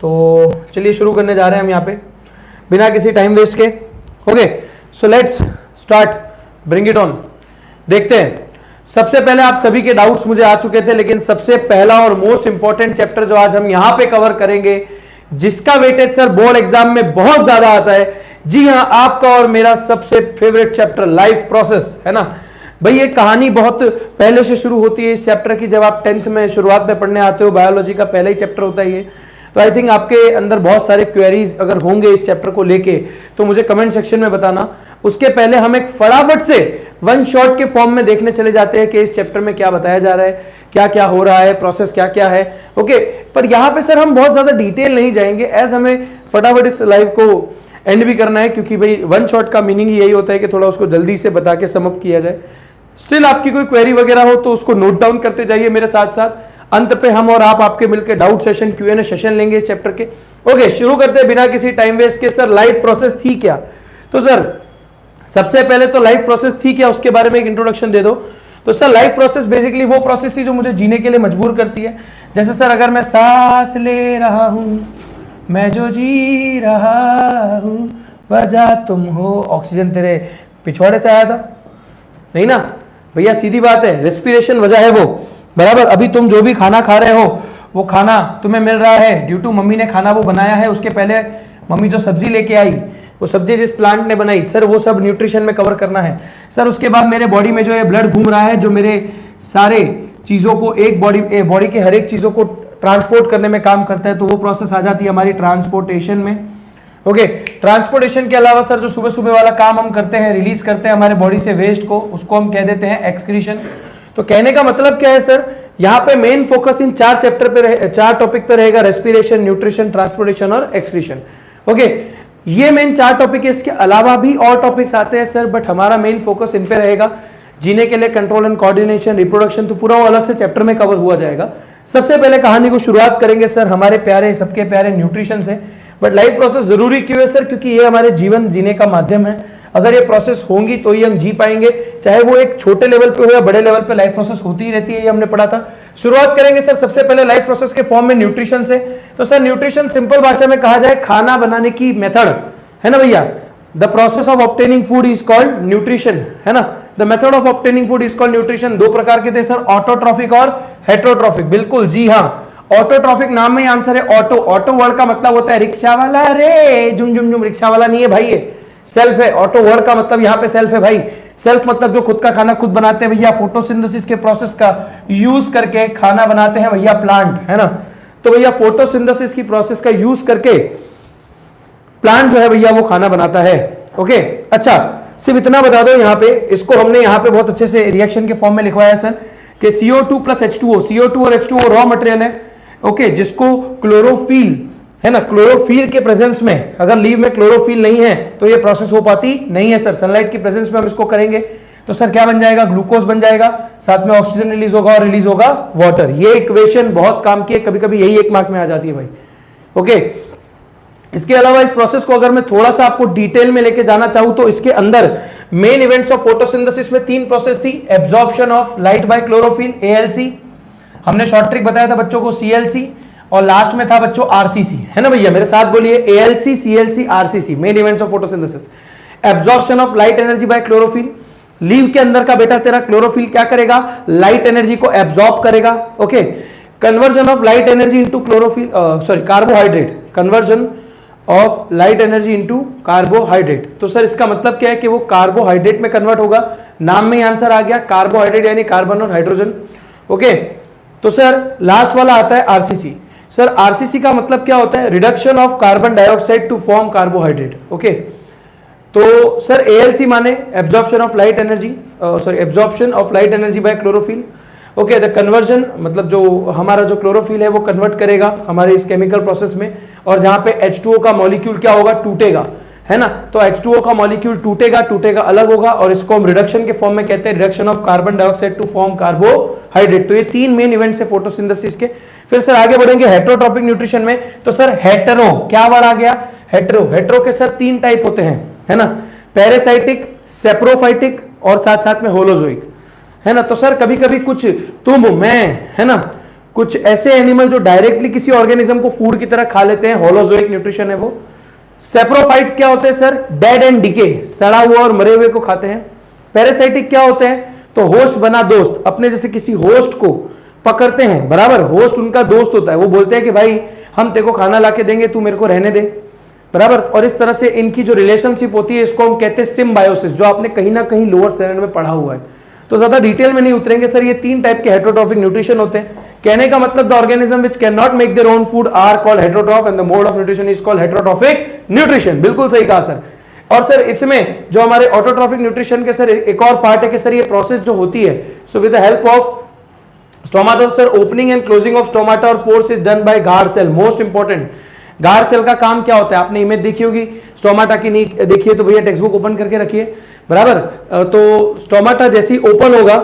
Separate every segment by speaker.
Speaker 1: तो चलिए शुरू करने जा रहे हैं हम यहाँ पे बिना किसी टाइम वेस्ट के। Okay, so let's start, bring it on. देखते हैं, सबसे पहले आप सभी के डाउट्स मुझे आ चुके थे, लेकिन सबसे पहला और मोस्ट इंपॉर्टेंट चैप्टर जो आज हम यहां पे कवर करेंगे, जिसका वेटेज सर बोर्ड एग्जाम में बहुत ज्यादा आता है, जी हां, आपका और मेरा सबसे फेवरेट चैप्टर लाइफ प्रोसेस, है ना भाई। ये कहानी बहुत पहले से शुरू होती है इस चैप्टर की। जब आप 10th में शुरुआत में पढ़ने आते हो, बायोलॉजी का पहला ही चैप्टर होता है ये। तो आई थिंक आपके अंदर बहुत सारे क्वेरीज अगर होंगे इस चैप्टर को लेके, तो मुझे कमेंट सेक्शन में बताना। उसके पहले हम एक फटाफट से वन शॉट के फॉर्म में देखने चले जाते हैं कि इस चैप्टर में क्या बताया जा रहा है, क्या क्या हो रहा है, प्रोसेस क्या क्या है। ओके, पर यहां पे सर हम बहुत ज्यादा डिटेल नहीं जाएंगे, एज हमें फटाफट इस लाइव को एंड भी करना है, क्योंकि भाई वन शॉट का मीनिंग यही होता है कि थोड़ा उसको जल्दी से बता के सम अप किया जाए। स्टिल आपकी कोई क्वेरी वगैरह हो तो उसको नोट डाउन करते जाइए मेरे साथ साथ। अंत पे हम और आप आपके मिलकर डाउट सेशन, Q&A सेशन लेंगे इस चैप्टर के। ओके, शुरू करते हैं बिना किसी टाइम वेस्ट के। सर लाइफ प्रोसेस थी क्या? तो सर सबसे पहले तो लाइफ प्रोसेस थी क्या उसके बारे में एक इंट्रोडक्शन दे दो। तो सर लाइफ प्रोसेस बेसिकली वो प्रोसेस थी जो मुझे जीने के लिए मजबूर करती है। जैसे सर अगर मैं सांस ले रहा हूं, मैं जो जी रहा हूं, वजह तुम हो। ऑक्सीजन तेरे पिछवाड़े से आया था नहीं ना भैया, सीधी बात है, रेस्पिरेशन वजह है वो, बराबर। अभी तुम जो भी खाना खा रहे हो, वो खाना तुम्हें मिल रहा है ड्यू टू मम्मी ने खाना वो बनाया है। उसके पहले मम्मी जो सब्जी लेके आई, वो सब्जी जिस प्लांट ने बनाई, सर वो सब न्यूट्रिशन में कवर करना है सर। उसके बाद मेरे बॉडी में जो है ब्लड घूम रहा है, जो मेरे सारे चीज़ों को एक बॉडी के हर एक चीज़ों को ट्रांसपोर्ट करने में काम करता है, तो वो प्रोसेस आ जाती है हमारी ट्रांसपोर्टेशन में। ओके, ट्रांसपोर्टेशन के अलावा सर जो सुबह सुबह वाला काम हम करते हैं, रिलीज करते हैं हमारे बॉडी से वेस्ट को, उसको हम कह देते हैं एक्सक्रीशन। तो कहने का मतलब क्या है सर, यहाँ पे मेन फोकस इन चार चैप्टर पे चार टॉपिक पे रहेगा, रेस्पिरेशन, न्यूट्रिशन, ट्रांसपोर्टेशन और एक्सक्रीशन। ओके, ये मेन चार टॉपिक है। इसके अलावा भी और टॉपिक्स आते हैं सर, बट हमारा मेन फोकस इन पे रहेगा। जीने के लिए कंट्रोल एंड कोऑर्डिनेशन, रिप्रोडक्शन, तो पूरा वो अलग से चैप्टर में कवर हुआ जाएगा। सबसे पहले कहानी को शुरुआत करेंगे सर हमारे प्यारे, सबके प्यारे न्यूट्रिशन से। बट लाइफ प्रोसेस जरूरी क्यों है सर? क्योंकि ये हमारे जीवन जीने का माध्यम है। अगर ये प्रोसेस होंगी तो ही हम जी पाएंगे, चाहे वो एक छोटे लेवल पे हो या बड़े लेवल पे, लाइफ प्रोसेस होती ही रहती है, ये हमने पढ़ा था। शुरुआत करेंगे सर सबसे पहले लाइफ प्रोसेस के फॉर्म में न्यूट्रिशन से। तो सर न्यूट्रिशन सिंपल भाषा में कहा जाए, खाना बनाने की मेथड, है ना भैया। The process of obtaining food is called nutrition, है ना। The method of obtaining food is called nutrition. दो प्रकार के थे सर, ऑटोट्रॉफिक और हेट्रोट्रॉफिक। बिल्कुल जी हाँ, ऑटोट्रॉफिक नाम में ही आंसर है ऑटो। ऑटो वर्ड का मतलब होता है रिक्शा वाला, रे झुम झुम झुम, रिक्शा वाला नहीं है भाई, ये सेल्फ है। ऑटो वर्ड का मतलब यहाँ पे सेल्फ है भाई। सेल्फ मतलब जो खुद का खाना खुद बनाते हैं भैया, फोटोसिंथेसिस के प्रोसेस का यूज करके खाना बनाते हैं भैया प्लांट, है ना। तो भैया फोटोसिंथेसिस की प्रोसेस का यूज करके प्लांट जो है भैया वो खाना बनाता है। ओके, अच्छा सिर्फ इतना बता दो यहाँ पे, इसको हमने यहाँ पे बहुत अच्छे से रिएक्शन के फॉर्म में लिखवाया है सर कि CO2 प्लस H2O, CO2 और H2O रॉ मटेरियल है। ओके, जिसको क्लोरोफिल, है ना, क्लोरोफिल के प्रेजेंस में, अगर लीव में क्लोरोफिल नहीं है तो ये प्रोसेस हो पाती नहीं है सर। सनलाइट की प्रेजेंस में हम इसको करेंगे तो सर क्या बन जाएगा, ग्लूकोज बन जाएगा, साथ में ऑक्सीजन रिलीज होगा और रिलीज होगा वाटर। ये इक्वेशन बहुत काम की है, कभी कभी यही एक मार्क में आ जाती है भाई। ओके, इसके अलावा इस प्रोसेस को अगर मैं थोड़ा सा आपको डिटेल में लेके जाना चाहूं तो इसके अंदर मेन इवेंट्स ऑफ फोटोसिंथेसिस में तीन प्रोसेस थी। Absorption of light by chlorophyll, ALC, हमने शॉर्ट ट्रिक बताया था बच्चों को CLC, और लास्ट में था बच्चों RCC, है ना भैया, मेरे साथ बोलिए ALC, CLC, RCC, main events of photosynthesis. Absorption of light energy by chlorophyll, leave के अंदर का बेटा तेरा क्लोरोफिल क्या करेगा, लाइट एनर्जी को एब्जॉर्ब करेगा। Okay, conversion of light energy into chlorophyll, sorry carbohydrate, conversion of light energy into carbohydrate. तो सर इसका मतलब क्या है कि वो कार्बोहाइड्रेट में कन्वर्ट होगा, नाम में ही आंसर आ गया, कार्बोहाइड्रेट यानी कार्बन और हाइड्रोजन। ओके, तो सर लास्ट वाला आता है RCC। सर RCC का मतलब क्या होता है, reduction of carbon dioxide to form carbohydrate. Okay, तो सर ALC माने absorption of light energy, sorry absorption of light energy by chlorophyll. Okay, the conversion मतलब जो हमारा जो क्लोरोफिल है वो कन्वर्ट करेगा हमारे इस केमिकल प्रोसेस में, और जहां पे H2O का मॉलिक्यूल क्या होगा, टूटेगा, है ना। तो H2O का मॉलिक्यूल टूटेगा अलग होगा, और इसको हम रिडक्शन के फॉर्म में कहते हैं, reduction of carbon dioxide to form carbohydrate. तो ये तीन मेन इवेंट्स है फोटोसिंथेसिस के। फिर सर आगे बढ़ेंगे हेट्रोट्रॉपिक न्यूट्रिशन में। तो सर हेटेरो, क्या वर्ड आ गया, हेटेरो। हेटेरो के सर तीन टाइप होते हैं, है ना, पैरासाइटिक, सेप्रोफाइटिक और साथ साथ में होलोजोइक, है ना। तो सर कभी कभी कुछ तुम, मैं, है ना, कुछ ऐसे एनिमल जो डायरेक्टली किसी ऑर्गेनिज्म को फूड की तरह खा लेते हैं, होलोजोइक न्यूट्रिशन है वो। सेप्रोफाइट्स क्या होते हैं सर? डेड एंड डिके, सड़ा हुआ और मरे हुए को खाते हैं। पैरासाइटिक क्या होते हैं? तो होस्ट बना दोस्त, अपने जैसे किसी होस्ट को पकड़ते हैं, बराबर, होस्ट उनका दोस्त होता है, वो बोलते हैं कि भाई हम तेरे को खाना ला के देंगे, तू मेरे को रहने दे, बराबर। और इस तरह से इनकी जो रिलेशनशिप होती है इसको हम कहते हैं सिम्बायोसिस, जो आपने कहीं ना कहीं लोअर स्टैंडर्ड में पढ़ा हुआ है, तो ज्यादा डिटेल में नहीं उतरेंगे सर। ये 3 टाइप के हेटेरोट्रॉफिक न्यूट्रिशन होते हैं। कहने का मतलब the organism which can not make their own food are called heterotroph and the mode of nutrition is called heterotrophic nutrition. बिल्कुल सही कहा सर। और सर इसमें जो हमारे ऑटोट्रॉफिक न्यूट्रिशन के सर एक और पार्ट है कि सर ये प्रोसेस जो होती है, so with the help of stomata sir, opening and closing of stomata और pores is done by guard cell. Most important, guard cell का काम क्या होता है? आपने इमेज देखी होगी स्टोमाटा की, नहीं देखिए तो भैया टेक्स्ट बुक ओपन करके रखिए, बराबर। तो स्टोमाटा जैसी ओपन होगा,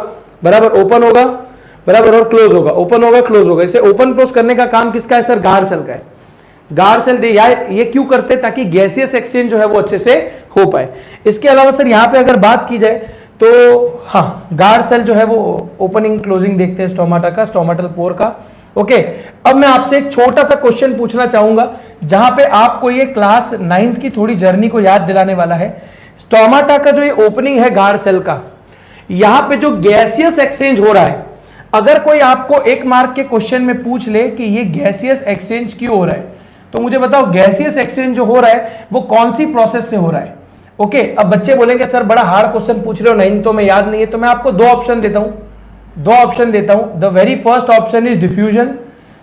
Speaker 1: बराबर, ओपन होगा, बराबर, और क्लोज होगा, ओपन होगा, क्लोज होगा। इसे ओपन क्लोज करने का काम किसका है सर? गार्ड सेल का है। गार्ड सेल ये क्यों करते हैं? ताकि गैसियस एक्सचेंज जो है वो अच्छे से हो पाए। इसके अलावा सर यहाँ पे अगर बात की जाए तो हाँ, गार्ड सेल जो है वो ओपनिंग क्लोजिंग देखते हैं स्टोमाटा का, स्टोमाटल पोर का। ओके, अब मैं आपसे एक छोटा सा क्वेश्चन पूछना चाहूंगा जहां पे आपको ये क्लास 9th की थोड़ी जर्नी को याद दिलाने वाला है। स्टोमाटा का जो ये ओपनिंग है गार्ड सेल का, यहां पे जो गैसियस एक्सचेंज हो रहा है, अगर कोई आपको 1 मार्क के क्वेश्चन में पूछ ले कि ये गैसियस एक्सचेंज क्यों हो रहा है, तो मुझे बताओ गैसियस एक्सचेंज जो हो रहा है वो कौन सी प्रोसेस से हो रहा है। ओके, अब बच्चे बोलेंगे सर बड़ा हार्ड क्वेश्चन पूछ रहे हो, नहीं तो मैं याद नहीं है, तो मैं आपको 2 ऑप्शन देता हूं, 2 ऑप्शन देता हूं। The very first option is diffusion,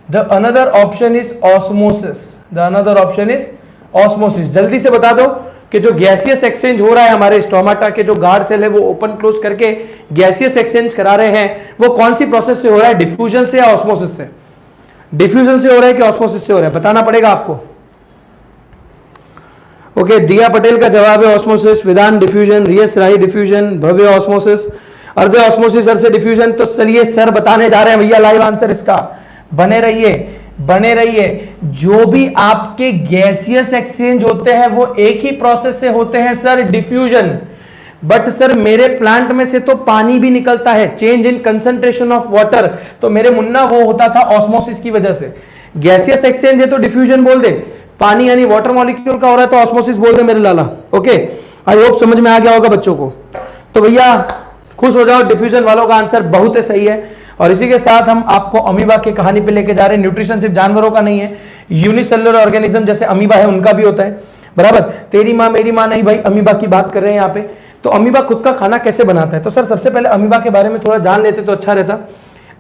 Speaker 1: the another option is osmosis, the another option is osmosis. जल्दी से बता दो कि जो गैसियस एक्सचेंज हो रहा है हमारे स्टोमाटा के जो गार्ड सेल है वो ओपन क्लोज करके गैसियस एक्सचेंज करा रहे हैं, वो कौन सी प्रोसेस से हो रहा है? डिफ्यूजन से या ऑस्मोसिस से? डिफ्यूजन से हो रहा है कि ऑस्मोसिस से हो रहा है? बताना पड़ेगा आपको। ओके, दिया पटेल का जवाब है ऑस्मोसिस, विधान डिफ्यूजन, रियस राही डिफ्यूजन, भव्य ऑस्मोसिस, अर्धे ऑस्मोसिस, अर्धे डिफ्यूजन। तो चलिए सर बताने जा रहे हैं भैया लाइव आंसर इसका, बने रहिए, बने रहिए। जो भी आपके गैसियस एक्सचेंज होते हैं वो एक ही प्रोसेस से होते हैं सर, डिफ्यूजन। बट सर मेरे प्लांट में से तो पानी भी निकलता है, change in concentration of water, तो मेरे मुन्ना वो होता था ऑस्मोसिस की वजह से। गैसियस एक्सचेंज है तो डिफ्यूजन बोल दे, पानी यानी वाटर मॉलिक्यूल का हो रहा है तो ऑस्मोसिस बोल दे मेरे लाला। ओके, आई होप समझ में आ गया होगा बच्चों को। तो भैया खुश हो जाओ, डिफ्यूजन वालों का आंसर बहुत ही सही है। और इसी के साथ हम आपको अमीबा की कहानी पे लेके जा रहे हैं। न्यूट्रिशन सिर्फ जानवरों का नहीं है, यूनिसेलुलर ऑर्गेनिज्म जैसे अमीबा है उनका भी होता है, बराबर। तेरी माँ मेरी माँ नहीं भाई, अमीबा की बात कर रहे हैं यहाँ पे। तो अमीबा खुद का खाना कैसे बनाता है? तो सर सबसे पहले अमीबा के बारे में थोड़ा जान लेते तो अच्छा रहता।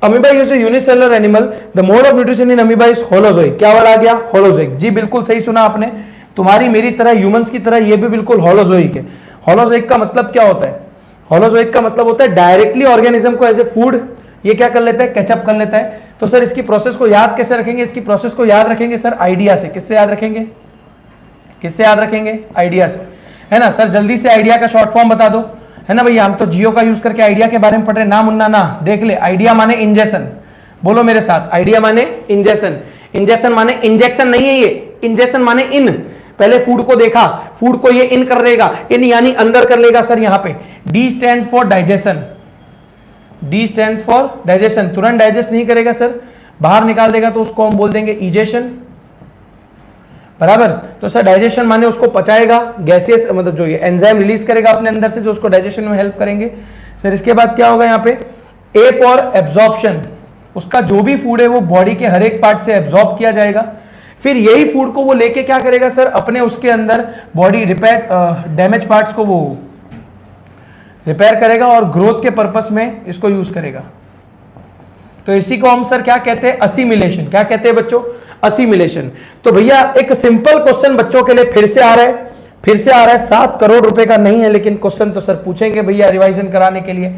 Speaker 1: Amoeba is a unicellular animal, the mode of nutrition in amoeba is holozoic. क्या वाला आ गया? होलोजोइक। जी बिल्कुल सही सुना आपने, तुम्हारी मेरी तरह ह्यूमंस की तरह ये भी बिल्कुल होलोजोइक है। होलोजोइक का मतलब क्या होता है? होलोजोइक का मतलब होता है डायरेक्टली ऑर्गेनिज्म को एज ए फूड ये क्या कर लेता है? कैचअप कर लेता है। तो सर इसकी प्रोसेस को याद कैसे रखेंगे? इसकी प्रोसेस को याद रखेंगे सर आइडिया से। किससे याद रखेंगे? किससे याद रखेंगे? आइडिया से, है ना। सर जल्दी से आइडिया का शॉर्ट फॉर्म बता दो, है ना भैया। हम तो जियो का यूज करके आइडिया के बारे में पढ़ रहे, ना मुन्ना ना, देख ले। आइडिया माने इंजेक्शन, बोलो मेरे साथ, आइडिया माने इंजेक्शन। इंजेक्शन माने इंजेक्शन नहीं है ये, इंजेक्शन माने इन। पहले फूड को देखा, फूड को ये इन कर लेगा, इन यानी अंदर कर लेगा सर। यहां पे D stand for digestion, D stand for digestion. तुरंत डाइजेस्ट नहीं करेगा सर, बाहर निकाल देगा तो उसको हम बोल देंगे इजेशन, बराबर। तो सर डाइजेशन माने उसको पचाएगा, गैसेस मतलब जो ये एंजाइम रिलीज करेगा अपने अंदर से जो उसको डाइजेशन में हेल्प करेंगे सर। इसके बाद क्या होगा यहाँ पे? ए फॉर एब्जॉर्प्शन, उसका जो भी फूड है वो बॉडी के हर एक पार्ट से एब्जॉर्ब किया जाएगा। फिर यही फूड को वो लेके क्या करेगा सर? अपने उसके अंदर बॉडी रिपेयर डैमेज पार्ट्स को वो रिपेयर करेगा और ग्रोथ के पर्पस में इसको यूज करेगा। तो इसी को हम सर क्या कहते हैं? असिमिलेशन। क्या कहते हैं बच्चों? असिमिलेशन। तो भैया एक सिंपल क्वेश्चन बच्चों के लिए फिर से आ रहा है, फिर से आ रहा है। 7 करोड़ रुपए का नहीं है लेकिन क्वेश्चन तो सर पूछेंगे भैया रिवाइजन कराने के लिए।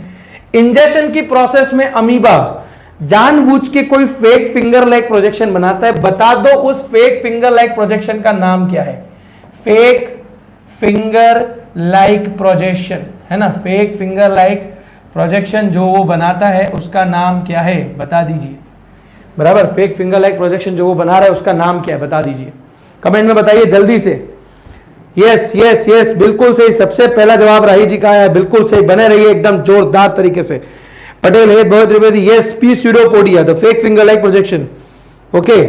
Speaker 1: इंजेक्शन की प्रोसेस में अमीबा जानबूझ के कोई फेक फिंगर लाइक प्रोजेक्शन बनाता है। बता दो उस फेक फिंगर लाइक प्रोजेक्शन का नाम क्या है? फेक फिंगर लाइक प्रोजेक्शन, है ना। फेक फिंगर लाइक प्रोजेक्शन जो वो बनाता है उसका नाम क्या है? बता दीजिए, बराबर। फेक फिंगर लाइक प्रोजेक्शन जो वो बना रहा है उसका नाम क्या है? बता दीजिए, कमेंट में बताइए जल्दी से। यस यस यस, बिल्कुल सही। सबसे पहला जवाब राही जी का है, बिल्कुल सही। बने रहिए एकदम जोरदार तरीके से। पटेल है बहुत Trivedi, yes P pseudopodia the fake finger like projection, okay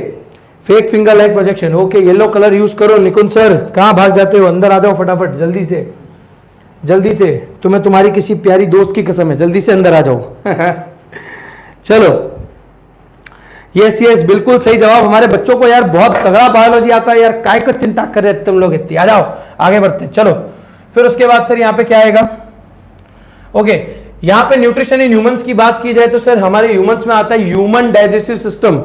Speaker 1: fake finger like projection, okay yellow colour use करो। निकुंज सर कहां भाग जाते हो, अंदर आ जाओ फटाफट, जल्दी से जल्दी से, तुम्हें तुम्हारी किसी प्यारी दोस्त की कसम है, जल्दी से अंदर आ जाओ चलो यस यस बिल्कुल सही जवाब। हमारे बच्चों को यार बहुत तगड़ा बायोलॉजी आता है यार, काय को चिंता कर रहे तुम लोग इतनी, आ जाओ आगे बढ़ते हैं। चलो फिर उसके बाद सर यहाँ पे क्या आएगा, ओके यहाँ पे न्यूट्रिशन इन ह्यूमंस की बात की जाए तो सर हमारे ह्यूमंस में आता है human digestive system,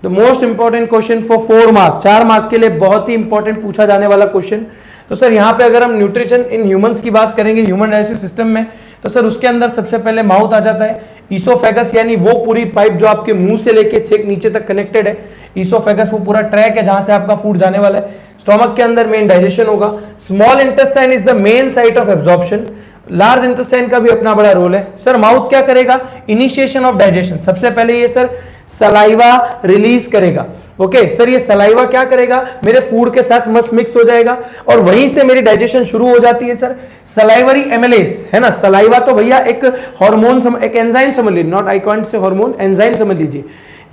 Speaker 1: the most important question for 4 mark, 4 mark के लिए बहुत ही इंपॉर्टेंट पूछा जाने वाला क्वेश्चन। तो सर यहाँ पे अगर हम न्यूट्रिशन इन ह्यूमंस की बात करेंगे ह्यूमन डाइजेस्टिव सिस्टम में, तो सर उसके अंदर सबसे पहले माउथ आ जाता है, ईसोफेगस यानी वो पूरी पाइप जो आपके मुंह से लेके छेक नीचे तक कनेक्टेड है, ईसोफेगस वो पूरा ट्रैक है जहां से आपका फूड जाने वाला है। स्टोमक के अंदर मेन डाइजेशन होगा, small intestine is the main site of absorption, large intestine का भी अपना बड़ा रोल है। सर माउथ क्या करेगा, इनिशिएशन ऑफ डाइजेशन, सबसे पहले ये सर सलाइवा रिलीज करेगा, ओके सर ये सलाइवा क्या करेगा, मेरे फूड के साथ मस्त मिक्स हो जाएगा और वहीं से मेरी डाइजेशन शुरू हो जाती है। सर सलाइवरी एमिलेज है ना, सलाइवा तो भैया एक हार्मोन एक एंजाइम समझ लीजिए, not I can't say hormone, enzyme समझ लीजिए,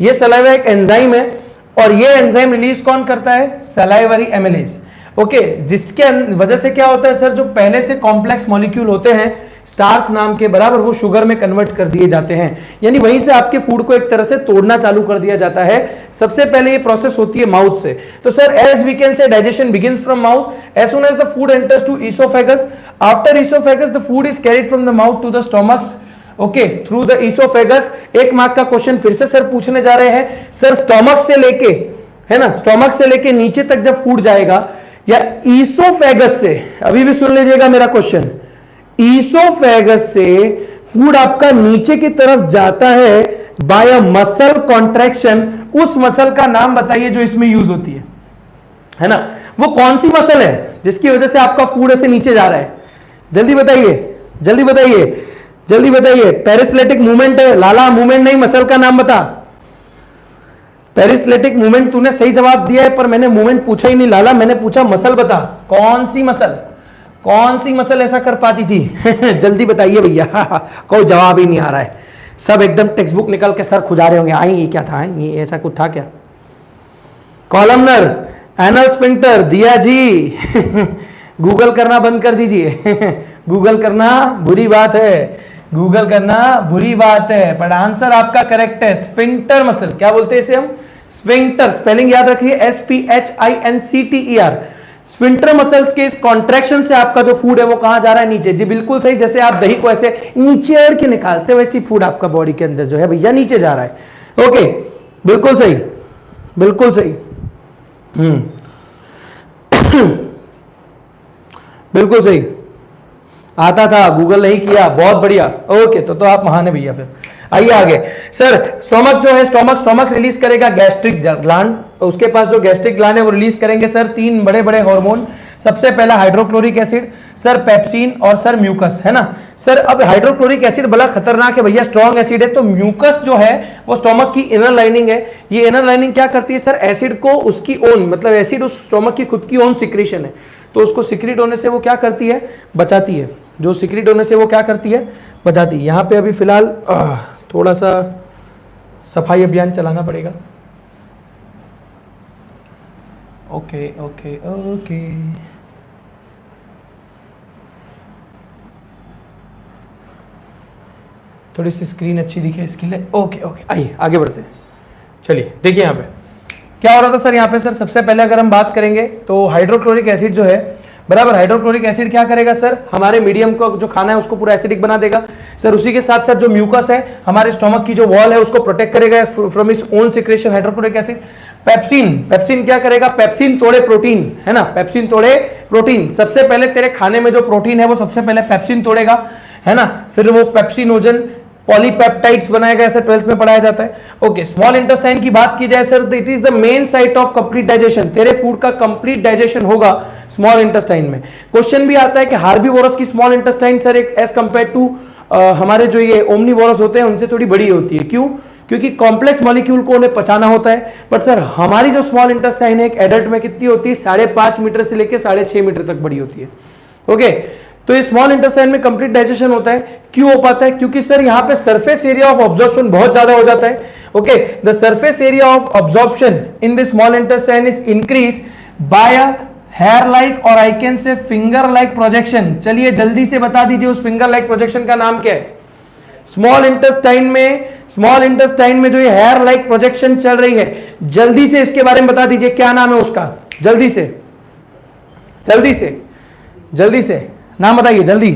Speaker 1: ये सलाइवा एक एंजाइम है और ये एंजाइम रिलीज कौन करता है, सलाइवरी एमिलेज, ओके जिसके वजह से क्या होता है सर, जो पहले से कॉम्प्लेक्स मॉलिक्यूल होते हैं स्टार्च नाम के बराबर वो शुगर में कन्वर्ट कर दिए जाते हैं, यानी वहीं से आपके फूड को एक तरह से तोड़ना चालू कर दिया जाता है। सबसे पहले ये प्रोसेस होती है माउथ से। तो sir as we can say digestion begins from mouth, as soon as the food enters to oesophagus, after oesophagus the food is carried from the mouth to the stomach, okay through the oesophagus. 1 mark का question फिर से sir पूछने जा रहे हैं, sir stomach से लेके है ना, स्टोमक से लेके नीचे तक जब फूड जाएगा या ईसोफेगस से, अभी भी सुन लीजिएगा मेरा क्वेश्चन, ईसोफेगस से फूड आपका नीचे की तरफ जाता है बाय अ मसल कॉन्ट्रैक्शन, उस मसल का नाम बताइए जो इसमें यूज होती है ना, वो कौन सी मसल है जिसकी वजह से आपका फूड ऐसे नीचे जा रहा है, जल्दी बताइए जल्दी बताइए जल्दी बताइए। पेरिस्लेटिक मूवमेंट है, लाला मूवमेंट नहीं, मसल का नाम बता। पेरिस्लेटिक मूवमेंट तूने सही जवाब दिया है पर मैंने मूवमेंट पूछा ही नहीं लाला, मैंने पूछा मसल बता, कौन सी मसल, कौन सी मसल ऐसा कर पाती थी जल्दी बताइए भैया कोई जवाब ही नहीं आ रहा है, सब एकदम टेक्स्ट बुक निकल के सर खुजा रहे होंगे, आई ये क्या था, ये ऐसा कुछ था क्या। कॉलमनर एनल स्फिंक्टर दिया जी गूगल करना बंद कर दीजिए गूगल करना बुरी बात है, गूगल करना बुरी बात है, पर आंसर आपका करेक्ट है, स्फिंक्टर मसल, क्या बोलते हैं इसे हम, स्फिंक्टर, स्पेलिंग याद रखिए SPHINCTER। स्फिंक्टर मसल्स के इस कॉन्ट्रैक्शन से आपका जो फूड है वो कहां जा रहा है, नीचे, जी बिल्कुल सही, जैसे आप दही को ऐसे नीचे अड़ के निकालते हो वैसी फूड आपका बॉडी के अंदर जो है भैया नीचे जा रहा है, ओके बिल्कुल सही बिल्कुल सही बिल्कुल सही, आता था गूगल नहीं किया, बहुत बढ़िया, ओके तो आप महान है भैया। फिर आइए आगे सर, स्टोमक जो है, स्टोमक रिलीज करेगा गैस्ट्रिक ग्लैंड, उसके पास जो गैस्ट्रिक ग्लैंड है वो रिलीज करेंगे सर 3 बड़े बड़े हार्मोन, सबसे पहला हाइड्रोक्लोरिक एसिड, सर पेप्सिन और सर म्यूकस, है ना। सर अब हाइड्रोक्लोरिक एसिड बड़ा खतरनाक है भैया, स्ट्रॉन्ग एसिड है, तो म्यूकस जो है वो स्टोमक की इनर लाइनिंग है, ये इनर लाइनिंग क्या करती है सर, एसिड को उसकी ओन, मतलब एसिड उस स्टोमक की खुद की ओन सिक्रीशन है, तो उसको सिक्रीट होने से वो क्या करती है, बचाती है, जो सिक्रीट होने से वो क्या करती है, बचाती है। यहाँ पे अभी फिलहाल थोड़ा सा सफाई अभियान चलाना पड़ेगा, ओके ओके ओके थोड़ी सी स्क्रीन अच्छी दिखे इसके लिए, ओके ओके आइए आगे बढ़ते हैं। चलिए देखिए यहाँ पे क्या हो रहा था सर, यहाँ पे सर सबसे पहले अगर हम बात करेंगे तो हाइड्रोक्लोरिक एसिड जो है बराबर, हाइड्रोक्लोरिक एसिड क्या करेगा सर, हमारे मीडियम को जो खाना है उसको पूरा एसिडिक बना देगा सर, उसी के साथ साथ जो म्यूकस है हमारे स्टोमक की जो वॉल है उसको प्रोटेक्ट करेगा from its own secretion hydrochloric acid. Pepsin क्या करेगा, पेप्सिन तोड़े प्रोटीन, है ना, पेप्सिन तोड़े प्रोटीन, सबसे पहले तेरे खाने में जो प्रोटीन है वो सबसे पहले पेप्सिन तोड़ेगा, है ना, फिर वो पेप्सिनोजन पॉलीपेप्टाइड्स बनाएगा, ऐसा 12th में पढ़ाया जाता है। ओके, स्मॉल इंटेस्टाइन की बात की जाए sir, it is the main site of complete digestion, तेरे फूड का कंप्लीट डाइजेशन होगा स्मॉल इंटेस्टाइन में। क्वेश्चन भी आता है कि हार्बीवोरस की स्मॉल इंटेस्टाइन सर एक एज कंपेयर टू हमारे जो ये ओमनीवोरस होते हैं उनसे थोड़ी बड़ी होती है, क्यों, क्योंकि कॉम्प्लेक्स मॉलिक्यूल को उन्हें पचाना होता है। बट सर हमारी जो स्मॉल इंटेस्टाइन है एक एडल्ट में कितनी होती है, 5.5 मीटर से लेकर 6.5 मीटर तक बड़ी होती है। ओके, तो ये स्मॉल इंटेस्टाइन में कंप्लीट डाइजेशन होता है। क्यों हो पाता है? क्योंकि सर यहाँ पे सरफेस एरिया ऑफ ऑब्जॉर्प्शन बहुत ज्यादा हो जाता है। Okay, the surface area of absorption in the small intestine is increase by a hair like or I can say finger like projection. चलिए जल्दी से बता दीजिए उस फिंगर लाइक प्रोजेक्शन का नाम क्या है? स्मॉल इंटेस्टाइन में जो ये हेयर लाइक प्रोजेक्शन चल रही है, जल्दी से इसके बारे में बता दीजिए क्या नाम है उसका। जल्दी से नाम बताइए जल्दी।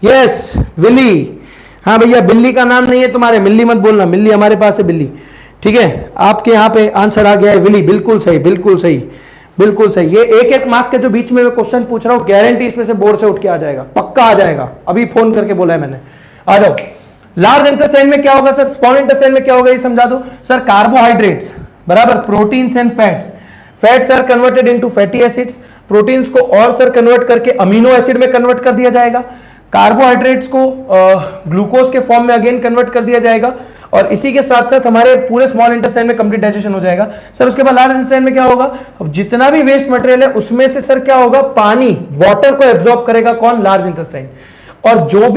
Speaker 1: Yes, villi. हाँ भैया, बिल्ली का नाम नहीं है तुम्हारे, मिल्ली मत बोलना, मिल्ली हमारे पास है बिल्ली। ठीक है, आपके यहां पे आंसर आ गया है विली। बिल्कुल सही, बिल्कुल सही, बिल्कुल सही। ये एक एक मार्क के जो बीच में मैं क्वेश्चन पूछ रहा हूं, गारंटी इसमें से बोर्ड से उठ के आ जाएगा, पक्का आ जाएगा। अभी फोन करके बोला है मैंने। आ जाओ। लार्ज इंटेस्टाइन में क्या होगा सर? स्मॉल इंटेस्टाइन में क्या होगा ये समझा दो सर। कार्बोहाइड्रेट्स बराबर proteins and fats. Fats are converted into fatty acids. Proteins को और सर कन्वर्ट करके अमीनो एसिड में कन्वर्ट कर दिया जाएगा। कार्बोहाइड्रेट्स को ग्लूकोज के फॉर्म में अगेन कन्वर्ट कर दिया जाएगा, और इसी के साथ साथ हमारे पूरे स्मॉल इंटेस्टाइन में कंप्लीट डाइजेशन हो जाएगा सर। उसके बाद लार्ज इंटेस्टाइन में क्या होगा? जितना भी वेस्ट मटेरियल है उसमें से सर क्या होगा? पानी, वाटर को एब्जॉर्ब करेगा कौन? Large intestine. और जो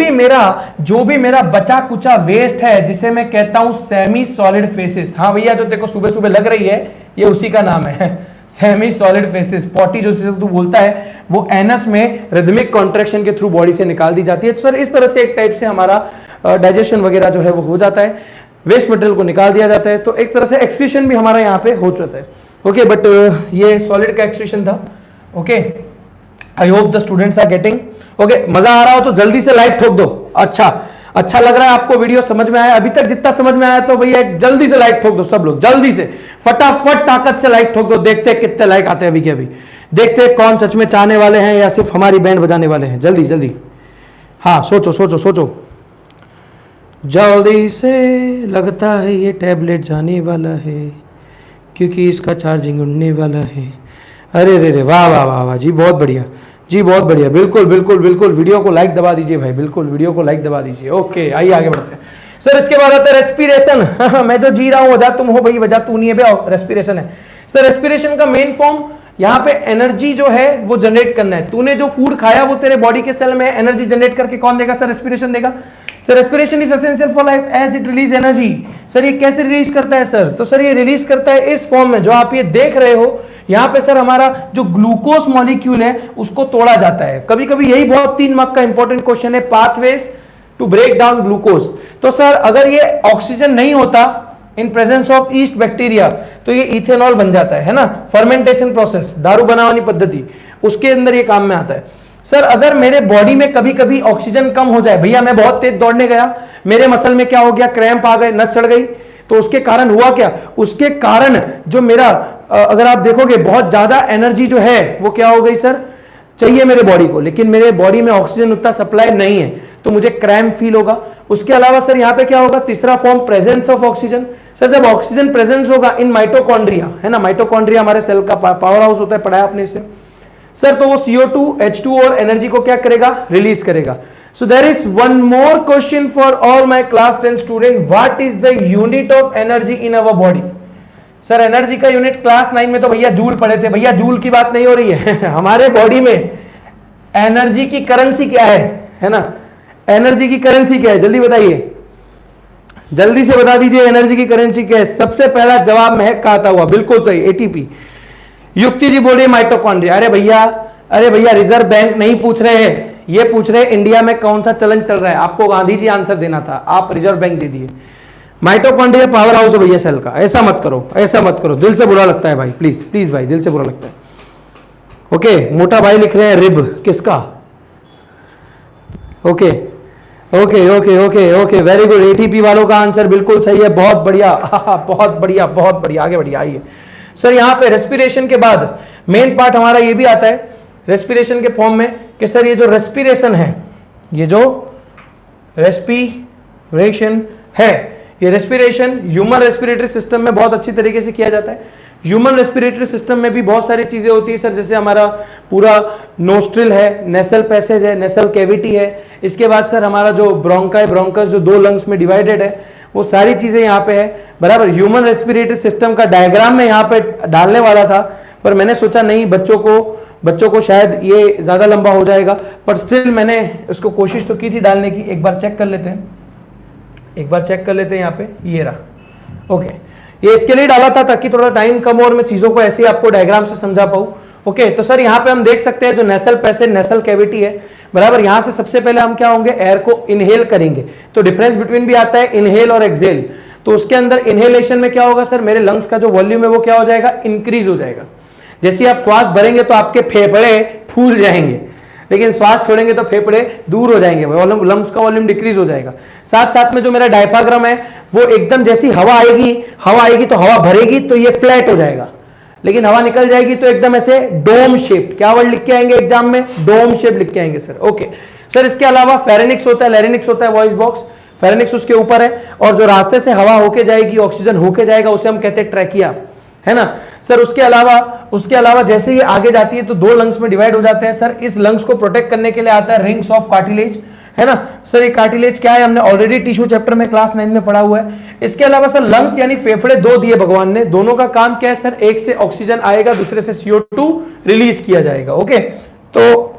Speaker 1: भी मेरा बचा कुचा वेस्ट है, जिसे मैं कहता हूं सेमी सॉलिड फेसेस। हाँ भैया, जो देखो सुबह सुबह लग रही है, ये उसी का नाम है सेमी सॉलिड फेसेस। पॉटी जो तू बोलता है वो एनस में रिदमिक कॉन्ट्रैक्शन के थ्रू बॉडी से निकाल दी जाती है। तो सर इस तरह से एक टाइप से हमारा डाइजेशन वगैरह जो है वो हो जाता है, वेस्ट मटेरियल को निकाल दिया जाता है। तो एक तरह से एक्सक्रीशन भी हमारा यहाँ पे हो जाता है। ओके, बट ये सॉलिड का एक्सक्रीशन था। Okay, I hope the students are getting. Okay, मजा आ रहा हो तो जल्दी से लाइक ठोक दो। अच्छा लग रहा है आपको, वीडियो समझ में आया? अभी तक जितना समझ में आया तो भैया जल्दी से लाइक ठोक दो सब लोग, जल्दी से फटाफट ताकत से लाइक ठोक दो। देखते हैं कितने लाइक आते हैं अभी के अभी। देखते हैं कौन सच में चाहने वाले हैं या सिर्फ हमारी बैंड बजाने वाले हैं। जल्दी जल्दी, हाँ सोचो। जल्दी से, लगता है ये टैबलेट जाने वाला है, क्योंकि इसका चार्जिंग उड़ने वाला है। अरे रे, वाह वाह वाह वाह जी, बहुत बढ़िया जी, बहुत बढ़िया। बिल्कुल बिल्कुल बिल्कुल, वीडियो को लाइक दबा दीजिए भाई, बिल्कुल वीडियो को लाइक दबा दीजिए। ओके, आइए आगे बढ़ते हैं सर। इसके बाद आता है रेस्पिरेशन। मैं जो जी रहा हूँ वजह तुम हो भाई, वजह तू नहीं है भैया, रेस्पिरेशन है सर। रेस्पिरेशन का मेन फॉर्म यहाँ पे एनर्जी जो है वो जनरेट करना है। तूने जो फूड खाया वो तेरे बॉडी के सेल में एनर्जी जनरेट करके कौन देगा सर? रेस्पिरेशन देगा sir. Respiration is essential for life as it release energy. Sir ये कैसे रिलीज करता है सर? तो सर ये रिलीज करता है इस फॉर्म में जो आप ये देख रहे हो यहाँ पे सर। हमारा जो ग्लूकोज मॉलिक्यूल है उसको तोड़ा जाता है। कभी कभी यही बहुत 3 मार्क का इंपॉर्टेंट क्वेश्चन है, pathways to break down glucose. तो सर अगर ये ऑक्सीजन नहीं होता in presence of yeast bacteria तो ये इथेनॉल बन जाता है ना। फर्मेंटेशन प्रोसेस, दारू बनाने पद्धति, उसके अंदर ये काम में आता है सर। अगर मेरे बॉडी में कभी कभी ऑक्सीजन कम हो जाए, भैया मैं बहुत तेज दौड़ने गया, मेरे मसल में क्या हो गया? क्रैम्प आ गए, नस चढ़ गई, तो उसके कारण हुआ क्या? उसके कारण जो मेरा अगर आप देखोगे बहुत ज्यादा एनर्जी जो है वो क्या हो गई सर? चाहिए मेरे बॉडी को, लेकिन मेरे बॉडी में ऑक्सीजन उतना सप्लाई नहीं है, तो मुझे क्रैम्प फील होगा। उसके अलावा सर यहाँ पे क्या होगा? तीसरा form presence of oxygen. Sir जब ऑक्सीजन प्रेजेंस होगा इन माइटोकॉन्ड्रिया, है ना, माइटोकॉन्ड्रिया हमारे सेल का पावर हाउस होता है, पढ़ाया आपने इसे सर। तो वो CO2 H2 और एनर्जी को क्या करेगा? रिलीज करेगा। So there is one more question for all my class 10 student, what is the unit of energy in our body? Sir energy का यूनिट क्लास 9 में तो भैया जूल पढ़े थे। भैया जूल की बात नहीं हो रही है हमारे बॉडी में एनर्जी की करेंसी क्या है ना? एनर्जी की करेंसी क्या है? जल्दी बताइए, जल्दी से बता दीजिए एनर्जी की करेंसी क्या है? सबसे पहला जवाब महक का आता हुआ, बिल्कुल सही, ATP। युक्ति जी बोल रही माइटोकॉन्ड्रिया। अरे भैया रिजर्व बैंक नहीं पूछ रहे हैं, ये पूछ रहे हैं इंडिया में कौन सा चलन चल रहा है। आपको गांधी जी आंसर देना था, आप रिजर्व बैंक दे दिए। माइटोकॉन्ड्रिया पावर हाउस है भैया सेल का। ऐसा मत करो, दिल से बुरा लगता है भाई, प्लीज भाई, दिल से बुरा लगता है। ओके, मोटा भाई लिख रहे हैं रिब, किसका? Okay, very good. ATP वालों का आंसर बिल्कुल सही है, बहुत बढ़िया बहुत बढ़िया। आगे बढ़िए, आइए सर। यहाँ पे रेस्पिरेशन के बाद मेन पार्ट हमारा ये भी आता है रेस्पिरेशन के फॉर्म में कि सर ये जो रेस्पिरेशन है, ये रेस्पिरेशन ह्यूमन रेस्पिरेटरी सिस्टम में बहुत अच्छी तरीके से किया जाता है। ह्यूमन रेस्पिरेटरी सिस्टम में भी बहुत सारी चीजें होती है सर, जैसे हमारा पूरा नोस्ट्रिल है, नेसल पैसेज है, नेसल कैविटी है। इसके बाद सर हमारा जो ब्रोंकस जो 2 लंग्स में डिवाइडेड है, वो सारी चीजें यहाँ पे है बराबर। ह्यूमन रेस्पिरेटरी सिस्टम का डायग्राम में यहाँ पे डालने वाला था, पर मैंने सोचा नहीं, बच्चों को शायद ये ज़्यादा लंबा हो जाएगा, पर स्टिल मैंने उसको कोशिश तो की थी डालने की। एक बार चेक कर लेते हैं, यहाँ पे ये रहा। ओके, ये इसके लिए डाला था ताकि थोड़ा टाइम कम हो और मैं चीज़ों को ऐसे ही आपको डायग्राम से समझा पाऊँ। ओके, तो सर यहाँ पे हम देख सकते हैं जो नेसल पैसेज नेसल कैविटी है बराबर, यहाँ से सबसे पहले हम क्या होंगे, एयर को इनहेल करेंगे। तो डिफरेंस बिटवीन भी आता है इनहेल और एक्सेल। तो उसके अंदर इनहेलेशन में क्या होगा सर, मेरे लंग्स का जो वॉल्यूम है वो क्या हो जाएगा, इंक्रीज हो जाएगा। जैसे आप श्वास भरेंगे तो आपके फेफड़े फूल जाएंगे, लेकिन श्वास छोड़ेंगे तो फेफड़े दूर हो जाएंगे, लंग्स का वॉल्यूम डिक्रीज हो जाएगा। साथ साथ में जो मेरा डायफ्राम है वो एकदम जैसी हवा आएगी तो हवा भरेगी तो ये फ्लैट हो जाएगा, लेकिन हवा निकल जाएगी तो एकदम ऐसे डोम शेप। क्या वर्ड लिख के आएंगे एग्जाम में, डोम शेप लिख के आएंगे सर। ओके सर, इसके अलावा फेरेनिक्स होता है, लैरिनिक्स होता है, वॉइस बॉक्स। फेरेनिक्स उसके ऊपर है और जो रास्ते से हवा होके जाएगी, ऑक्सीजन होके जाएगा, उसे हम कहते हैं ट्रैकिया, है ना सर। उसके अलावा जैसे ही आगे जाती है तो दो लंग्स में डिवाइड हो जाते हैं सर। इस लंग्स को प्रोटेक्ट करने के लिए आता है रिंग्स ऑफ कार्टिलेज, है ना सर। ये कार्टिलेज क्या है, हमने ऑलरेडी टिश्यू चैप्टर में क्लास 9 में पढ़ा हुआ है। इसके अलावा सर लंग्स यानी फेफड़े दो दिए भगवान ने, दोनों का काम क्या है सर, एक से ऑक्सीजन आएगा, दूसरे से CO2 रिलीज किया जाएगा। ओके, तो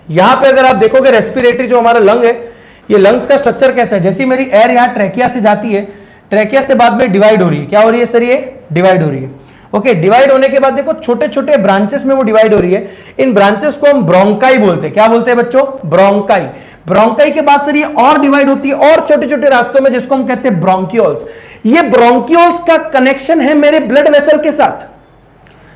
Speaker 1: यहां पे अगर आप देखोगे रेस्पिरेटरी जो हमारा लंग है, ये लंग्स का स्ट्रक्चर कैसा है, जैसी मेरी एयर यहां ट्रैकिया से जाती है, ट्रैकिया से बाद में डिवाइड हो रही है। क्या हो रही है सर, ये डिवाइड हो रही है। ओके, डिवाइड होने के बाद देखो छोटे छोटे ब्रांचेस में वो डिवाइड हो रही है। इन ब्रांचेस को हम ब्रोंकाई बोलते हैं। क्या बोलते हैं बच्चों, ब्रोंकाई। ब्रोंकाई के बाद सर ये और डिवाइड होती है और छोटे छोटे रास्तों में, जिसको हम कहते हैं ब्रोंकियोल्स। ये ब्रोंकियोल्स का कनेक्शन है मेरे ब्लड वेसल के साथ।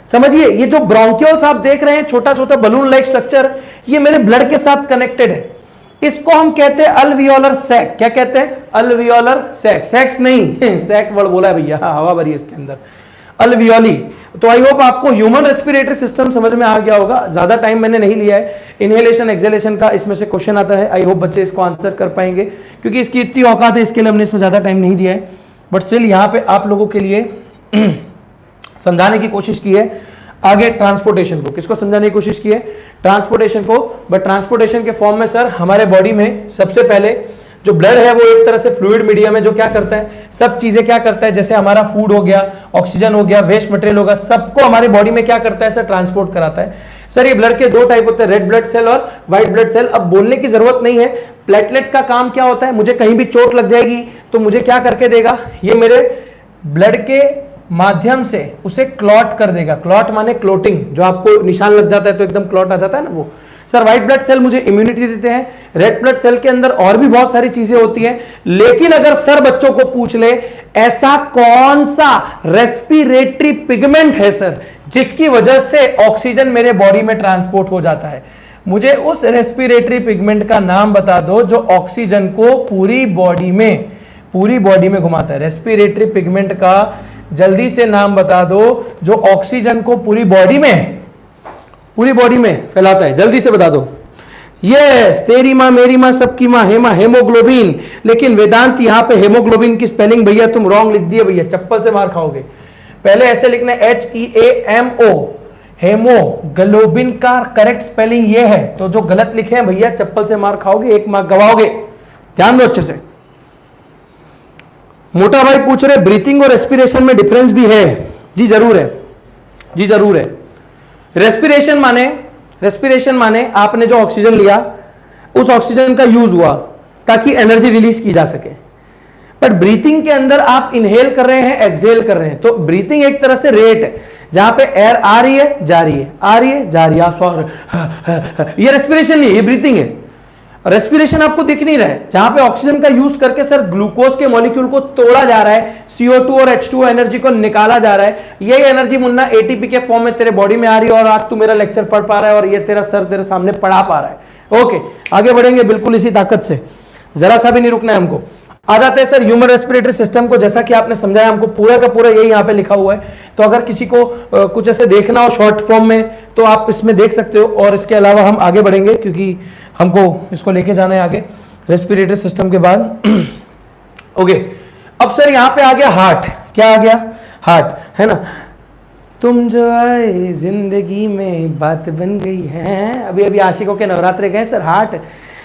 Speaker 1: समझिए, ये जो ब्रोंकियोल्स आप देख रहे हैं, छोटा छोटा बलून लाइक स्ट्रक्चर, ये मेरे ब्लड के साथ कनेक्टेड है। इसको हम कहते हैं अल्वियोलर सैक। क्या कहते हैं, अल्वियोलर सैक। सेक्स नहीं, सैक वर्ड बोला है भैया, हवा भरी है इसके अंदर, अल्वियोली। तो आई होप आपको ह्यूमन रेस्पिरेटरी सिस्टम समझ में आ गया होगा। ज्यादा टाइम मैंने नहीं लिया है, इनहेलेशन एक्सहेलेशन का इसमें से क्वेश्चन आता है। आई होप बच्चे इसको आंसर कर पाएंगे, क्योंकि इसकी इतनी औकात है, इसके लिए हमने इसमें ज्यादा टाइम नहीं दिया है। बट स्टिल यहाँ पे आप लोगों के लिए समझाने की कोशिश की है। आगे ट्रांसपोर्टेशन को, किसको समझाने की कोशिश की है, ट्रांसपोर्टेशन को। बट ट्रांसपोर्टेशन के फॉर्म में सर हमारे बॉडी में सबसे पहले जो ब्लड है वो एक तरह से फ्लूइड मीडियम है, जो क्या करता है, सब चीजें क्या करता है, जैसे हमारा फूड हो गया, ऑक्सीजन हो गया, वेस्ट मटेरियल होगा, सबको हमारे बॉडी में क्या करता है सर, ट्रांसपोर्ट कराता है। सर ये ब्लड के दो टाइप होते हैं, रेड ब्लड सेल और व्हाइट ब्लड सेल। अब बोलने की जरूरत नहीं है, प्लेटलेट्स का काम क्या होता है, मुझे कहीं भी चोट लग जाएगी तो मुझे क्या करके देगा, ये मेरे ब्लड के माध्यम से उसे क्लॉट कर देगा। क्लॉट माने क्लोटिंग, जो आपको निशान लग जाता है तो एकदम क्लॉट आ जाता है ना वो। सर व्हाइट ब्लड सेल मुझे इम्यूनिटी देते हैं। रेड ब्लड सेल के अंदर और भी बहुत सारी चीजें होती हैं, लेकिन अगर सर बच्चों को पूछ ले ऐसा कौन सा रेस्पिरेटरी पिगमेंट है सर जिसकी वजह से ऑक्सीजन मेरे बॉडी में ट्रांसपोर्ट हो जाता है, मुझे उस रेस्पिरेटरी पिगमेंट का नाम बता दो जो ऑक्सीजन को पूरी बॉडी में घुमाता है। रेस्पिरेटरी पिगमेंट का जल्दी से नाम बता दो जो ऑक्सीजन को पूरी बॉडी में फैलाता है, जल्दी से बता दो। यस, तेरी माँ मेरी माँ सबकी माँ हेमा, हेमोग्लोबिन। लेकिन वेदांत यहां पे हेमोग्लोबिन की स्पेलिंग भैया तुम रॉन्ग लिख दिए भैया, चप्पल से मार खाओगे। पहले ऐसे लिखना HEAMO, हेमोग्लोबिन का करेक्ट स्पेलिंग ये है, तो जो गलत लिखे हैं भैया चप्पल से मार खाओगे, एक मार्क गवाओगे। ध्यान दो अच्छे से। मोटा भाई पूछ रहे ब्रीथिंग और रेस्पिरेशन में डिफरेंस भी है। जी जरूर है। रेस्पिरेशन माने आपने जो ऑक्सीजन लिया उस ऑक्सीजन का यूज हुआ ताकि एनर्जी रिलीज की जा सके। बट ब्रीथिंग के अंदर आप इनहेल कर रहे हैं, एक्सहेल कर रहे हैं। तो ब्रीथिंग एक तरह से रेट है, जहां पे एयर आ रही है जा रही है, आ रही है जा रही है, आप ये रेस्पिरेशन नहीं, ये ब्रीथिंग है। रेस्पिरेशन आपको दिख नहीं रहा है, जहां पे ऑक्सीजन का यूज करके सर ग्लूकोज के मॉलिक्यूल को तोड़ा जा रहा है, CO2 और H2O एनर्जी को निकाला जा रहा है। यही एनर्जी मुन्ना ATP के फॉर्म में तेरे बॉडी में आ रही है और आज तू मेरा लेक्चर पढ़ पा रहा है और ये तेरा सर तेरे सामने पढ़ा पा रहा है। ओके, आगे बढ़ेंगे बिल्कुल इसी ताकत से, जरा सा भी नहीं रुकना है हमको। आ जाते हैं सर ह्यूमन रेस्पिरेटरी सिस्टम को। जैसा कि आपने समझाया हमको पूरा का पूरा यही यहाँ पे लिखा हुआ है, तो अगर किसी को कुछ ऐसे देखना हो शॉर्ट फॉर्म में तो आप इसमें देख सकते हो। और इसके अलावा हम आगे बढ़ेंगे क्योंकि हमको इसको लेके जाना है आगे रेस्पिरेटरी सिस्टम के बाद। ओके, अब सर यहाँ पे आ गया हार्ट। क्या आ गया, हार्ट, है ना। तुम जो आए जिंदगी में बात बन गई है। अभी आशिकों के नवरात्रे गए सर, हार्ट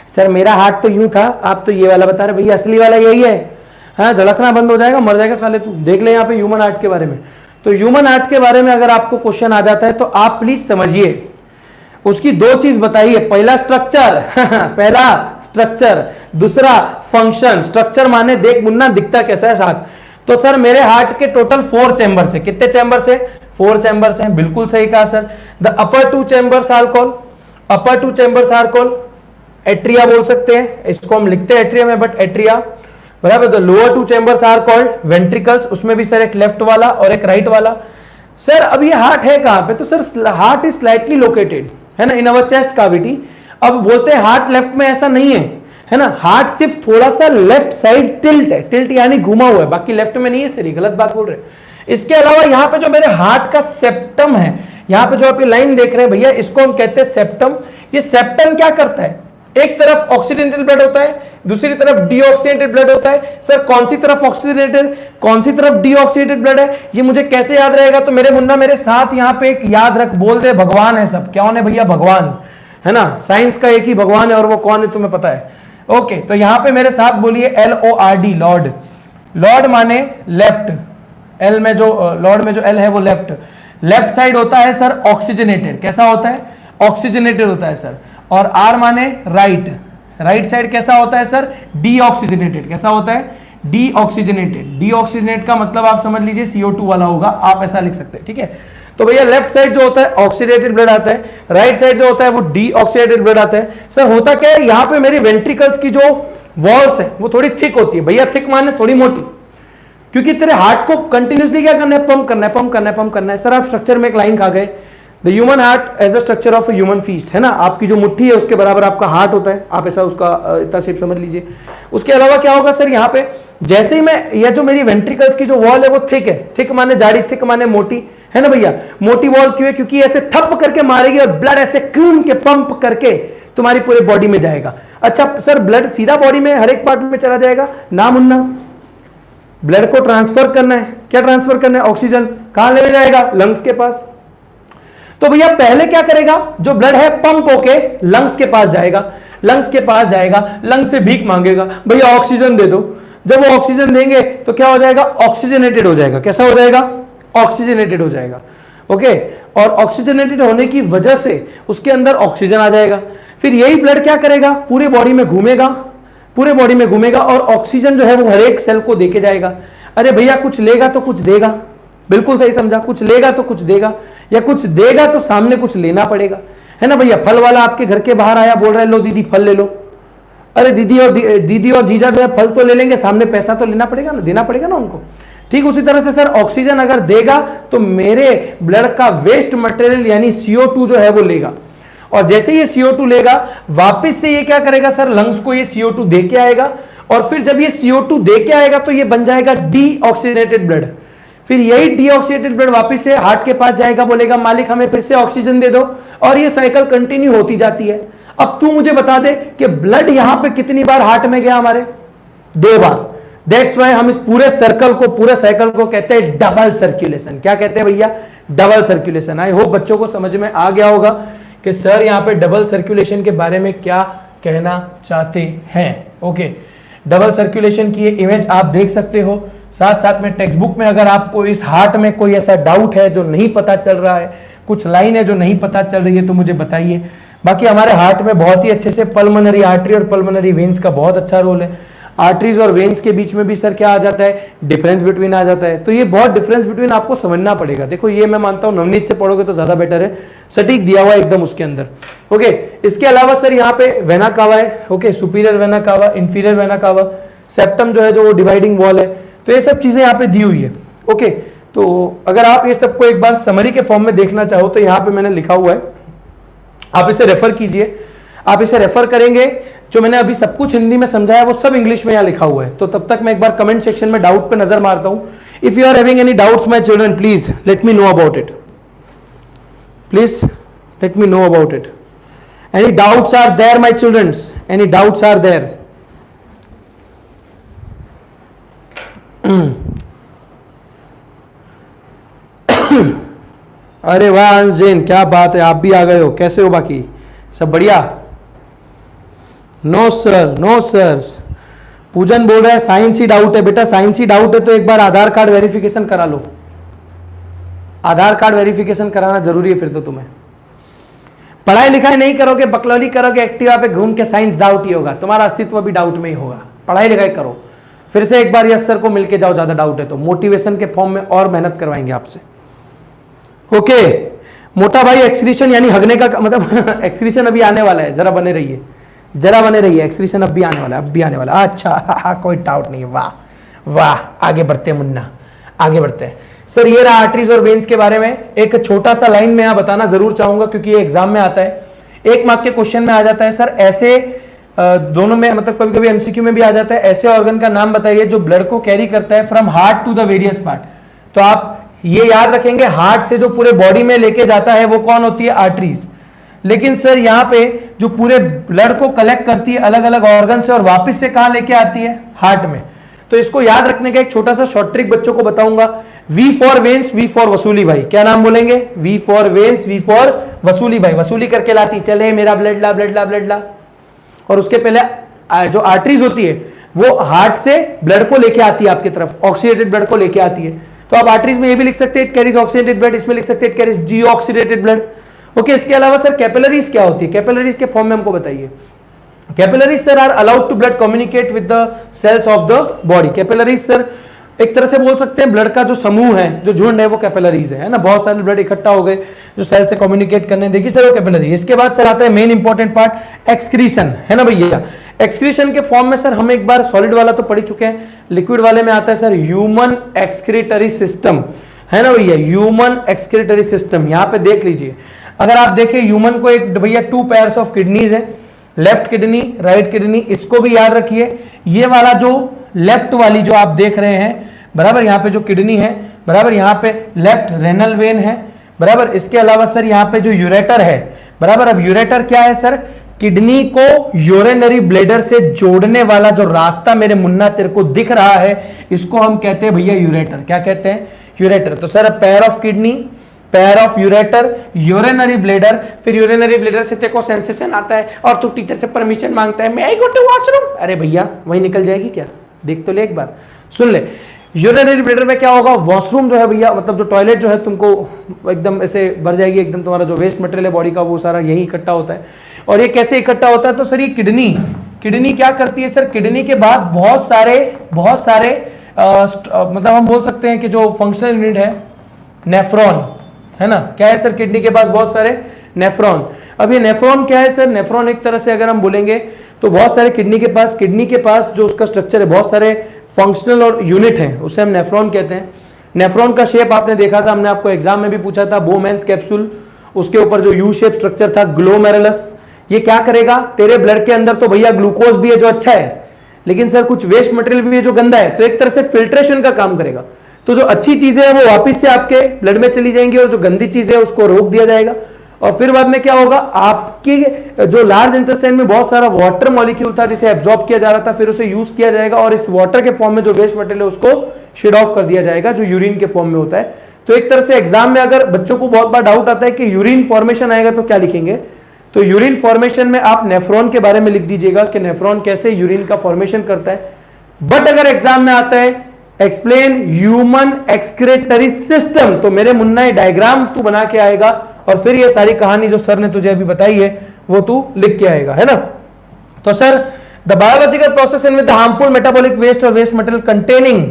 Speaker 1: सर मेरा हार्ट तो यूं था, आप तो ये वाला बता रहे भैया, असली वाला यही है। हाँ, धड़कना बंद हो जाएगा, मर जाएगा साले तू। देख ले यहाँ पे ह्यूमन हार्ट के बारे में। तो ह्यूमन हार्ट के बारे में अगर आपको क्वेश्चन आ जाता है तो आप प्लीज समझिए, उसकी दो चीज बताइए, पहला स्ट्रक्चर पहला स्ट्रक्चर, दूसरा फंक्शन। स्ट्रक्चर माने देख मुन्ना दिखता कैसा है हार्ट, तो सर मेरे हार्ट के टोटल 4 चैम्बर्स है। कितने चैम्बर्स है? 4 चैम्बर्स हैं, बिल्कुल सही कहा sir. The upper 2 chambers are called, upper 2 chambers are called atria बोल सकते हैं, इसको हम लिखते हैं एट्रिया में, बट एट्रिया बराबर। The lower 2 chambers are called ventricles, उसमें भी सर एक लेफ्ट वाला और एक राइट वाला। सर अब ये हार्ट है कहां पे? तो sir heart is slightly located है ना इन अवर चेस्ट काविटी। अब बोलते हैं हार्ट लेफ्ट में, ऐसा नहीं है ना, हार्ट सिर्फ थोड़ा सा लेफ्ट साइड टिल्ट है, टिल्ट यानी घुमा हुआ है, बाकी लेफ्ट में नहीं है सर, गलत बात बोल रहे हैं। इसके अलावा यहां पे जो मेरे हार्ट का सेप्टम है, यहां पे जो आप ये लाइन देख रहे हैं भैया, इसको हम कहते हैं सेप्टम। ये सेप्टम क्या करता है? एक तरफ ऑक्सीडेंटेड ब्लड होता है, दूसरी तरफ डीऑक्सीडेटेड ब्लड होता है। सर कौन सी तरफ ऑक्सीडेटेड, कौन सी तरफ डीऑक्सीडेटेड ब्लड है, ये मुझे कैसे याद रहेगा? तो मेरे मुन्ना मेरे साथ यहां पे एक याद रख, बोल दे भगवान है सब। क्या है भैया? भगवान है ना, साइंस का एक ही भगवान है और वो कौन है तुम्हें पता है? ओके, तो यहां पे मेरे साथ बोलिए LORD, लॉर्ड। लॉर्ड माने लेफ्ट, एल में जो लॉर्ड में जो एल है वो लेफ्ट। लेफ्ट साइड होता है सर ऑक्सीजनेटेड, कैसा होता है? ऑक्सीजनेटेड होता है सर। और आर माने राइट, राइट साइड कैसा होता है सर? डीऑक्सीजनेटेड, कैसा होता है? डीऑक्सीजनेटेड। डीऑक्सीजनेट का मतलब आप समझ लीजिए CO2 वाला होगा, आप ऐसा लिख सकते हैं, ठीक है। तो भैया लेफ्ट साइड जो होता है ऑक्सीडेटेड ब्लड आता है, राइट साइड जो होता है वो डीऑक्सीडेटेड ब्लड आता है। सर होता क्या है, यहां पे मेरी वेंट्रिकल्स की जो वॉल्स है वो थोड़ी थिक होती है। भैया थिक माने थोड़ी मोटी, क्योंकि तेरे हार्ट को कंटिन्यूसली क्या करना है? पंप करना है, पंप करना है, पंप करना है। सर आप स्ट्रक्चर में एक लाइन खा गए, the human heart as a structure of human fist, है ना, आपकी जो मुट्ठी है उसके बराबर आपका हार्ट होता है, आप ऐसा उसका इतना शेप समझ लीजिए। उसके अलावा क्या होगा सर, यहाँ पे जैसे ही मैं, यह जो मेरी वेंट्रिकल्स की जो वॉल है वो थिक है, थिक माने जाड़ी, थिक माने मोटी, है ना भैया। मोटी वॉल क्यों है? क्योंकि ऐसे थप करके मारेगी और ब्लड ऐसे क्यूम के पंप करके तुम्हारी पूरे बॉडी में जाएगा। अच्छा सर ब्लड सीधा बॉडी में हर एक पार्ट में चला जाएगा ना मुन्ना, ब्लड को ट्रांसफर करना है। क्या ट्रांसफर करना है? ऑक्सीजन। कहां ले जाएगा? लंग्स के पास। तो भैया पहले क्या करेगा, जो ब्लड है पंप होके लंग्स के पास जाएगा, लंग्स के पास जाएगा, लंग्स से भीख मांगेगा, भैया ऑक्सीजन दे दो। जब वो ऑक्सीजन देंगे तो क्या हो जाएगा? ऑक्सीजनेटेड हो जाएगा। कैसा हो जाएगा? ऑक्सीजनेटेड हो जाएगा। ओके, और ऑक्सीजनेटेड होने की वजह से उसके अंदर ऑक्सीजन आ जाएगा। फिर यही ब्लड क्या करेगा? पूरे बॉडी में घूमेगा, पूरे बॉडी में घूमेगा और ऑक्सीजन जो है वो हर एक सेल को देके जाएगा। अरे भैया कुछ लेगा तो कुछ देगा, बिल्कुल सही समझा, कुछ लेगा तो कुछ देगा, या कुछ देगा तो सामने कुछ लेना पड़ेगा, है ना भैया। फल वाला आपके घर के बाहर आया, बोल रहा है लो दीदी फल ले लो। अरे दीदी और जीजा जो है फल तो ले लेंगे, सामने पैसा तो लेना पड़ेगा ना, देना पड़ेगा ना उनको। ठीक उसी तरह से सर ऑक्सीजन अगर देगा तो मेरे ब्लड का वेस्ट मटेरियल यानी CO2 जो है वो लेगा, और जैसे ये CO2 लेगा वापस से ये क्या करेगा सर? लंग्स को ये CO2 दे के आएगा, और फिर जब ये CO2 दे के आएगा तो ये बन जाएगा डीऑक्सीजनेटेड ब्लड। फिर यही डीऑक्सीडेटेड ब्लड वापस से हार्ट के पास जाएगा, बोलेगा मालिक हमें फिर से ऑक्सीजन दे दो, और ये साइकिल कंटिन्यू होती जाती है। अब तू मुझे बता दे कि ब्लड यहां पे कितनी बार हार्ट में गया? हमारे 2 बार। दैट्स वाई हम इस पूरे सर्कल को, पूरे साइकिल को कहते हैं डबल सर्कुलेशन। क्या कहते हैं भैया? Double circulation. आई होप बच्चों को समझ में आ गया होगा कि सर यहां पे डबल सर्कुलेशन के बारे में क्या कहना चाहते हैं। ओके, डबल सर्कुलेशन की ये इमेज आप देख सकते हो। साथ साथ में टेक्स्ट बुक में अगर आपको इस हार्ट में कोई ऐसा डाउट है जो नहीं पता चल रहा है, कुछ लाइन है जो नहीं पता चल रही है, तो मुझे बताइए। बाकी हमारे हार्ट में बहुत ही अच्छे से पल्मोनरी आर्टरी और पल्मोनरी वेन्स का बहुत अच्छा रोल है। आर्टरीज और वेन्स के बीच में भी सर क्या आ जाता है? डिफरेंस बिटवीन आ जाता है। तो ये बहुत डिफरेंस बिटवीन आपको समझना पड़ेगा। देखो ये मैं मानता हूं नवनीत से पढ़ोगे तो ज्यादा बेटर है, सटीक दिया हुआ एकदम उसके अंदर। ओके, इसके अलावा सर यहाँ पे वेना कावा है। Okay, superior vena cava, inferior vena cava, septum जो है जो वो डिवाइडिंग वॉल है, तो ये सब चीजें यहाँ पे दी हुई है। ओके, तो अगर आप ये सबको एक बार समरी के फॉर्म में देखना चाहो तो यहाँ पे मैंने लिखा हुआ है, आप इसे रेफर कीजिए। आप इसे रेफर करेंगे, जो मैंने अभी सब कुछ हिंदी में समझाया वो सब इंग्लिश में यहाँ लिखा हुआ है। तो तब तक मैं एक बार कमेंट सेक्शन में डाउट पे नजर मारता हूं। If you are having any doubts my children, please let me know about it, please let me know about it. Any doubts are there my childrens? Any doubts are there? अरे वाह अंश जैन, क्या बात है, आप भी आ गए हो। कैसे हो? बाकी सब बढ़िया? No sir, no sir. Pujan बोल रहा है साइंस ही डाउट है। बेटा साइंस ही डाउट है तो एक बार आधार कार्ड वेरिफिकेशन करा लो। आधार कार्ड वेरिफिकेशन कराना जरूरी है फिर तो तुम्हें। पढ़ाई लिखाई नहीं करोगे, बकलौली करोगे, एक्टिवा पे घूम के साइंस डाउट ही होगा, तुम्हारा अस्तित्व भी डाउट में ही होगा। पढ़ाई लिखाई करो, फिर से एक बार यस सर को मिलके जाओ, ज्यादा डाउट है तो मोटिवेशन के फॉर्म में और मेहनत करवाएंगे आपसे। ओके मोटा भाई, एक्सक्रीशन यानी हगने का मतलब एक्सक्रीशन अभी आने वाला है, जरा बने रहिए, जरा बने रहिए, एक्सक्रीशन अब भी आने वाला है, अब भी आने वाला है। अच्छा कोई डाउट नहीं है, वाह वाह, आगे बढ़ते हैं मुन्ना, आगे बढ़ते हैं। सर ये रहा आर्टरीज और वेन्स के बारे में एक छोटा सा लाइन में यहाँ बताना जरूर चाहूंगा, क्योंकि ये एग्जाम में आता है, 1 मार्क के क्वेश्चन में आ जाता है। सर ऐसे दोनों में मतलब कभी कभी एमसीक्यू में भी आ जाता है, ऐसे ऑर्गन का नाम बताइए जो ब्लड को कैरी करता है from heart to the various part. तो आप ये याद रखेंगे, हार्ट से जो पूरे बॉडी में लेके जाता है वो कौन होती है, आर्टरीज। लेकिन सर यहाँ पे जो पूरे ब्लड को कलेक्ट करती है अलग अलग ऑर्गन से और वापस से कहां लेके आती है, हार्ट में। तो इसको याद रखने का एक छोटा सा शॉर्ट ट्रिक बच्चों को बताऊंगा। V for veins, V for वसूली भाई, क्या नाम बोलेंगे, V for veins, V for वसूली भाई, वसूली करके लाती, चले मेरा ब्लड ला ब्लड ला ब्लड ला। और उसके पहले जो आर्टरीज होती है वो हार्ट से ब्लड को लेके आती है आपकी तरफ, ऑक्सीडेटेड ब्लड को लेके आती है। तो आप आर्टरीज में ये भी लिख सकते हैं इट कैरीज ऑक्सीडेटेड ब्लड, इसमें लिख सकते हैं it carries deoxygenated blood. Okay इसके अलावा सर कैपिलरीज क्या होती है, कैपिलरीज के फॉर्म में हमको बताइए। Capillaries sir are allowed to blood communicate with the cells of the body. Capillaries sir एक तरह से बोल सकते हैं ब्लड का जो समूह है, जो झुंड है, वो कैपिलरीज है ना। बहुत सारे ब्लड इकट्ठा हो गए जो सेल से कम्युनिकेट करने देगी सर, वो कैपिलरी। इसके बाद सर आता है मेन इंपॉर्टेंट पार्ट, एक्सक्रीशन, है ना भैया। एक्सक्रीशन के फॉर्म में सर हम एक बार सॉलिड वाला तो पढ़ चुके हैं, लिक्विड वाले में आता है सर ह्यूमन एक्सक्रीटरी सिस्टम, है ना भैया, ह्यूमन एक्सक्रीटरी सिस्टम। यहां पे देख लीजिए, अगर आप देखें ह्यूमन को एक भैया 2 पेयर्स ऑफ किडनीज है, लेफ्ट किडनी राइट किडनी, इसको भी याद रखिए। ये वाला जो लेफ्ट वाली जो आप देख रहे हैं बराबर, यहाँ पे जो किडनी है बराबर, यहाँ पे लेफ्ट रेनल वेन है बराबर। इसके अलावा सर यहाँ पे जो यूरेटर है बराबर। अब यूरेटर क्या है सर, किडनी को यूरिनरी ब्लैडर से जोड़ने वाला जो रास्ता मेरे मुन्ना तेरे को दिख रहा है, इसको हम कहते हैं भैया यूरेटर। क्या कहते हैं, यूरेटर। तो sir pair of kidney, pair of ureter, urinary bladder, फिर यूरिनरी ब्लैडर से तेरे को सेंसेशन आता है और तू टीचर से परमिशन मांगता है, मैं आई गो टू वॉशरूम। अरे भैया वही निकल जाएगी क्या, देख तो ले एक बार, सुन ले। यूरिनरी ब्लैडर में क्या होगा, वॉशरूम जो है भैया, मतलब जो टॉयलेट जो है तुमको एकदम ऐसे भर जाएगी, एकदम तुम्हारा जो वेस्ट मटेरियल है बॉडी का वो सारा यही इकट्ठा होता है। और ये कैसे इकट्ठा होता है, तो सर ये किडनी क्या करती है सर, किडनी के बाद बहुत सारे मतलब हम बोल सकते हैं कि जो फंक्शनल यूनिट है नेफ्रॉन, है ना। क्या है सर, किडनी के पास बहुत सारे नेफ्रॉन। अब ये नेफ्रॉन क्या है सर, नेफ्रॉन एक तरह से अगर हम बोलेंगे तो बहुत सारे किडनी के पास जो उसका स्ट्रक्चर है, बहुत सारे फंक्शनल और यूनिट हैं, उसे हम नेफ्रॉन कहते हैं। नेफ्रॉन का शेप आपने देखा था, हमने आपको एग्जाम में भी पूछा था, बोमेंस कैप्सूल, उसके ऊपर जो यू शेप स्ट्रक्चर था ग्लोमेरुलस। ये क्या करेगा, तेरे ब्लड के अंदर तो भैया ग्लूकोज भी है जो अच्छा है, लेकिन सर कुछ वेस्ट मटेरियल भी है जो गंदा है, तो एक तरह से फिल्ट्रेशन का काम करेगा। तो जो अच्छी चीजें हैं वो वापस से आपके ब्लड में चली जाएंगी और जो गंदी चीजें है उसको रोक दिया जाएगा। और फिर बाद में क्या होगा, आपकी जो लार्ज इंटेस्टाइन में बहुत सारा वाटर मॉलिक्यूल था जिसे एब्जॉर्ब किया जा रहा था, फिर उसे यूज किया जाएगा और इस वाटर के फॉर्म में जो वेस्ट मटेरियल है उसको शेड ऑफ कर दिया जाएगा, जो यूरिन के फॉर्म में होता है। तो एक तरह से एग्जाम में अगर बच्चों को बहुत बार डाउट आता है कि यूरिन फॉर्मेशन आएगा तो क्या लिखेंगे, तो यूरिन फॉर्मेशन में आप नेफ्रॉन के बारे में लिख दीजिएगा कि नेफ्रॉन कैसे यूरिन का फॉर्मेशन करता है। बट अगर एग्जाम में आता है एक्सप्लेन ह्यूमन एक्सक्रेटरी सिस्टम, तो मेरे मुन्ना डायग्राम तू बना के आएगा और फिर ये सारी कहानी जो सर ने तुझे अभी बताई है वो तू लिख के आएगा, है ना। तो sir the biological process in with harmful metabolic waste और waste material containing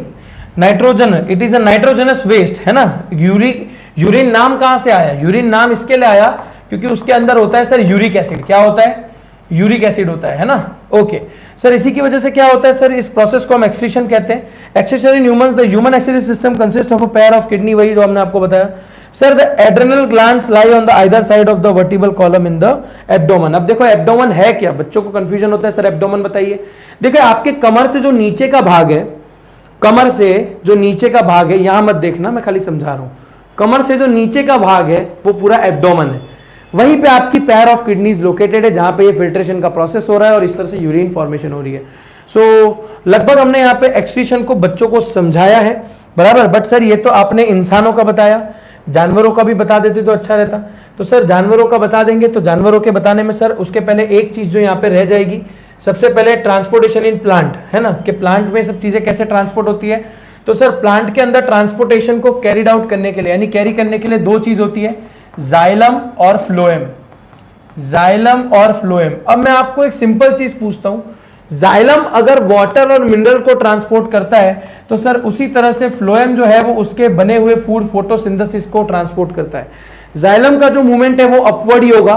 Speaker 1: nitrogen, it is a nitrogenous waste, है ना। यूरिन नाम कहां से आया, यूरिन नाम इसके लिए आया क्योंकि उसके अंदर होता है सर यूरिक एसिड। क्या होता है, यूरिक एसिड होता है ना। ओके सर, इसी की वजह से क्या होता है सर, इस प्रोसेस को हम एक्सक्रीशन कहते हैं। Excretion in humans, the human excretory system consist of a pair of kidney, वही जो हमने आपको बताया। Sir the adrenal glands lie on the either side of the vertebral column in the abdomen. अब देखो एब्डोमेन है क्या, बच्चों को कंफ्यूजन होता है सर एब्डोमेन बताइए। देखो आपके कमर से जो नीचे का भाग है, कमर से जो नीचे का भाग है, यहां मत देखना मैं खाली समझा रहा हूं, कमर से जो नीचे का भाग है वो पूरा एब्डोमेन है, वहीं पे आपकी पेयर ऑफ किडनीज लोकेटेड है जहां पे ये फिल्ट्रेशन का प्रोसेस हो रहा है और इस तरह से यूरिन फॉर्मेशन हो रही है। सो लगभग हमने यहाँ पे एक्सक्रीशन को बच्चों को समझाया है बराबर। बट सर ये तो आपने इंसानों का बताया, जानवरों का भी बता देते तो अच्छा रहता। तो सर जानवरों का बता देंगे, तो जानवरों के बताने में सर उसके पहले एक चीज जो यहाँ पे रह जाएगी, सबसे पहले ट्रांसपोर्टेशन इन प्लांट, है ना, कि प्लांट में सब चीजें कैसे ट्रांसपोर्ट होती है। तो सर प्लांट के अंदर ट्रांसपोर्टेशन को कैरीड आउट करने के लिए, यानी कैरी करने के लिए दो चीज होती है, जाइलम और फ्लोएम। जाइलम और फ्लोएम। अब मैं आपको एक सिंपल चीज पूछता हूं, जाइलम अगर वाटर और मिनरल को ट्रांसपोर्ट करता है तो सर उसी तरह से फ्लोएम जो है वो उसके बने हुए फूड फोटोसिंथेसिस को ट्रांसपोर्ट करता है। जाइलम का जो मूवमेंट है वो अपवर्ड ही होगा,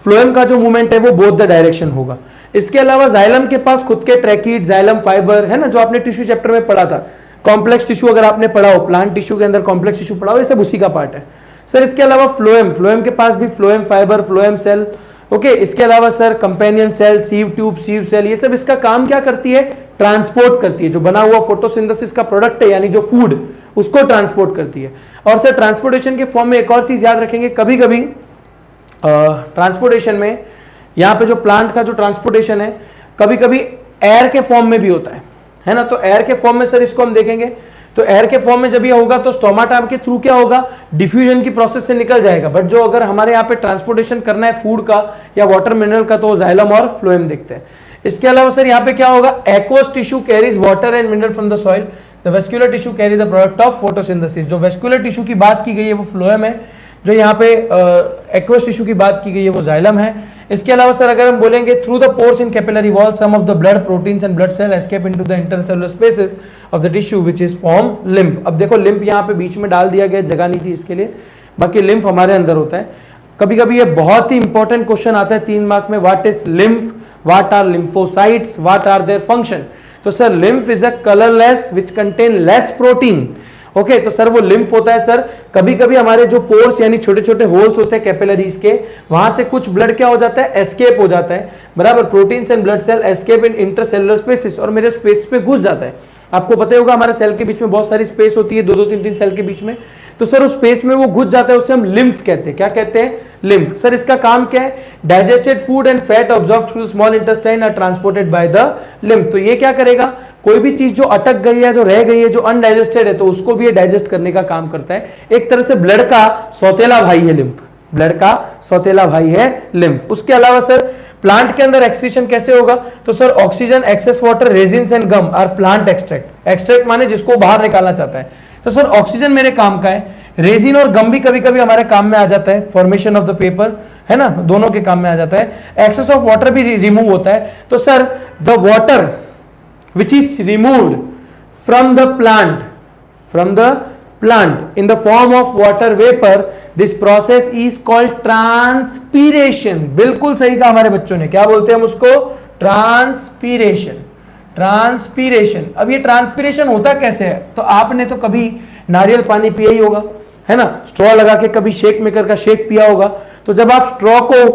Speaker 1: फ्लोएम का जो मूवमेंट है वो बोथ द डायरेक्शन होगा। इसके अलावा जाइलम के पास खुद के ट्रैकीड, जाइलम फाइबर है ना, जो आपने टिश्यू चैप्टर में पढ़ा था, कॉम्प्लेक्स टिश्यू अगर आपने पढ़ा हो, प्लांट टिश्यू के अंदर कॉम्प्लेक्स टिश्यू पढ़ा हो, ये सब उसी का पार्ट है सर। इसके अलावा फ्लोएम, फ्लोएम के पास भी phloem fibre, phloem cell, okay. इसके अलावा sir companion cell, sieve tube, sieve cell, ये सब इसका काम क्या करती है, ट्रांसपोर्ट करती है। जो बना हुआ फोटोसिंथेसिस का प्रोडक्ट है यानी जो फूड, उसको ट्रांसपोर्ट करती है। और सर ट्रांसपोर्टेशन के फॉर्म में एक और चीज याद रखेंगे, कभी कभी ट्रांसपोर्टेशन में यहाँ पे जो प्लांट का जो ट्रांसपोर्टेशन है कभी कभी एयर के फॉर्म में भी होता है ना। तो एयर के फॉर्म में सर इसको हम देखेंगे, तो एयर के फॉर्म में जब ये होगा तो स्टोमाटा के थ्रू क्या होगा, डिफ्यूजन की प्रोसेस से निकल जाएगा। बट जो अगर हमारे यहाँ पे ट्रांसपोर्टेशन करना है फूड का या वाटर मिनरल का, तो जाइलम और फ्लोएम देखते हैं। इसके अलावा सर यहाँ पे क्या होगा, aqueous tissue carries water and mineral from the soil, the vascular tissue carry the product of photosynthesis. जो वेस्कुलर टिश्यू की बात की गई है वो फ्लोएम है, जो यहाँ पे एक्वस टिश्यू की बात की गई है वो जाइलम है। इसके अलावा सर अगर हम बोलेंगे, through the pores in capillary wall some of the blood proteins and blood cell escape into the intercellular spaces of the tissue which is form lymph. अब देखो लिम्फ यहाँ पे बीच में डाल दिया गया, जगह नहीं थी इसके लिए, बाकी लिम्फ हमारे अंदर होता है। कभी कभी ये बहुत ही इंपॉर्टेंट क्वेश्चन आता है 3 मार्क में, what is lymph, what are lymphocytes, what are their function. तो sir lymph is a colourless which contain less protein, okay. तो सर वो लिम्फ होता है सर, कभी कभी हमारे जो पोर्स यानी छोटे छोटे होल्स होते हैं कैपिलरीज के, वहां से कुछ ब्लड क्या हो जाता है, एस्केप हो जाता है, बराबर। Proteins and blood cell escape in intercellular spaces, और मेरे स्पेस पे घुस जाता है। आपको पता होगा हमारे सेल के बीच में बहुत सारी स्पेस होती है, 2-2, 3-3 सेल के बीच में, तो सर उस स्पेस में वो घुस जाता है, उसे हम लिम्फ कहते हैं। क्या कहते हैं, लिम्फ। सर इसका काम क्या है, digested food and fat absorbed through small intestine are transported by the lymph. तो ये क्या करेगा, कोई भी चीज जो अटक गई है, जो रह गई है, जो अनडाइजेस्टेड है, तो उसको भी ये डाइजेस्ट करने का काम करता है। एक तरह से ब्लड का सौतेला भाई है लिम्फ, ब्लड का सौतेला भाई है लिम्फ। उसके अलावा सर प्लांट के अंदर एक्सक्रीशन कैसे होगा, तो sir oxygen, excess water, resins and gum are plant extract. Extract माने जिसको बाहर निकालना चाहता है। तो सर ऑक्सीजन मेरे काम का है, रेजिन और गम भी कभी कभी हमारे काम में आ जाता है, फॉर्मेशन ऑफ द पेपर, है ना, दोनों के काम में आ जाता है। एक्सेस ऑफ वाटर भी रिमूव होता है। तो sir the water which is removed from the plant in the form of water vapor, this process is called transpiration। बिल्कुल सही कहा हमारे बच्चों ने, क्या बोलते हैं हम उसको, ट्रांसपीरेशन। ट्रांसपीरेशन। अब ये ट्रांसपीरेशन होता कैसे है, तो आपने तो कभी नारियल पानी पिया ही होगा, है ना, स्ट्रॉ लगा के कभी शेक मेकर का शेक पिया होगा। तो जब आप स्ट्रॉ को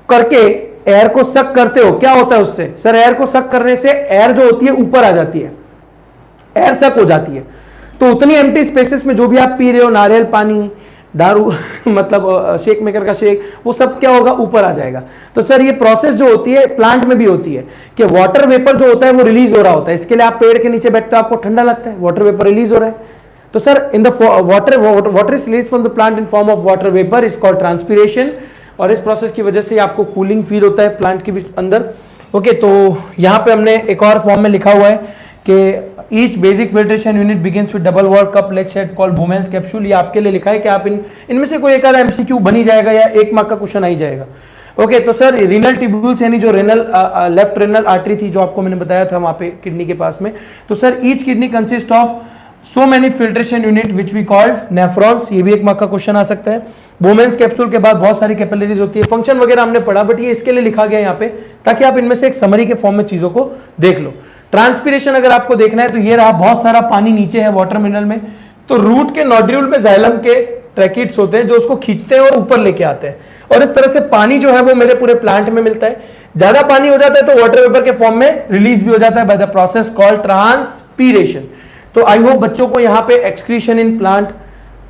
Speaker 1: करके एयर को सक करते हो, क्या होता है उससे, सर एयर को सक करने से एयर जो होती है ऊपर आ जाती है, एयर सक हो जाती है। तो उतनी एम्प्टी स्पेसेस में जो भी आप पी रहे हो, नारियल पानी, दारू मतलब शेक मेकर का शेक, वो सब क्या होगा, ऊपर आ जाएगा। तो सर ये प्रोसेस जो होती है प्लांट में भी होती है कि वाटर वेपर जो होता है वो रिलीज हो रहा होता है। इसके लिए आप पेड़ के नीचे बैठते हो, आपको ठंडा लगता है, वाटर वेपर रिलीज हो रहा है। तो sir in the water is release from the plant in form of water vapour is called transpiration. और इस प्रोसेस की वजह से आपको कूलिंग फील होता है प्लांट के अंदर, ओके। तो यहाँ पे हमने एक और फॉर्म में लिखा हुआ है कि each basic filtration unit begins with double wall cup leg set called Bowman's capsule. ये आपके लिए लिखा है कि आप इनमें से कोई एक आधा एमसीक्यू बनी जाएगा या 1 मार्क का क्वेश्चन आ ही जाएगा, ओके। तो सर रीनल ट्यूब्यूल्स यानी जो रेनल लेफ्ट रेनल आर्टरी थी जो आपको मैंने बताया था वहां पे किडनी के पास में, तो sir each kidney consist of so many filtration unit which we called nephrons. ये भी 1 मार्क का क्वेश्चन आ सकता है। वुमेन्स कैप्सूल के बाद बहुत सारी कैपिलरीज होती है, फंक्शन वगैरह हमने पढ़ा, बट ये इसके लिए लिखा गया यहाँ पे ताकि आप इनमें से एक समरी के फॉर्म में चीजों को देख लो। ट्रांसपीरेशन अगर आपको देखना है तो ये रहा, बहुत सारा पानी नीचे है वाटर मिनरल में, तो रूट के नोड्यूल में जाइलम के ट्रैकिड्स होते हैं जो उसको खींचते हैं और ऊपर लेके आते हैं, और इस तरह से पानी जो है वो मेरे पूरे प्लांट में मिलता है। ज्यादा पानी हो जाता है तो वाटर वेपर के फॉर्म में रिलीज भी हो जाता है by the process called transpiration. तो आई होप बच्चों को यहाँ पे excretion in plant,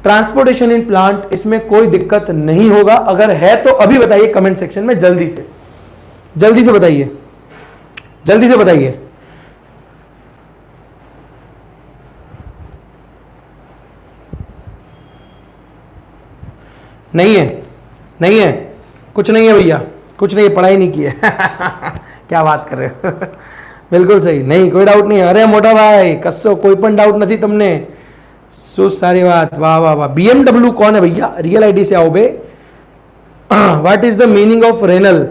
Speaker 1: transportation in plant, इसमें कोई दिक्कत नहीं होगा। अगर है तो अभी बताइए कमेंट सेक्शन में, जल्दी से बताइए, जल्दी से बताइए। नहीं है, कुछ नहीं है भैया, कुछ नहीं है, पढ़ाई नहीं की है क्या बात कर रहे हो बिल्कुल सही, नहीं कोई डाउट नहीं। अरे मोटा भाई कस्सो कोई पण डाउट नहीं तमने। सो सारी बात, वाह वाह वाह। BMW कौन है भैया? रियल आईडी से आओ बे। What is the meaning of renal?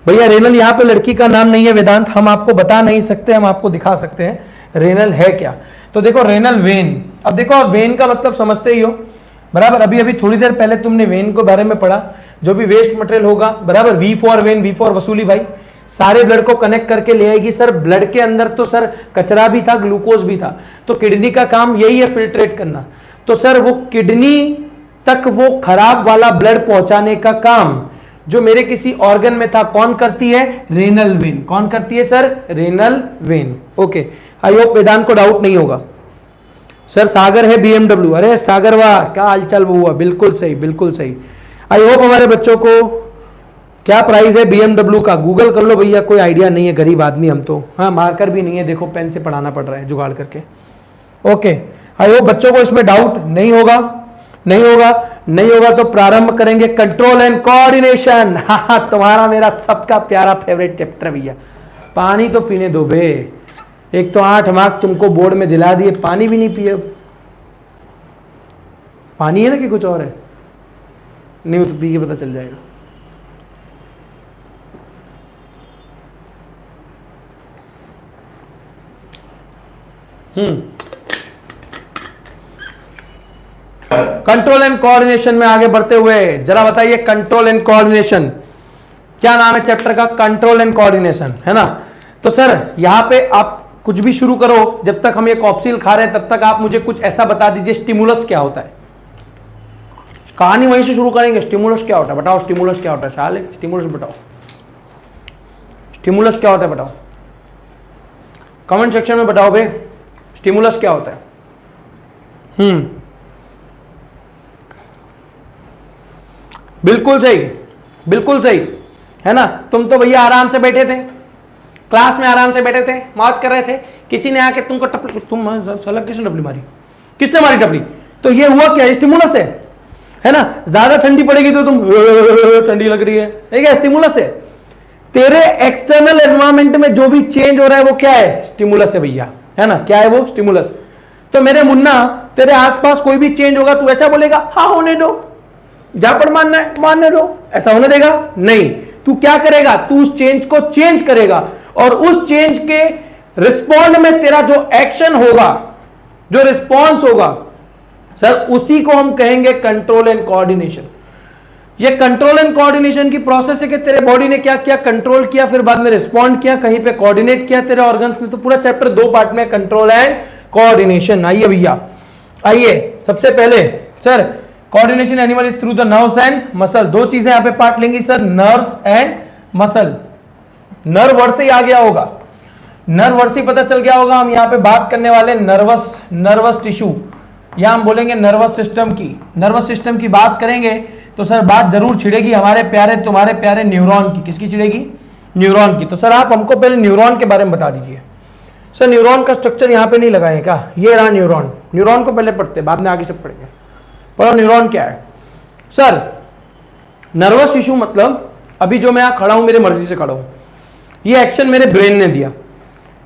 Speaker 1: भैया रेनल यहाँ पे लड़की का नाम नहीं है वेदांत, हम आपको बता नहीं सकते, हम आपको दिखा सकते हैं रेनल है क्या। तो देखो रेनल वेन, अब देखो वेन का मतलब समझते ही हो बराबर। अभी अभी थोड़ी देर पहले तुमने वेन के बारे में पढ़ा, जो भी वेस्ट मटेरियल होगा बराबर, V for vein, V for वसूली भाई, सारे ब्लड को कनेक्ट करके ले आएगी। सर ब्लड के अंदर तो सर कचरा भी था, ग्लूकोज भी था, तो किडनी का काम यही है फिल्ट्रेट करना। तो सर वो किडनी तक वो खराब वाला ब्लड पहुंचाने का काम जो मेरे किसी ऑर्गन में था कौन करती है? Renal vein. कौन करती है सर? Renal vein. Okay, I hope Vedant को डाउट नहीं होगा। सर सागर है BMW, अरे सागर वाह क्या हालचाल हुआ, बिल्कुल सही बिल्कुल सही। आई होप हमारे बच्चों को क्या प्राइस है BMW का गूगल कर लो भैया, कोई आइडिया नहीं है, गरीब आदमी हम तो। हाँ मार्कर भी नहीं है, देखो पेन से पढ़ाना पड़ रहा है जुगाड़ करके। ओके, आई होप बच्चों को इसमें डाउट नहीं होगा। नहीं होगा, नहीं होगा तो प्रारंभ करेंगे कंट्रोल एंड कोऑर्डिनेशन। हाँ तुम्हारा मेरा सबका प्यारा फेवरेट चैप्टर भैया। पानी तो पीने दो बे, एक तो 8 मार्क तुमको बोर्ड में दिला दिए, पानी भी नहीं पिए। पानी है ना कि कुछ और है? नहीं तो पी के पता चल जाएगा। कंट्रोल एंड कोऑर्डिनेशन में आगे बढ़ते हुए जरा बताइए कंट्रोल एंड कोऑर्डिनेशन क्या नाम है चैप्टर का? कंट्रोल एंड कोऑर्डिनेशन है ना। तो सर यहां पे आप कुछ भी शुरू करो, जब तक हम ये कॉप्सिल खा रहे हैं तब तक आप मुझे कुछ ऐसा बता दीजिए स्टिमुलस क्या होता है। कहानी वहीं से शुरू करेंगे। स्टिमुलस क्या होता है बताओ, स्टिमुलस क्या होता है? साले स्टिमुलस बताओ, स्टिमुलस क्या होता है बताओ, कमेंट सेक्शन में बताओ बे, स्टिमुलस क्या होता है? बिल्कुल सही, बिल्कुल सही है ना। तुम तो भैया आराम से बैठे थे, क्लास में आराम से बैठे थे, मौज कर रहे थे, किसी ने आके तुमको टपली, तुम साला किसने टपली मारी? किसने मारी टपली? तो ये हुआ क्या? स्टिमुलस है ना। ज्यादा ठंडी पड़ेगी तो तुम ठंडी लग रही है, ठीक है, स्टिमुलस है। तेरे एक्सटर्नल एनवायरमेंट में जो भी चेंज हो रहा है वो क्या है? स्टिमुलस है भैया, है ना। क्या है वो? स्टिमुलस। तो मेरे मुन्ना तेरे आसपास कोई भी चेंज होगा तू ऐसा बोलेगा हाँ होने दो, जहां पर मानना है मानने दो, ऐसा होने देगा नहीं। तू क्या करेगा? तू उस चेंज को चेंज करेगा और उस चेंज के रिस्पॉन्ड में तेरा जो एक्शन होगा, जो रिस्पॉन्स होगा सर, उसी को हम कहेंगे कंट्रोल एंड कोऑर्डिनेशन। ये कंट्रोल एंड कोऑर्डिनेशन की प्रोसेस है कि तेरे बॉडी ने क्या किया? कंट्रोल किया, फिर बाद में रिस्पॉन्ड किया, कहीं पे कोऑर्डिनेट किया तेरे ऑर्गन्स ने। तो पूरा चैप्टर 2 पार्ट में कंट्रोल एंड कोऑर्डिनेशन। आइए भैया, आइए सबसे पहले sir coordination animal is through the nerves and muscle. दो चीजें यहां पे पार्ट लेंगी sir, nerves and muscle. Nerve word से ही आ गया होगा, नर्व वर्ड से पता चल गया होगा। हम यहां पे बात करने वाले नर्वस टिश्यू, यहां हम बोलेंगे नर्वस सिस्टम की। नर्वस सिस्टम की बात करेंगे तो सर बात जरूर छिड़ेगी हमारे प्यारे तुम्हारे प्यारे न्यूरॉन की। किसकी छिड़ेगी? न्यूरॉन की। तो सर आप हमको पहले न्यूरॉन के बारे में बता दीजिए। सर न्यूरॉन का स्ट्रक्चर यहां पे नहीं लगाए क्या? ये रहा न्यूरॉन। न्यूरॉन को पहले पढ़ते, बाद में आगे सब पढ़ेंगे। पढ़ो न्यूरॉन क्या है सर। नर्वस टिश्यू मतलब अभी जो मैं यहां खड़ा हूं, मेरे मर्जी से खड़ा हूं, ये एक्शन मेरे ब्रेन ने दिया।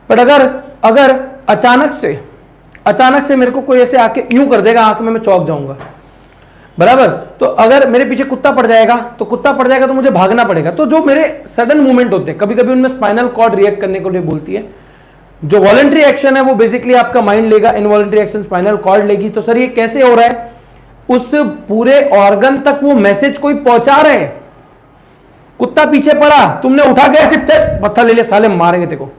Speaker 1: बट अगर अचानक से मेरे को कोई ऐसे आके यूं कर देगा, आंख में मैं चौंक जाऊंगा बराबर। तो अगर मेरे पीछे कुत्ता पड़ जाएगा तो मुझे भागना पड़ेगा। तो जो मेरे सडन मूवमेंट होते हैं, कभी कभी उनमें स्पाइनल कॉर्ड रिएक्ट करने के लिए बोलती है। जो वॉलंटरी एक्शन है वो बेसिकली आपका माइंड लेगा, इनवॉलंटरी एक्शन स्पाइनल कॉर्ड लेगी। तो सर ये कैसे हो रहा है? उस पूरे ऑर्गन तक वो मैसेज कोई पहुंचा रहे हैं। कुत्ता पीछे पड़ा, तुमने उठा के ऐसे पत्थर ले लिया, साले मारेंगे तेरे को।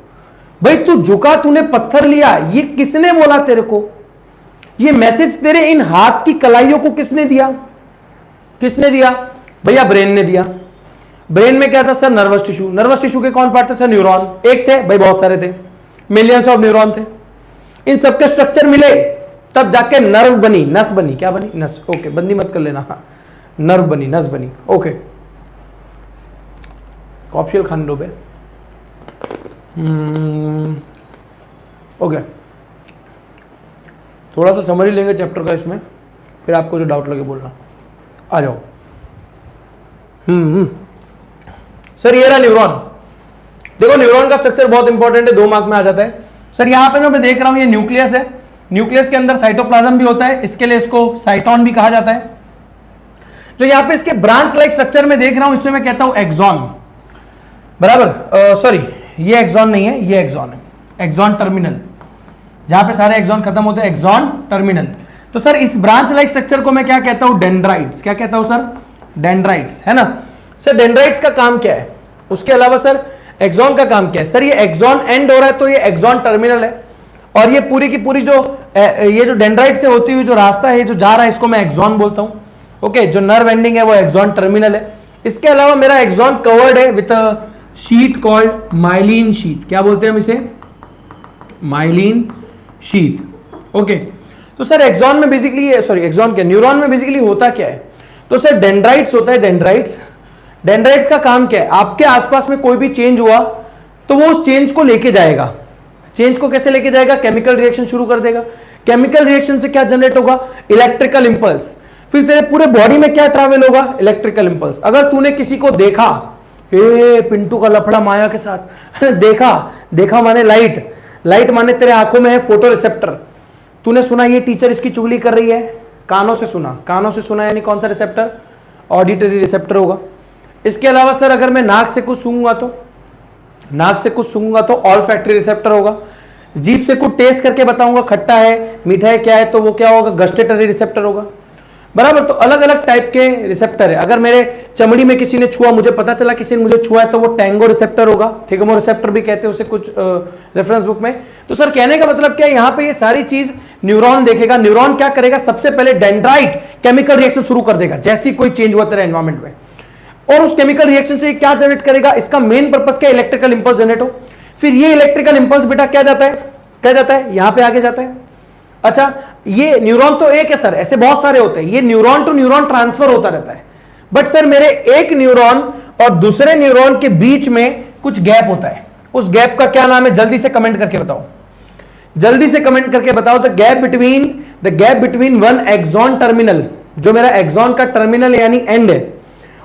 Speaker 1: भाई तू झुका, तूने पत्थर लिया, ये किसने बोला तेरे को? ये मैसेज तेरे इन हाथ की कलाइयों को किसने दिया? किसने दिया? भैया ब्रेन ने दिया। ब्रेन में क्या था sir? Nervous tissue. Nervous tissue के कौन पार्ट थे सर? न्यूरॉन। एक थे भाई? बहुत सारे थे, मिलियंस ऑफ न्यूरॉन थे। इन सबके स्ट्रक्चर मिले तब जाके नर्व बनी, नस बनी। क्या बनी? नस। ओके, बंदी मत कर लेना। हाँ, नर्व बनी, नस बनी। ओके, कॉप्शियल खान दो बे। ओके, थोड़ा सा समझ लेंगे चैप्टर का इसमें, फिर आपको जो डाउट लगे बोलना। आ जाओ। सर ये रहा न्यूरॉन। देखो न्यूरॉन का स्ट्रक्चर बहुत इंपॉर्टेंट है, 2 मार्क में आ जाता है। सर यहाँ पे जो मैं देख रहा हूं ये न्यूक्लियस है, न्यूक्लियस के अंदर साइटोप्लाज्म भी होता है, इसके लिए इसको साइटोन भी कहा जाता है। जो यहाँ पे इसके ब्रांच लाइक स्ट्रक्चर में देख रहा हूं इसमें मैं कहता हूं एक्सॉन, बराबर, सॉरी ये एक्सॉन नहीं है, ये एक्सॉन है, एक्सॉन टर्मिनल, जहां पे सारे एक्सॉन खत्म होते हैं, एक्सॉन टर्मिनल। तो सर इस ब्रांच लाइक स्ट्रक्चर को मैं क्या कहता हूं, डेंड्राइट्स। क्या कहता हूं सर, डेंड्राइट्स, है ना। सर डेंड्राइट्स का काम क्या है, उसके अलावा सर एक्सॉन का काम क्या है। सर ये एक्सॉन एंड हो रहा है तो ये एक्सॉन टर्मिनल है, और ये पूरी की पूरी जो ये जो डेंड्राइट से होती हुई जो रास्ता है जो जा रहा है इसको मैं एक्सॉन बोलता हूं। ओके, जो नर्व एंडिंग है वो एक्सॉन टर्मिनल है। इसके अलावा मेरा एक्सॉन कवर्ड है with a sheet called myelin sheath. क्या बोलते हैं हम इसे, माइलिन शीट। ओके, तो सर एक्सॉन में बेसिकली, सॉरी एक्सॉन क्या, न्यूरॉन में बेसिकली होता क्या है। तो सर डेंड्राइट्स होता है, डेंड्राइट्स। डेंड्राइट्स का काम क्या है, आपके आसपास में कोई भी चेंज हुआ तो वो उस चेंज को लेके जाएगा। चेंज को कैसे लेके जाएगा, केमिकल रिएक्शन शुरू कर देगा। केमिकल रिएक्शन से क्या जनरेट होगा, इलेक्ट्रिकल इंपल्स। फिर तेरे पूरे बॉडी में क्या ट्रैवल होगा, इलेक्ट्रिकल इंपल्स। अगर तूने किसी को देखा, हे पिंटू का लफड़ा माया के साथ देखा, देखा माने लाइट, लाइट माने तेरे आंखों में है फोटो रिसेप्टर। तूने सुना ये टीचर इसकी चुगली कर रही है, कानों से सुना, कानों से सुना यानी कौन सा रिसेप्टर, ऑडिटरी रिसेप्टर होगा। इसके अलावा सर अगर मैं नाक से कुछ सूंघूंगा तो, नाक से कुछ सूंघूंगा तो ऑल्फैक्टरी रिसेप्टर होगा। जीभ से कुछ टेस्ट करके बताऊंगा खट्टा है मीठा है क्या है तो वो क्या होगा, गस्टेटरी रिसेप्टर होगा, बराबर। तो अलग अलग टाइप के रिसेप्टर है। अगर मेरे चमड़ी में किसी ने छुआ, मुझे पता चला किसी ने मुझे छुआ है तो वो टैंगो रिसेप्टर होगा, थिगमो रिसेप्टर भी कहते हैं उसे कुछ रेफरेंस बुक में। तो सर कहने का मतलब क्या है, यहाँ पे ये सारी चीज न्यूरॉन देखेगा। न्यूरॉन क्या करेगा, सबसे पहले डेंड्राइट केमिकल रिएक्शन शुरू कर देगा जैसे कोई चेंज हुआ तेरा एनवायरमेंट में, और उस केमिकल रिएक्शन से क्या जनरेट करेगा, इसका मेन पर्पस क्या, इलेक्ट्रिकल इंपल्स जनरेट हो। फिर ये इलेक्ट्रिकल इंपल्स बेटा क्या जाता है, क्या जाता है, यहां पे आगे जाता है। अच्छा, ये न्यूरॉन तो एक है सर, ऐसे बहुत सारे होते हैं, ये न्यूरॉन टू न्यूरॉन ट्रांसफर होता रहता है। बट सर मेरे एक न्यूरॉन और दूसरे न्यूरॉन के बीच में कुछ गैप होता है, उस गैप का क्या नाम है, जल्दी से कमेंट करके बताओ, जल्दी से कमेंट करके बताओ। The gap between one axon terminal, जो मेरा एक्सॉन का टर्मिनल यानी एंड है,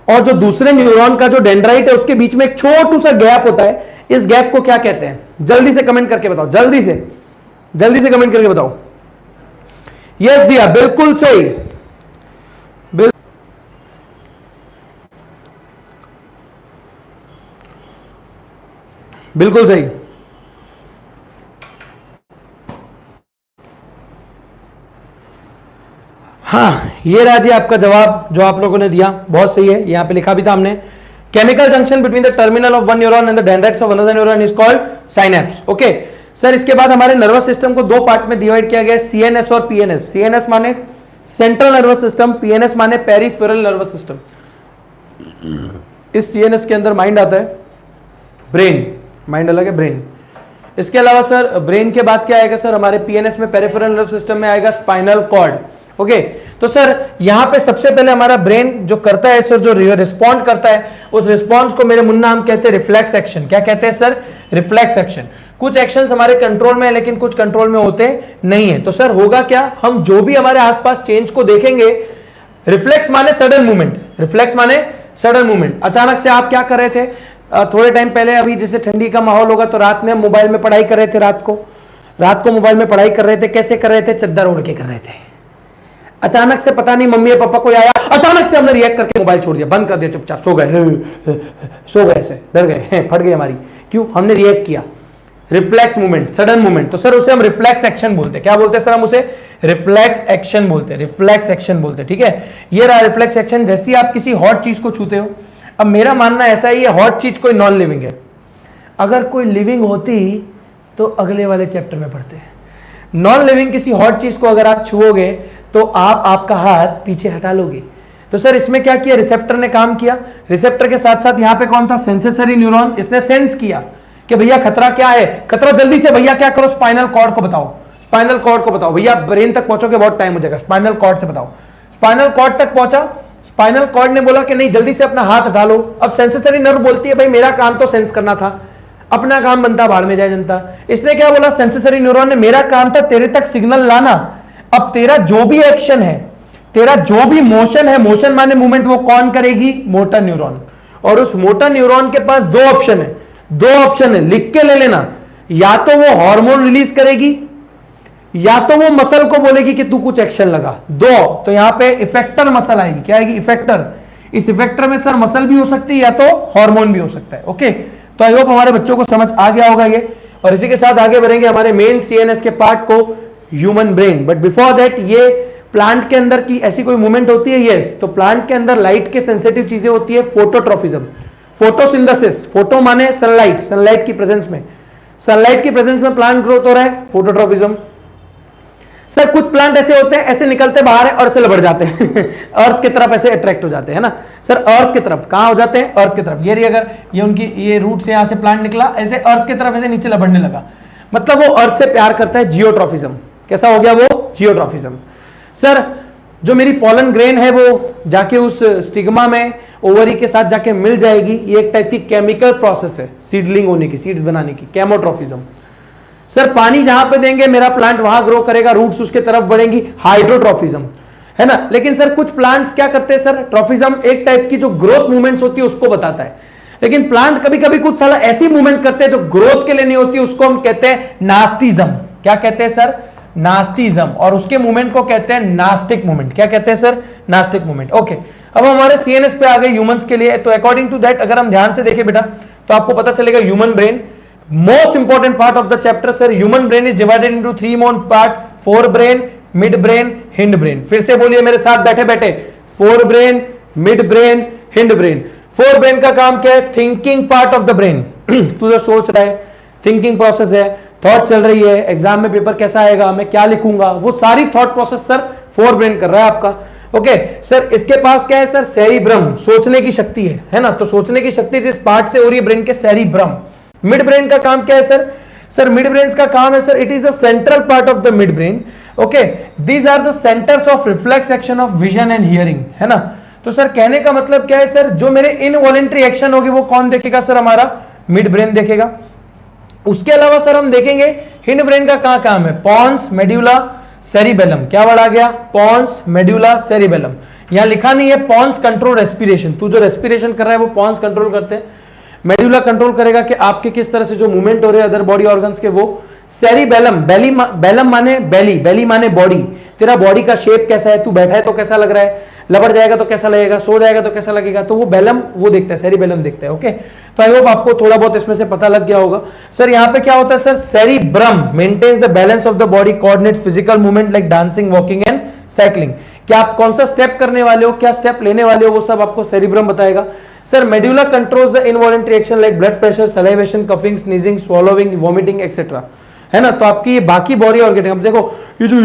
Speaker 1: और जो दूसरे न्यूरॉन का जो डेंड्राइट है उसके बीच में एक छोटू सा गैप होता है, इस गैप को क्या कहते हैं, जल्दी से कमेंट करके बताओ, जल्दी से कमेंट करके बताओ। यस दिया, बिल्कुल सही, बिल्कुल सही। हाँ, ये रहा जी आपका जवाब जो आप लोगों ने दिया, बहुत सही है। यहां पे लिखा भी था हमने, chemical junction between the terminal of one neuron and the dendrites of another neuron is called synapse. Okay sir, इसके बाद हमारे नर्वस सिस्टम को 2 पार्ट में डिवाइड किया गया है, सीएनएस और पीएनएस। सीएनएस माने सेंट्रल नर्वस सिस्टम, पीएनएस माने पेरिफेरल नर्वस सिस्टम। इस सीएनएस के अंदर माइंड आता है, ब्रेन, माइंड अलग है, ब्रेन। इसके अलावा सर ब्रेन के बाद क्या आएगा सर, हमारे पीएनएस में पेरिफेरल नर्वस सिस्टम में आएगा स्पाइनल कॉर्ड। ओके तो सर यहां पे सबसे पहले हमारा ब्रेन जो करता है सर, जो रिस्पॉन्ड करता है, उस रिस्पॉन्स को मेरे मुन्ना हम कहते हैं रिफ्लेक्स एक्शन। क्या कहते हैं सर, रिफ्लेक्स एक्शन। कुछ एक्शंस हमारे कंट्रोल में है लेकिन कुछ कंट्रोल में होते नहीं है। तो सर होगा क्या, हम जो भी हमारे आसपास चेंज को देखेंगे, रिफ्लेक्स माने सडन मूवमेंट, रिफ्लेक्स माने सडन मूवमेंट। अचानक से आप क्या कर रहे थे, थोड़े टाइम पहले, अभी जैसे ठंडी का माहौल होगा तो रात में मोबाइल में पढ़ाई कर रहे थे, रात को मोबाइल में पढ़ाई कर रहे थे, कैसे कर रहे थे, चद्दर ओढ़ के कर रहे थे। अचानक से पता नहीं मम्मी या पापा को आया, अचानक से हमने रिएक्ट करके मोबाइल छोड़ दिया, बंद कर दिया, चुपचाप सो गए, ऐसे डर गए, फट गई हमारी, क्यों, हमने रिएक्ट किया। रिफ्लेक्स मूवमेंट, सडन मूवमेंट, तो सर उसे हम रिफ्लेक्स एक्शन बोलते हैं। क्या बोलते हैं सर, हम उसे रिफ्लेक्स एक्शन बोलते हैं, रिफ्लेक्स एक्शन बोलते हैं। ठीक है, ये रहा रिफ्लेक्स एक्शन। जैसे ही आप किसी हॉट चीज को छूते हो, अब मेरा मानना ऐसा है, ये हॉट चीज कोई नॉन लिविंग है, अगर कोई लिविंग होती तो अगले वाले चैप्टर में पढ़ते हैं। नॉन लिविंग किसी हॉट चीज को अगर आप छुओगे तो आप आपका हाथ पीछे हटा लोगे। तो सर इसमें क्या किया, रिसेप्टर ने काम किया, रिसेप्टर के साथ साथ यहां पे कौन था, सेंसेसरी न्यूरॉन, इसने सेंस किया कि भैया खतरा क्या है, खतरा जल्दी से भैया क्या करो, स्पाइनल कॉर्ड को बताओ, स्पाइनल कॉर्ड को बताओ, भैया ब्रेन तक पहुंचोगे बहुत टाइम हो जाएगा, स्पाइनल कॉर्ड से बताओ। स्पाइनल कॉर्ड तक पहुंचा, स्पाइनल कॉर्ड ने बोला कि नहीं जल्दी से अपना हाथ हटा लो। अब सेंसेसरी नर्व बोलती है भाई मेरा काम तो सेंस करना था, अपना काम बनता बाढ़ में जाए जनता। इसने क्या बोला, सेंसेसरी न्यूरॉन ने, मेरा काम था तेरे तक सिग्नल लाना, अब तेरा जो भी एक्शन है, तेरा जो भी मोशन है, मोशन माने मूवमेंट, वो कौन करेगी, मोटर न्यूरॉन। और उस मोटर न्यूरॉन के पास 2 ऑप्शन है, दो ऑप्शन है, लिख के ले लेना, या तो वो हार्मोन रिलीज करेगी या तो वो मसल को बोलेगी कि तू कुछ एक्शन लगा, दो। तो यहां पे इफेक्टर मसल आएगी, क्या आएगी? इफेक्टर। इस इफेक्टर में सर मसल भी हो सकती है या तो हार्मोन भी हो सकता है। ओके, तो आई होप हमारे बच्चों को समझ आ गया होगा ये। और इसी के साथ आगे बढ़ेंगे हमारे मेन सीएनएस के पार्ट को, human brain. But before that, ये प्लांट के अंदर की ऐसी कोई मूवमेंट होती है? यस। तो प्लांट के अंदर लाइट के सेंसिटिव चीजें होती है, फोटोट्रॉफिज्म, फोटोसिंथेसिस। फोटो माने सनलाइट, सनलाइट की प्रेजेंस में, सनलाइट की प्रेजेंस में प्लांट ग्रोथ हो रहा है, फोटोट्रॉफिज्म। सर कुछ प्लांट ऐसे होते हैं, ऐसे निकलते बाहर है और से लबड़ जाते हैं अर्थ की तरफ ऐसे अट्रैक्ट हो जाते हैं, है ना सर? अर्थ की तरफ कहां हो जाते हैं? अर्थ की तरफ। ये अगर ये उनकी ये रूट से यहां से प्लांट निकला, ऐसे अर्थ की तरफ ऐसे नीचे लबड़ने लगा, मतलब वो अर्थ से प्यार करता है, जियोट्रॉफिज्म। कैसा हो गया वो? जियोट्रॉफिज्म। सर जो मेरी पॉलन ग्रेन है वो जाके उस स्टिग्मा में ओवरी के साथ जाके मिल जाएगी, ये एक टाइप की केमिकल प्रोसेस है सीडलिंग होने की, सीड्स बनाने की, केमोट्रॉफिज्म। सर पानी जहां पे देंगे मेरा प्लांट वहां ग्रो करेगा, रूट्स उसके तरफ बढ़ेंगी, हाइड्रोट्रॉफिज्म, है ना। लेकिन सर कुछ प्लांट्स क्या करते हैं सर? ट्रॉफिज्म एक टाइप की जो ग्रोथ मूवमेंट्स होती है उसको बताता है, लेकिन प्लांट कभी कभी कुछ साला ऐसी मूवमेंट करते हैं जो ग्रोथ के लिए नहीं होती, उसको हम कहते हैं नास्टिज्म। क्या कहते हैं सर? नास्टिज्म। और उसके मूवमेंट को कहते हैं नास्टिक मूवमेंट। क्या कहते हैं सर? Nastic movement. ओके, अब हमारे सीएनएस पे आ गए ह्यूमंस के लिए। तो अकॉर्डिंग टू दैट अगर हम ध्यान से देखें बेटा तो आपको पता चलेगा human brain most important part of the chapter sir, human brain is divided into three main part, forebrain, midbrain, hindbrain। फिर से बोलिए मेरे साथ बैठे बैठे, forebrain, midbrain, hindbrain। forebrain का काम क्या है? Thinking part of the brain. तू जो सोच रहा है, थिंकिंग प्रोसेस है, थॉट चल रही है, एग्जाम में पेपर कैसा आएगा, मैं क्या लिखूंगा, वो सारी थॉट प्रोसेस सर फोरब्रेन कर रहा है आपका। ओके सर, इसके पास क्या है सर? सेरिब्रम, सोचने की शक्ति है ना। तो सोचने की शक्ति जिस पार्ट से हो रही है ब्रेन के, सेरिब्रम। मिड ब्रेन का काम क्या है सर? सर मिड ब्रेन का काम है sir, it is the central part of the mid brain. Okay, these are the centers of reflex action of vision and hearing, है ना। तो सर कहने का मतलब क्या है सर? जो मेरे इनवॉलेंट्री एक्शन होगी वो कौन देखेगा सर? हमारा मिड ब्रेन देखेगा। उसके अलावा सर हम देखेंगे हिंड ब्रेन का क्या काम है? Pons, medulla, cerebellum. क्या वर्ड आ गया? Pons, medulla, cerebellum. यहां लिखा नहीं है पॉन्स कंट्रोल रेस्पिरेशन, तू जो रेस्पिरेशन कर रहा है वो पॉन्स कंट्रोल करते हैं। मेड्यूला कंट्रोल करेगा कि आपके किस तरह से जो मूवमेंट हो रहे हैं अदर बॉडी ऑर्गन्स के, वो। सेरिबेलम, बेलम माने बेली, बेली माने बॉडी, तेरा बॉडी का शेप कैसा है, तू बैठा है तो कैसा लग रहा है, लबड़ जाएगा तो कैसा लगेगा, सो जाएगा तो कैसा लगेगा, तो वो बेलम वो देखता है, सेरिबेलम देखता है। ओके, तो आई होप आपको थोड़ा बहुत इसमें से पता लग गया होगा। सर यहाँ पे क्या होता है sir? Cerebrum maintains the balance of the body, coordinates physical movement like dancing, walking and cycling. क्या आप कौन सा स्टेप करने वाले हो, क्या स्टेप लेने वाले हो, वो सब आपको सेरिब्रम बताएगा। Sir medulla controls the involuntary action like blood pressure, salivation, coughing, sneezing, swallowing, vomiting etcetera, है ना। तो आपकी ये बाकी बॉडी ऑर्गन, अब देखो ये जो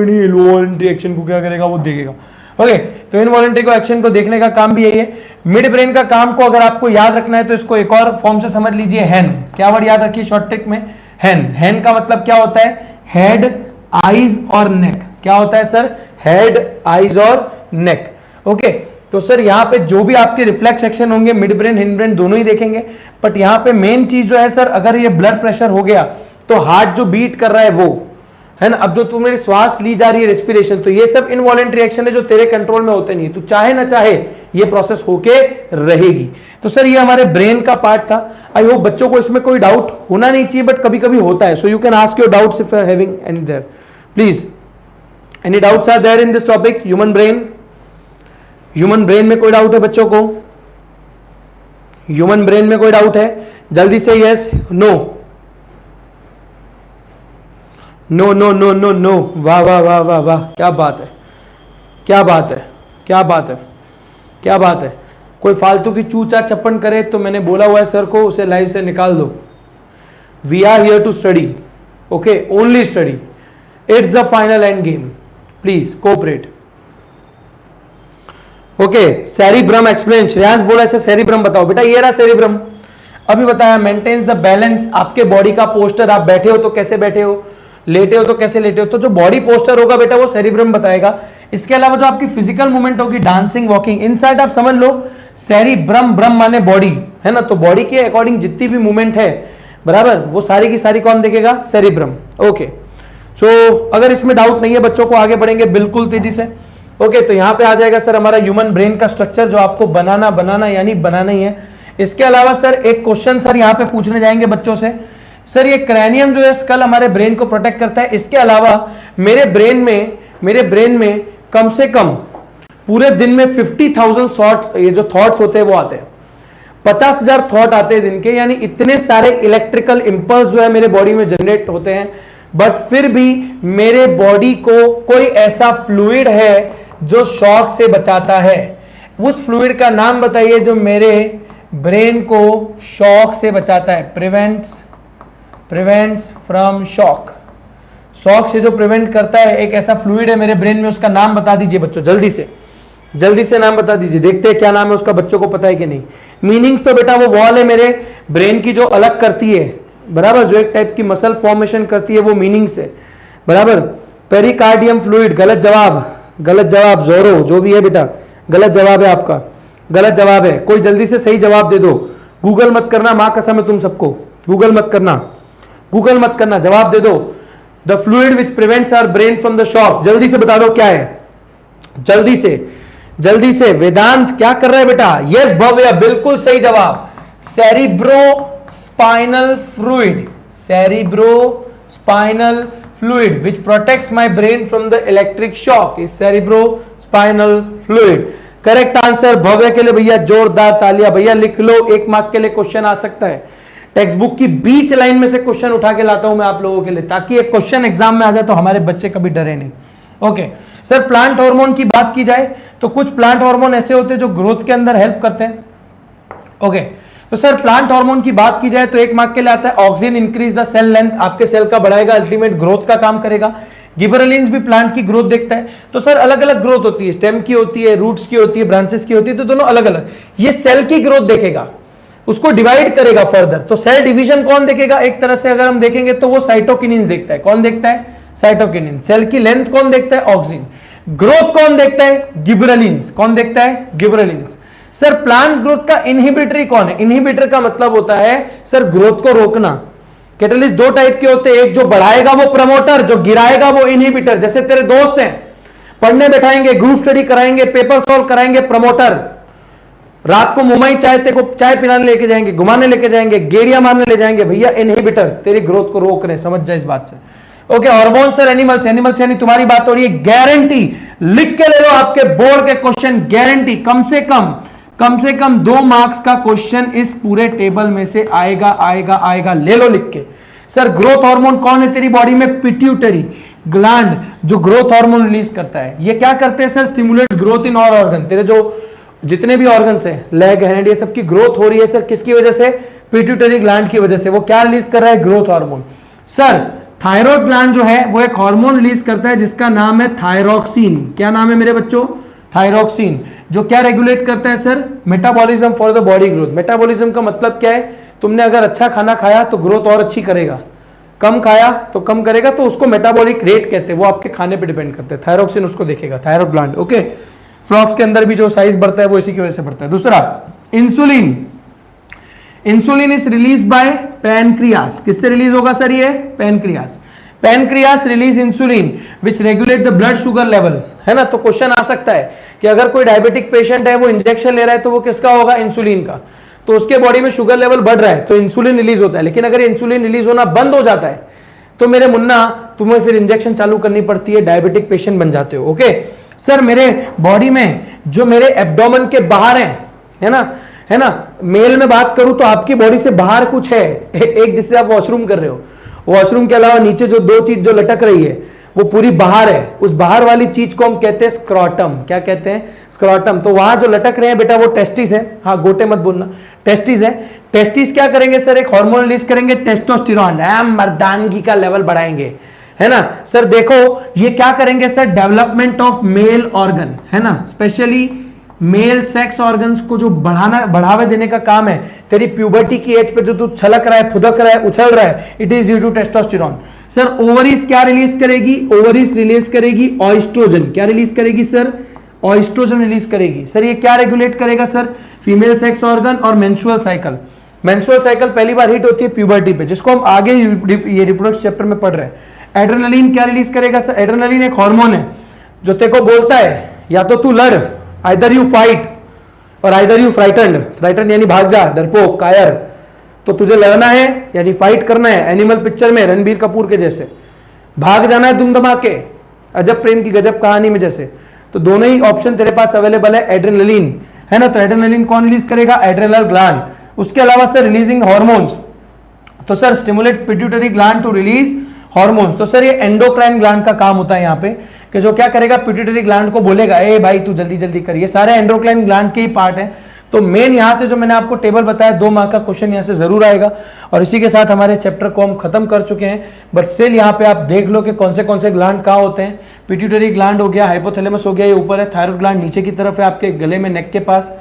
Speaker 1: इनवॉलेंट्री एक्शन को क्या करेगा, वो देखेगा। ओके, तो इनवॉलेंट्री को एक्शन को देखने का काम भी यही है। मिड ब्रेन का काम को अगर आपको याद रखना है तो इसको एक और फॉर्म से समझ लीजिए, हैन। क्या वर्ड याद रखिए शॉर्ट ट्रिक में? हैन। हैन का मतलब क्या होता है? हेड, आईज और नेक। क्या होता है सर? हेड, आईज और नेक। ओके, तो सर यहाँ पे जो भी आपके रिफ्लेक्स एक्शन होंगे मिड ब्रेन हिंड ब्रेन दोनों ही देखेंगे। बट यहाँ पे मेन चीज जो है सर, अगर ये ब्लड प्रेशर हो गया तो हार्ट जो बीट कर रहा है वो, है ना। अब जो तुम्हारी श्वास ली जा रही है, रेस्पिरेशन, तो ये सब इनवॉलेंट्री एक्शन है जो तेरे कंट्रोल में होते नहीं है, तू चाहे ना चाहे ये प्रोसेस होके रहेगी। तो सर ये हमारे ब्रेन का पार्ट था। आई होप बच्चों को इसमें कोई डाउट होना नहीं चाहिए, बट कभी कभी होता है। So you can ask your doubts if you are having any there, please. Any doubts are there in this topic human brain? Human brain में कोई डाउट है बच्चों को? ह्यूमन ब्रेन में कोई डाउट है? जल्दी से yes, no, no no no no no. वाह वाह वाह वाह वाह, क्या बात है, क्या बात है, क्या बात है, क्या बात है। कोई फालतू की चूचा चप्पन करे तो मैंने बोला हुआ है सर को, उसे लाइव से निकाल दो। We are here to study, okay, only study, it's the final end game, please cooperate. Okay, cerebrum explain. Shreyansh बोला ऐसे सेरिब्रम बताओ बेटा। ये रहा सेरिब्रम, अभी बताया। मेंटेन्स द बैलेंस, आपके बॉडी का पोस्टर, आप बैठे हो तो कैसे बैठे हो, लेटे हो तो कैसे लेटे हो, तो जो बॉडी पोस्टर होगा बेटा वो सेरिब्रम बताएगा। इसके अलावा जो आपकी फिजिकल मूवमेंट होगी, डांसिंग, वॉकिंग, इनसाइड आप समझ लो सेरिब्रम, ब्रम माने बॉडी, है ना। तो बॉडी के अकॉर्डिंग जितनी भी मूवमेंट है बराबर, वो सारी की सारी कौन देखेगा? सेरिब्रम। ओके, सो अगर इसमें डाउट नहीं है बच्चों को, आगे बढ़ेंगे बिल्कुल तेजी से। ओके, तो यहां पे आ जाएगा सर हमारा ह्यूमन ब्रेन का स्ट्रक्चर, जो आपको बनाना यानी बनाना ही है। इसके अलावा सर एक क्वेश्चन सर यहाँ पे पूछने जाएंगे बच्चों से, सर ये क्रैनियम जो है स्कल हमारे ब्रेन को प्रोटेक्ट करता है, इसके अलावा मेरे ब्रेन में कम से कम पूरे दिन में 50,000 शॉर्ट ये जो थॉट्स होते हैं वो आते हैं, 50,000 थॉट आते हैं दिन के, यानी इतने सारे इलेक्ट्रिकल इंपल्स जो है मेरे बॉडी में जनरेट होते हैं, बट फिर भी मेरे बॉडी को कोई ऐसा फ्लूइड है जो शॉक से बचाता है। उस फ्लूइड का नाम बताइए जो मेरे ब्रेन को शॉक से बचाता है, प्रिवेंट्स फ्रॉम शॉक, शॉक से जो प्रिवेंट करता है एक ऐसा फ्लूइड है मेरे ब्रेन में, उसका नाम बता दीजिए बच्चों, जल्दी से नाम बता दीजिए, देखते हैं क्या नाम है उसका, बच्चों को पता है कि नहीं। मीनिंग्स तो बेटा वो वॉल है मेरे ब्रेन की जो अलग करती है, बराबर, जो एक टाइप की मसल फॉर्मेशन करती है, वो मीनिंग्स है, बराबर। पेरिकार्डियम फ्लूइड, गलत जवाब, जोरो जो भी है बेटा गलत जवाब है, आपका गलत जवाब है। कोई जल्दी से सही जवाब दे दो, गूगल मत करना, मां कसम है तुम सबको, गूगल मत करना, जवाब दे दो। The fluid which prevents our brain from the shock, जल्दी से बता दो क्या है, जल्दी से। वेदांत क्या कर रहा है बेटा? यस भव्य, बिल्कुल सही जवाब, cerebrospinal fluid which protects my brain from the electric shock is cerebrospinal fluid. Correct answer Bhavya के लिए भैया जोरदार तालियां, भैया लिख लो, 1 मार्क के लिए क्वेश्चन आ सकता है। टेक्स्ट बुक की बीच लाइन में से क्वेश्चन उठा के लाता हूं मैं आप लोगों के लिए, ताकि एक क्वेश्चन एग्जाम में आ जाए तो हमारे बच्चे कभी डरे नहीं। ओके सर, प्लांट हार्मोन की बात की जाए तो कुछ प्लांट हार्मोन ऐसे होते हैं जो ग्रोथ के अंदर हेल्प करते हैं। ओके तो सर प्लांट हार्मोन की बात की जाए तो 1 मार्क के लिए आता है auxin increase the cell length, आपके सेल का बढ़ाएगा, अल्टीमेट ग्रोथ का काम करेगा। गिबरेलिन्स भी प्लांट की ग्रोथ देखता है। तो सर अलग अलग ग्रोथ होती है, स्टेम की होती है, रूट्स की होती है, ब्रांचेस की होती है, तो दोनों अलग अलग। ये सेल की ग्रोथ देखेगा, उसको डिवाइड करेगा फर्दर। तो सेल डिवीजन कौन देखेगा? एक तरह से अगर हम देखेंगे तो वो साइटोकिनिन देखता है। कौन देखता है? साइटोकिनिन। सेल की लेंथ कौन देखता है? ऑक्सिन। ग्रोथ कौन देखता है? गिबरेलिन्स। कौन देखता है? गिबरेलिन्स। सर प्लांट ग्रोथ का इनहिबिटरी कौन है? इनहिबिटर का मतलब होता है सर ग्रोथ को रोकना। कैटलिस्ट 2 टाइप के होते हैं, एक जो बढ़ाएगा वो प्रमोटर, जो गिराएगा वो इनहिबिटर। जैसे तेरे दोस्त हैं, पढ़ने बैठाएंगे, ग्रुप स्टडी कराएंगे, पेपर सॉल्व कराएंगे, प्रमोटर। रात को मुंबई चाय पिलाने लेके जाएंगे, घुमाने लेके जाएंगे, गेड़िया मारने ले जाएंगे, भैया इनहिबिटर, तेरी ग्रोथ को रोक रहे हैं। समझ जाए इस बात से। ओके हार्मोन सर एनिमल्स यानी तुम्हारी बात हो रही है। गारंटी लिख के ले लो, आपके बोर्ड के क्वेश्चन गारंटी कम से कम 2 मार्क्स का क्वेश्चन इस पूरे टेबल में से आएगा। ले लो लिख के। सर ग्रोथ हार्मोन कौन है तेरी बॉडी में? पिट्यूटरी ग्लैंड, जो ग्रोथ हार्मोन रिलीज करता है। ये क्या करते हैं sir? Stimulate growth in all organ. तेरे जो जितने भी ऑर्गन्स हैं, लेग, हैंड, ये सब की ग्रोथ हो रही है सर किसकी वजह से? पिट्यूटरी ग्लैंड की वजह से। वो क्या रिलीज कर रहा है? Growth hormone. Sir thyroid gland जो है वो एक हार्मोन रिलीज करता है जिसका नाम है थायरोक्सिन। क्या नाम है मेरे बच्चों? थायरोक्सिन, जो क्या रेगुलेट करता है sir? Metabolism for the body growth. Metabolism का मतलब क्या है? तुमने अगर अच्छा खाना खाया तो ग्रोथ और अच्छी करेगा, कम खाया तो कम करेगा, तो उसको मेटाबॉलिक रेट कहते हैं। वो आपके खाने पे डिपेंड करते हैं। थायरोक्सिन उसको देखेगा, थायराइड ग्लैंड। ओके फ्रॉक्स के अंदर भी जो साइज बढ़ता है वो इसी की वजह से बढ़ता है। दूसरा insulin is release by pancreas. किससे रिलीज होगा सर? ये pancreas release insulin which regulate the blood sugar level, है ना। तो क्वेश्चन आ सकता है कि अगर कोई डायबिटिक पेशेंट है, वो इंजेक्शन ले रहा है, तो वो किसका होगा? इंसुलिन का। तो उसके बॉडी में शुगर लेवल बढ़ रहा है तो इंसुलिन रिलीज होता है। लेकिन अगर इंसुलिन रिलीज होना बंद हो जाता है तो मेरे मुन्ना तुम्हें फिर इंजेक्शन चालू करनी पड़ती है, डायबिटिक पेशेंट बन जाते हो। ओके सर मेरे बॉडी में जो मेरे एब्डोमेन के बाहर है ना, मेल में बात करूं तो आपकी बॉडी से बाहर कुछ है, एक जिससे आप वॉशरूम कर रहे हो, वॉशरूम के अलावा नीचे जो 2 चीज जो लटक रही है वो पूरी बाहर है। उस बाहर वाली चीज को हम कहते हैं स्क्रॉटम। क्या कहते हैं? स्क्रॉटम। तो वहां जो लटक रहे हैं बेटा वो टेस्टिस है। हाँ गोटे मत बोलना, टेस्टिस है। टेस्टिस क्या करेंगे सर? एक हार्मोन रिलीज करेंगे, टेस्टोस्टेरोन, मर्दानगी का लेवल बढ़ाएंगे, है ना। सर देखो ये क्या करेंगे sir? Development of male organ, है ना, स्पेशली मेल सेक्स ऑर्गन्स को जो बढ़ावे देने का काम है। तेरी प्यूबर्टी की एज पे जो तू छलक रहा है, फुदक रहा है, उछल रहा है, it is due to testosterone. Sir ovaries क्या रिलीज करेगी? ओवरीज रिलीज करेगी ऑयस्ट्रोजन। क्या रिलीज करेगी सर? ऑयस्ट्रोजन रिलीज करेगी। सर ये क्या रेगुलेट करेगा सर? फीमेल सेक्स ऑर्गन और मेंस्ट्रुअल साइकिल। मेंस्ट्रुअल साइकिल पहली बार हिट होती है प्यूबर्टी पे, जिसको हम आगे ये रिप्रोडक्टिव चैप्टर में पढ़ रहे हैं। एड्रेनलिन क्या रिलीज करेगा सर? एड्रेनलिन एक हार्मोन है जो तेरे को बोलता है या तो तू लड़, आइदर यू फाइट, और आइदर यू फ्राइटन्ड, फ्राइटन्ड यानी भाग जा, डरपोक, कायर, तो तुझे लड़ना है यानी फाइट करना है, एनिमल पिक्चर में रणबीर कपूर के जैसे भाग जाना है दुम धमाके, अजब प्रेम की गजब कहानी में जैसे। तो दोनों ही ऑप्शन तेरे पास अवेलेबल है। एड्रेनलिन है ना, तो एड्रेनलिन कौन रिलीज करेगा? Adrenal gland. उसके अलावा सर रिलीजिंग हार्मोन्स, तो sir stimulate pituitary gland to release hormones. तो सर ये एंडोक्राइन ग्लैंड का काम होता है यहाँ पे, कि जो क्या करेगा, पिट्यूटरी ग्लैंड को बोलेगा ए भाई तू जल्दी जल्दी कर। ये सारे एंडोक्राइन ग्लैंड के ही पार्ट है। तो मेन यहां से जो मैंने आपको टेबल बताया, 2 मार्क का क्वेश्चन यहां से जरूर आएगा। और इसी के साथ हमारे चैप्टर को हम खत्म कर चुके हैं। बट स्टिल यहाँ पे आप देख लो कि कौन से ग्लैंड कहाँ होते हैं। पिट्यूटरी ग्लैंड हो गया, हाइपोथैलेमस हो गया, ये ऊपर है, थायराइड ग्लैंड नीचे की तरफ है आपके गले में, नेक के पास,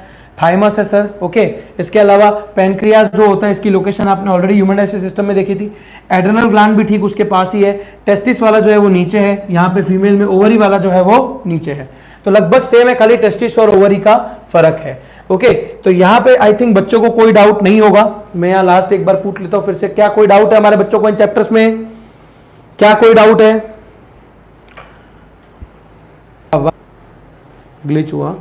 Speaker 1: थाइमस है सर, ओके। इसके अलावा पैनक्रियास जो होता है, इसकी लोकेशन आपने ऑलरेडी ह्यूमन डाइजेस्टिव सिस्टम में देखी थी। एड्रेनल ग्लैंड भी ठीक उसके पास ही है। टेस्टिस वाला जो है वो नीचे है, यहाँ पे फीमेल में ओवरी वाला जो है वो नीचे है। तो लगभग सेम है, खाली टेस्टिस और ओवरी का फर्क है, ओके। तो यहाँ पे आई थिंक बच्चों को कोई डाउट नहीं होगा। मैं यहाँ लास्ट एक बार पूछ लेता हूँ फिर से, क्या कोई डाउट है हमारे बच्चों को इन चैप्टर्स में? क्या कोई डाउट है? ग्लिच हुआ।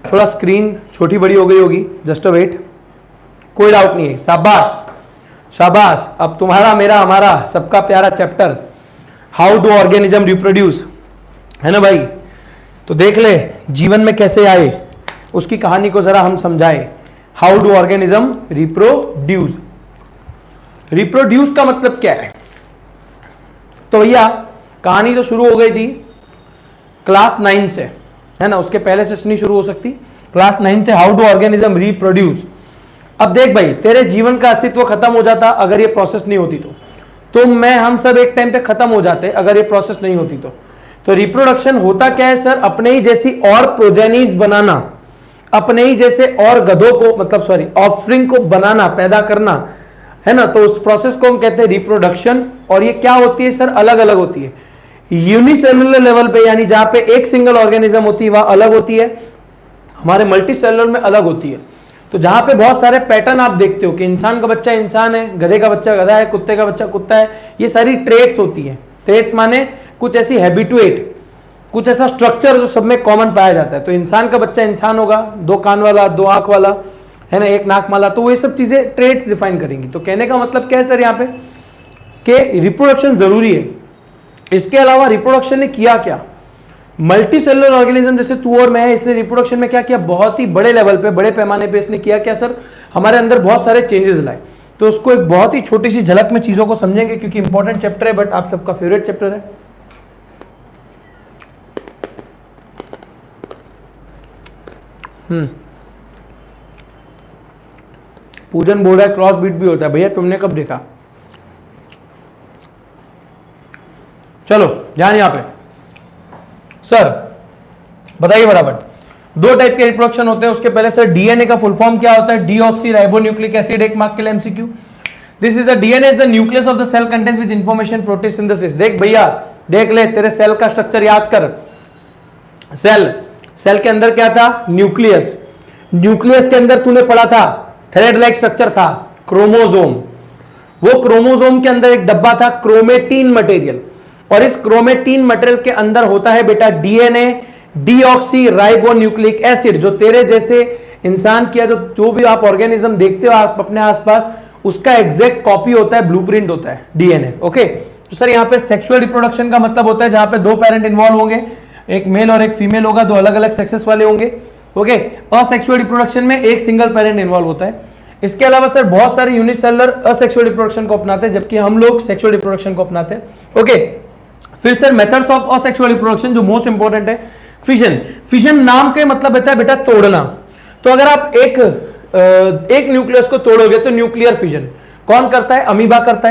Speaker 1: थोड़ा स्क्रीन छोटी बड़ी हो गई होगी, जस्ट अ वेट। कोई डाउट नहीं है, शाबाश शाबाश। अब तुम्हारा मेरा हमारा सबका प्यारा chapter how do organism reproduce, है ना भाई। तो देख ले जीवन में कैसे आए, उसकी कहानी को जरा हम समझाए। How do organism reproduce, reproduce का मतलब क्या है? तो भैया कहानी तो शुरू हो गई थी क्लास 9 से, है ना, उसके पहले से नहीं शुरू हो सकती। क्लास 9 से हाउ डू ऑर्गेनिज्म रिप्रोड्यूस। अब देख भाई, तेरे जीवन का अस्तित्व खत्म हो जाता अगर ये प्रोसेस नहीं होती तो मैं हम सब एक टाइम पे खत्म हो जाते अगर ये प्रोसेस नहीं होती तो रिप्रोडक्शन होता क्या है सर? अपने ही जैसी और प्रोजेनीज बनाना, अपने ही जैसे और गधों को, मतलब सॉरी ऑफस्प्रिंग को बनाना, पैदा करना, है ना। तो उस प्रोसेस को हम कहते हैं रिप्रोडक्शन। और ये क्या होती है सर? अलग अलग होती है। यूनिसेलुलर लेवल पे, यानी जहां पे एक सिंगल ऑर्गेनिज्म होती है वह अलग होती है, हमारे मल्टी सेलुलर में अलग होती है। तो जहां पे बहुत सारे पैटर्न आप देखते हो कि इंसान का बच्चा इंसान है, गधे का बच्चा गधा है, कुत्ते का बच्चा कुत्ता है, ये सारी ट्रेट्स होती है। ट्रेट्स माने कुछ ऐसी हैबिटुएट, कुछ ऐसा स्ट्रक्चर जो सब में कॉमन पाया जाता है। तो इंसान का बच्चा इंसान होगा, 2 कान वाला, 2 आंख वाला, है ना, 1 नाक वाला। तो वो ये सब चीजें ट्रेट्स डिफाइन करेंगी। तो कहने का मतलब क्या है सर यहाँ पे कि रिप्रोडक्शन जरूरी है। इसके अलावा रिप्रोडक्शन ने किया क्या? मल्टी सेलुलर ऑर्गेनिज्म जैसे तू और मैं है, इसने रिप्रोडक्शन में क्या किया? बहुत ही बड़े लेवल पे, बड़े पैमाने पे इसने किया क्या सर? हमारे अंदर बहुत सारे चेंजेस लाए। तो उसको एक बहुत ही छोटी सी झलक में चीजों को समझेंगे, क्योंकि इंपॉर्टेंट चैप्टर है, बट आप सबका फेवरेट चैप्टर है। पूजन बोल रहा है क्रॉस बीट भी होता है। भैया तुमने कब देखा? चलो ध्यान यहां पे सर बताइए बराबर। 2 टाइप के रिप्रोडक्शन होते हैं। उसके पहले सर डीएनए का फुल फॉर्म क्या होता है? Deoxy ribonucleic acid. 1 मार्क के लिए MCQ. This is the DNA is the nucleus of the cell contains with information protein synthesis. देख भैया, देख ले, तेरे सेल का स्ट्रक्चर याद कर। सेल के अंदर क्या था? न्यूक्लियस। न्यूक्लियस के अंदर तूने पढ़ा था थ्रेड लाइक स्ट्रक्चर था, क्रोमोसोम। वो क्रोमोसोम के अंदर एक डब्बा था, क्रोमेटीन मटेरियल। और इस क्रोमेटीन मटेरियल के अंदर होता है बेटा डीएनए, डीऑक्सी राइबोन्यूक्लिक एसिड। जो तेरे जैसे इंसान किया जो भी आप ऑर्गेनिज्म देखते हो आप अपने आसपास, उसका एग्जैक्ट कॉपी होता है, ब्लूप्रिंट होता है डीएनए। ओके, तो सर यहाँ पे सेक्सुअल रिप्रोडक्शन का मतलब होता है जहां पे 2 पेरेंट इन्वॉल्व होंगे, एक मेल और एक फीमेल होगा, 2 अलग अलग सेक्सेस वाले होंगे। ओके, असेक्सुअल रिप्रोडक्शन में एक सिंगल पेरेंट इन्वॉल्व होता है। इसके अलावा सर बहुत सारे यूनिसेलुलर असेक्सुअल रिप्रोडक्शन को अपनाते हैं, जबकि हम लोग सेक्सुअल रिप्रोडक्शन को अपनाते हैं। ओके, फिर sir methods of asexual reproduction जो मोस्ट इंपॉर्टेंट है, फिजन। फिजन नाम के मतलब होता है बेटा तोड़ना। तो अगर आप एक न्यूक्लियस को तोड़ोगे तो न्यूक्लियर फिजन कौन करता है? अमीबा करता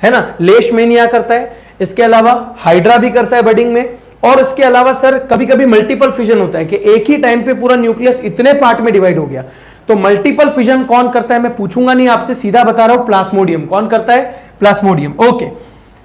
Speaker 1: है ना, लेशमेनिया करता है। इसके अलावा हाइड्रा भी करता है बडिंग में। और इसके अलावा सर कभी कभी मल्टीपल फिजन होता है कि एक ही टाइम पे पूरा न्यूक्लियस इतने पार्ट में डिवाइड हो गया। तो मल्टीपल फिजन कौन करता है मैं पूछूंगा नहीं आपसे, सीधा बता रहा हूं, प्लाज्मोडियम। कौन करता है? प्लाज्मोडियम। ओके,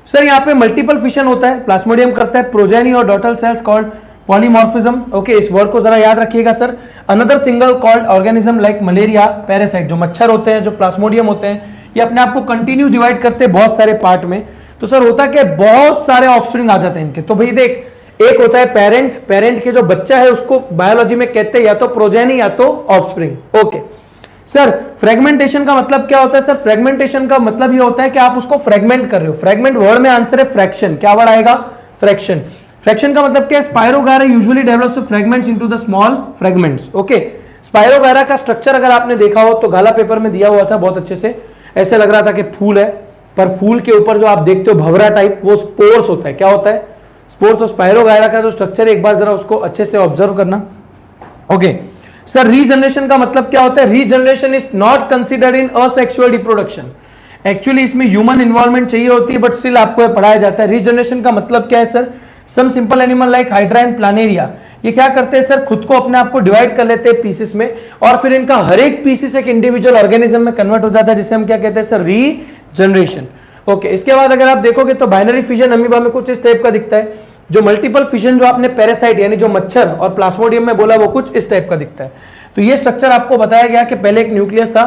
Speaker 1: सर यहाँ पे मल्टीपल फिशन होता है, प्लाज्मोडियम करता है प्रोजेनी और dotted cells called polymorphism. Okay, इस वर्ड को जरा याद रखिएगा sir. Another single called organism like malaria parasite, जो मच्छर होते हैं, जो प्लाज्मोडियम होते हैं, ये अपने आप को कंटिन्यू डिवाइड करते हैं बहुत सारे पार्ट में। तो सर होता क्या, बहुत सारे ऑफस्प्रिंग आ जाते हैं इनके। तो भाई देख, एक होता है पेरेंट, पेरेंट के जो बच्चा है उसको बायोलॉजी में कहते हैं या तो प्रोजेनी या तो ऑफस्प्रिंग। ओके सर, फ्रेगमेंटेशन का मतलब क्या होता है सर? फ्रेगमेंटेशन का मतलब ये होता है कि आप उसको फ्रेगमेंट कर रहे हो। फ्रेगमेंट वर्ड में आंसर है फ्रैक्शन। क्या वर्ड आएगा? फ्रैक्शन। फ्रैक्शन का मतलब क्या है? Spirogyra usually develops fragments into the small fragments. Okay, spirogyra का स्ट्रक्चर अगर आपने देखा हो तो गाला पेपर में दिया हुआ था बहुत अच्छे से। ऐसे लग रहा था कि फूल है, पर फूल के ऊपर जो आप देखते हो भंवरा टाइप, वो स्पोर्स होता है। क्या होता है? स्पोर्स। और स्पाइरोगायरा का जो स्ट्रक्चर है एक बार जरा उसको अच्छे से ऑब्जर्व करना। ओके सर, रीजनरेशन का मतलब क्या होता है? Regeneration is not considered in asexual reproduction. Actually इसमें ह्यूमन इन्वॉल्वमेंट चाहिए होती है, बट स्टिल आपको पढ़ाया जाता है। रीजनरेशन का मतलब क्या है sir? Some simple animal like hydra and planaria, ये क्या करते हैं सर? खुद को अपने आप को डिवाइड कर लेते हैं पीसेस में, और फिर इनका हर एक पीसेस एक इंडिविजुअल ऑर्गेनिज्म में कन्वर्ट हो जाता है, जिसे हम क्या कहते हैं सर? रीजनरेशन। ओके, इसके बाद अगर आप देखोगे तो बाइनरी फिजन अमीबा में कुछ इस टाइप का दिखता है। जो मल्टीपल फिजन जो आपने पैरासाइट यानी जो मच्छर और प्लाज्मोडियम में बोला, वो कुछ इस टाइप का दिखता है। तो ये स्ट्रक्चर आपको बताया गया कि पहले एक न्यूक्लियस था,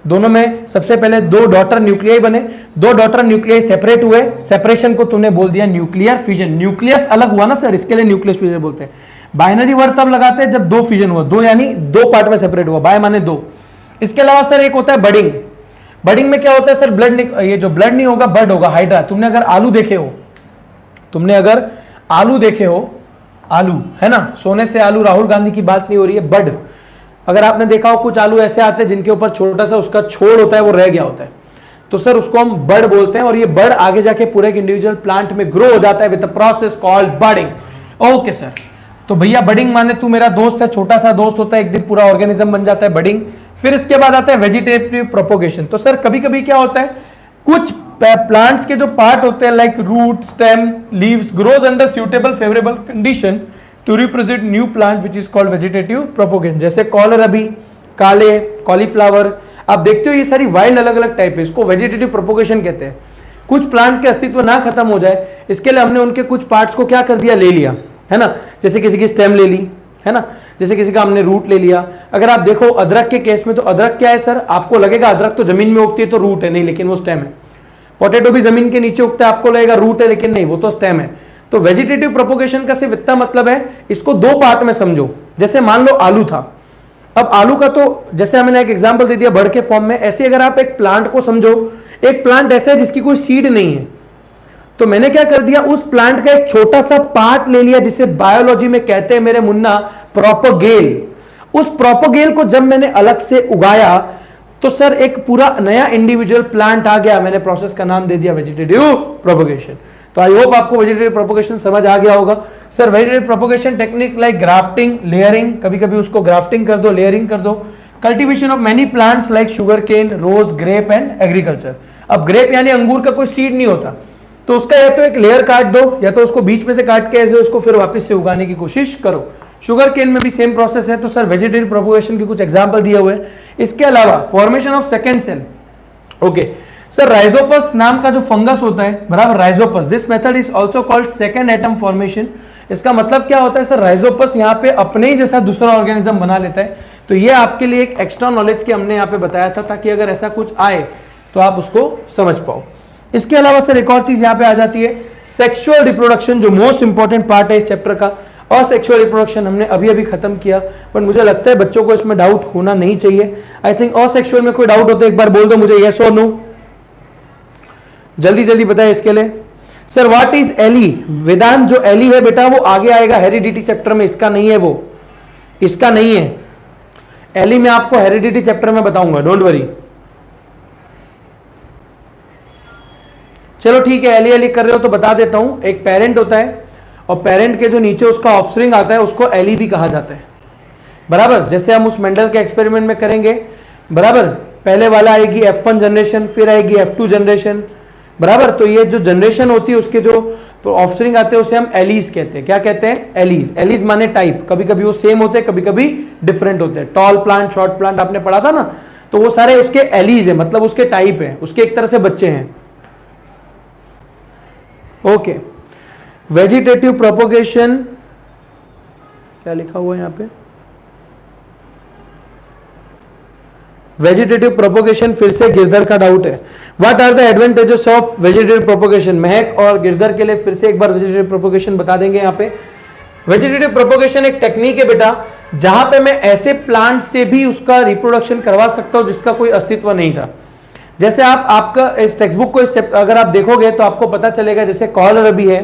Speaker 1: दोनों में सबसे पहले दो डॉटर न्यूक्लियाई बने, दो डॉटर न्यूक्लियाई सेपरेट हुए, सेपरेशन को तूने बोल दिया न्यूक्लियर फिजन। न्यूक्लियस अलग हुआ ना सर, इसके लिए न्यूक्लियस फिजन बोलते हैं। बाइनरी वर्ड तब लगाते हैं जब दो फिजन हुआ, दो यानी दो पार्ट में सेपरेट हुआ, बाय माने दो। इसके अलावा सर एक होता है बडिंग। बडिंग में क्या होता है सर? ब्लड, ये जो ब्लड नहीं होगा बड होगा, हाइड्रा। तुमने अगर आलू देखे हो, तुमने अगर आलू देखे हो, आलू है ना, सोने से आलू, राहुल गांधी की बात नहीं हो रही है, बड। अगर आपने देखा हो कुछ आलू ऐसे आते हैं जिनके ऊपर छोटा सा उसका छोड़ होता है, वो रह गया होता है, तो सर उसको हम बड बोलते हैं। और ये बड आगे जाके पूरे एक इंडिविजुअल प्लांट में ग्रो हो जाता है with a process called budding. Okay sir, तो भैया बडिंग माने तू मेरा दोस्त है, छोटा सा दोस्त होता है, एक दिन पूरा ऑर्गेनिज्म बन जाता है, बडिंग। फिर इसके बाद आता है वेजिटेटिव प्रोपोगेशन। तो सर कभी कभी क्या होता है, कुछ प्लांट्स के जो पार्ट होते हैं like root, stem, leaves grows under suitable favourable condition to represent new plant which is called vegetative propagation. जैसे कॉलरबी, काले, कॉलीफ्लावर, आप देखते हो ये सारी वाइल्ड अलग अलग टाइप है, इसको वेजिटेटिव प्रोपोगेशन कहते हैं। कुछ प्लांट के अस्तित्व ना खत्म हो जाए, इसके लिए हमने उनके कुछ पार्ट्स को क्या कर दिया, ले लिया, है ना। जैसे किसी की स्टेम ले ली, है ना, जैसे किसी का हमने रूट ले लिया। अगर आप देखो अदरक के केस में, तो अदरक क्या है सर? आपको लगेगा अदरक तो जमीन में उगती है तो रूट है, नहीं, लेकिन वो स्टेम है। पोटैटो भी जमीन के नीचे उगता है, आपको लगेगा रूट है, लेकिन नहीं, वो तो स्टेम है। तो वेजिटेटिव प्रोपोगेशन का सिर्फ इतना मतलब है, इसको दो पार्ट में समझो। जैसे मान लो आलू था, अब आलू का तो जैसे हमने एक एग्जांपल दे दिया बर्ड के फॉर्म में, ऐसे अगर आप एक प्लांट को समझो, एक प्लांट ऐसा है जिसकी कोई सीड नहीं है, तो मैंने क्या कर दिया, उस प्लांट का एक छोटा सा पार्ट ले लिया, जिसे बायोलॉजी में कहते हैं मेरे मुन्ना प्रोपोगेल। उस प्रोपोगेल को जब मैंने अलग से उगाया, तो सर एक पूरा नया इंडिविजुअल प्लांट आ गया। मैंने प्रोसेस का नाम दे दिया वेजिटेटिव प्रोपोगेशन। तो आई होप आपको वेजिटेटिव प्रोपोगेशन समझ आ गया होगा। Sir vegetative propagation techniques like grafting, layering, कभी कभी उसको ग्राफ्टिंग कर दो, लेयरिंग कर दो, cultivation of many plants like sugar cane, rose, grape and agriculture. अब ग्रेप यानी अंगूर का कोई सीड नहीं होता, तो उसका या तो एक लेयर काट दो, या तो उसको बीच में से काट के ऐसे उसको फिर वापस से उगाने की कोशिश करो। शुगर केन में भी सेम प्रोसेस है। तो सर वेजिटेटिव प्रोपोगेशन के कुछ एग्जांपल दिए हुए हैं। इसके अलावा formation of second cell. Okay sir, rhizopus नाम का जो फंगस होता है, बराबर, rhizopus, this method is also called second atom formation. इसका मतलब क्या होता है सर? राइजोपस यहाँ पे अपने ही जैसा दूसरा ऑर्गेनिज्म बना लेता है। तो ये आपके लिए एक एक्स्ट्रा नॉलेज के हमने यहाँ पे बताया था, ताकि अगर ऐसा कुछ आए तो आप उसको समझ पाओ। इसके अलावा सर एक और चीज यहाँ पे आ जाती है, सेक्सुअल रिप्रोडक्शन, जो मोस्ट इंपॉर्टेंट पार्ट है इस चैप्टर का। और सेक्सुअल रिप्रोडक्शन हमने अभी अभी खत्म किया, बट मुझे लगता है बच्चों को इसमें डाउट होना नहीं चाहिए। आई थिंक और सेक्सुअल में कोई डाउट हो तो एक बार बोल दो मुझे, यस और नो, जल्दी जल्दी बताए इसके लिए। Sir what is allele? Vedant जो एली है बेटा, वो आगे आएगा हेरिडिटी चैप्टर में, इसका नहीं है, वो इसका नहीं है। एली मैं आपको हेरिडिटी चैप्टर में बताऊंगा, डोंट वरी। चलो ठीक है, एली एली कर रहे हो तो बता देता हूं। एक पेरेंट होता है, और पेरेंट के जो नीचे उसका ऑफस्प्रिंग आता है, उसको एली भी कहा जाता है, बराबर। जैसे हम उस मेंडल के एक्सपेरिमेंट में करेंगे, बराबर, पहले वाला आएगी F1 जनरेशन, फिर आएगी F2 जनरेशन, बराबर। तो ये जो जनरेशन होती है, उसके जो ऑफस्प्रिंग आते हैं, उसे हम एलीज कहते हैं। क्या कहते हैं? एलीज। एलीज माने टाइप, कभी कभी वो सेम होते हैं, कभी कभी डिफरेंट होते हैं। टॉल प्लांट, शॉर्ट प्लांट आपने पढ़ा था ना, तो वो सारे उसके एलीज है, मतलब उसके टाइप है, उसके एक तरह से बच्चे हैं। ओके, वेजिटेटिव प्रोपोगेशन क्या लिखा हुआ है यहां पे, वेजिटेटिव प्रोपोगेशन, फिर से गिरधर का डाउट है। What are the advantages of vegetative propagation? Mahak और गिरधर के लिए फिर से एक बार वेजिटेटिव प्रोपोगेशन बता देंगे। यहां पे वेजिटेटिव प्रोपोगेशन एक टेक्निक है बेटा, जहां पे मैं ऐसे प्लांट से भी उसका रिप्रोडक्शन करवा सकता हूं जिसका कोई अस्तित्व नहीं था। जैसे आपका इस टेक्स्ट बुक को अगर आप देखोगे तो आपको पता चलेगा, जैसे कॉलरबी है,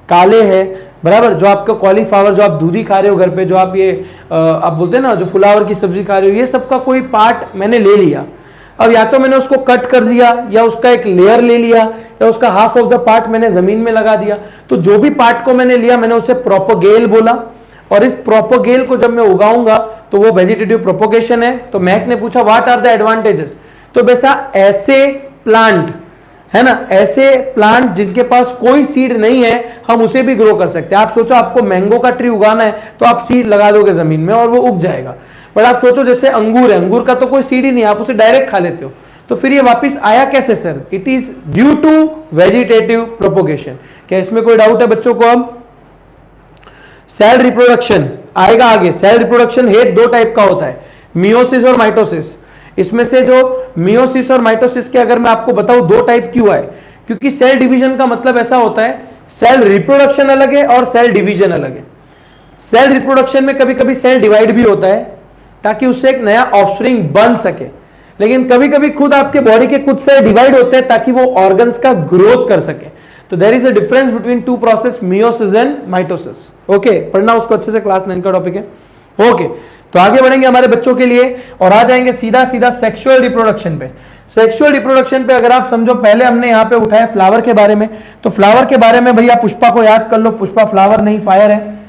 Speaker 1: काले है, बराबर, जो आपका कॉलीफ्लावर जो आप दूधी खा रहे हो घर पे, जो आप ये आप बोलते हैं ना जो फ्लावर की सब्जी खा रहे हो, ये सबका कोई पार्ट मैंने ले लिया। अब या तो मैंने उसको कट कर दिया, या उसका एक लेयर ले लिया, या उसका हाफ ऑफ द पार्ट मैंने जमीन में लगा दिया। तो जो भी पार्ट को मैंने लिया मैंने उसे प्रोपोगेल बोला, और इस प्रोपोगेल को जब मैं उगाऊंगा तो वो वेजिटेटिव प्रोपोगेशन है। तो मैक ने पूछा व्हाट आर द एडवांटेजेस, तो वैसा ऐसे प्लांट है ना, ऐसे प्लांट जिनके पास कोई सीड नहीं है हम उसे भी ग्रो कर सकते हैं। आप सोचो आपको मैंगो का ट्री उगाना है तो आप सीड लगा दोगे जमीन में और वो उग जाएगा। बट आप सोचो जैसे अंगूर है, अंगूर का तो कोई सीड ही नहीं, आप उसे डायरेक्ट खा लेते हो, तो फिर ये वापस आया कैसे sir? It is due to vegetative propagation. क्या इसमें कोई डाउट है बच्चों को? अब सेल रिप्रोडक्शन आएगा आगे। सेल रिप्रोडक्शन है दो टाइप का होता है, मियोसिस और माइटोसिस। इसमें से जो मियोसिस और माइटोसिस के अगर मैं आपको बताऊं दो टाइप क्यों आए, क्योंकि सेल डिवीजन का मतलब ऐसा होता है, सेल रिप्रोडक्शन अलग है और सेल डिवीजन अलग है। सेल रिप्रोडक्शन में कभी कभी सेल डिवाइड भी होता है ताकि उससे एक नया ऑफस्प्रिंग बन सके, लेकिन कभी कभी खुद आपके बॉडी के कुछ सेल डिवाइड होते हैं ताकि वो ऑर्गन्स का ग्रोथ कर सके। तो there is a difference between two process, meiosis and mitosis. Okay, पढ़ना उसको अच्छे से, क्लास 9 का टॉपिक है। ओके, तो आगे बढ़ेंगे हमारे बच्चों के लिए और आ जाएंगे सीधा सीधा सेक्सुअल रिप्रोडक्शन पे। सेक्सुअल रिप्रोडक्शन पे अगर आप समझो, पहले हमने यहाँ पे उठाया फ्लावर के बारे में, तो फ्लावर के बारे में भैया पुष्पा को याद कर लो, पुष्पा फ्लावर नहीं फायर है।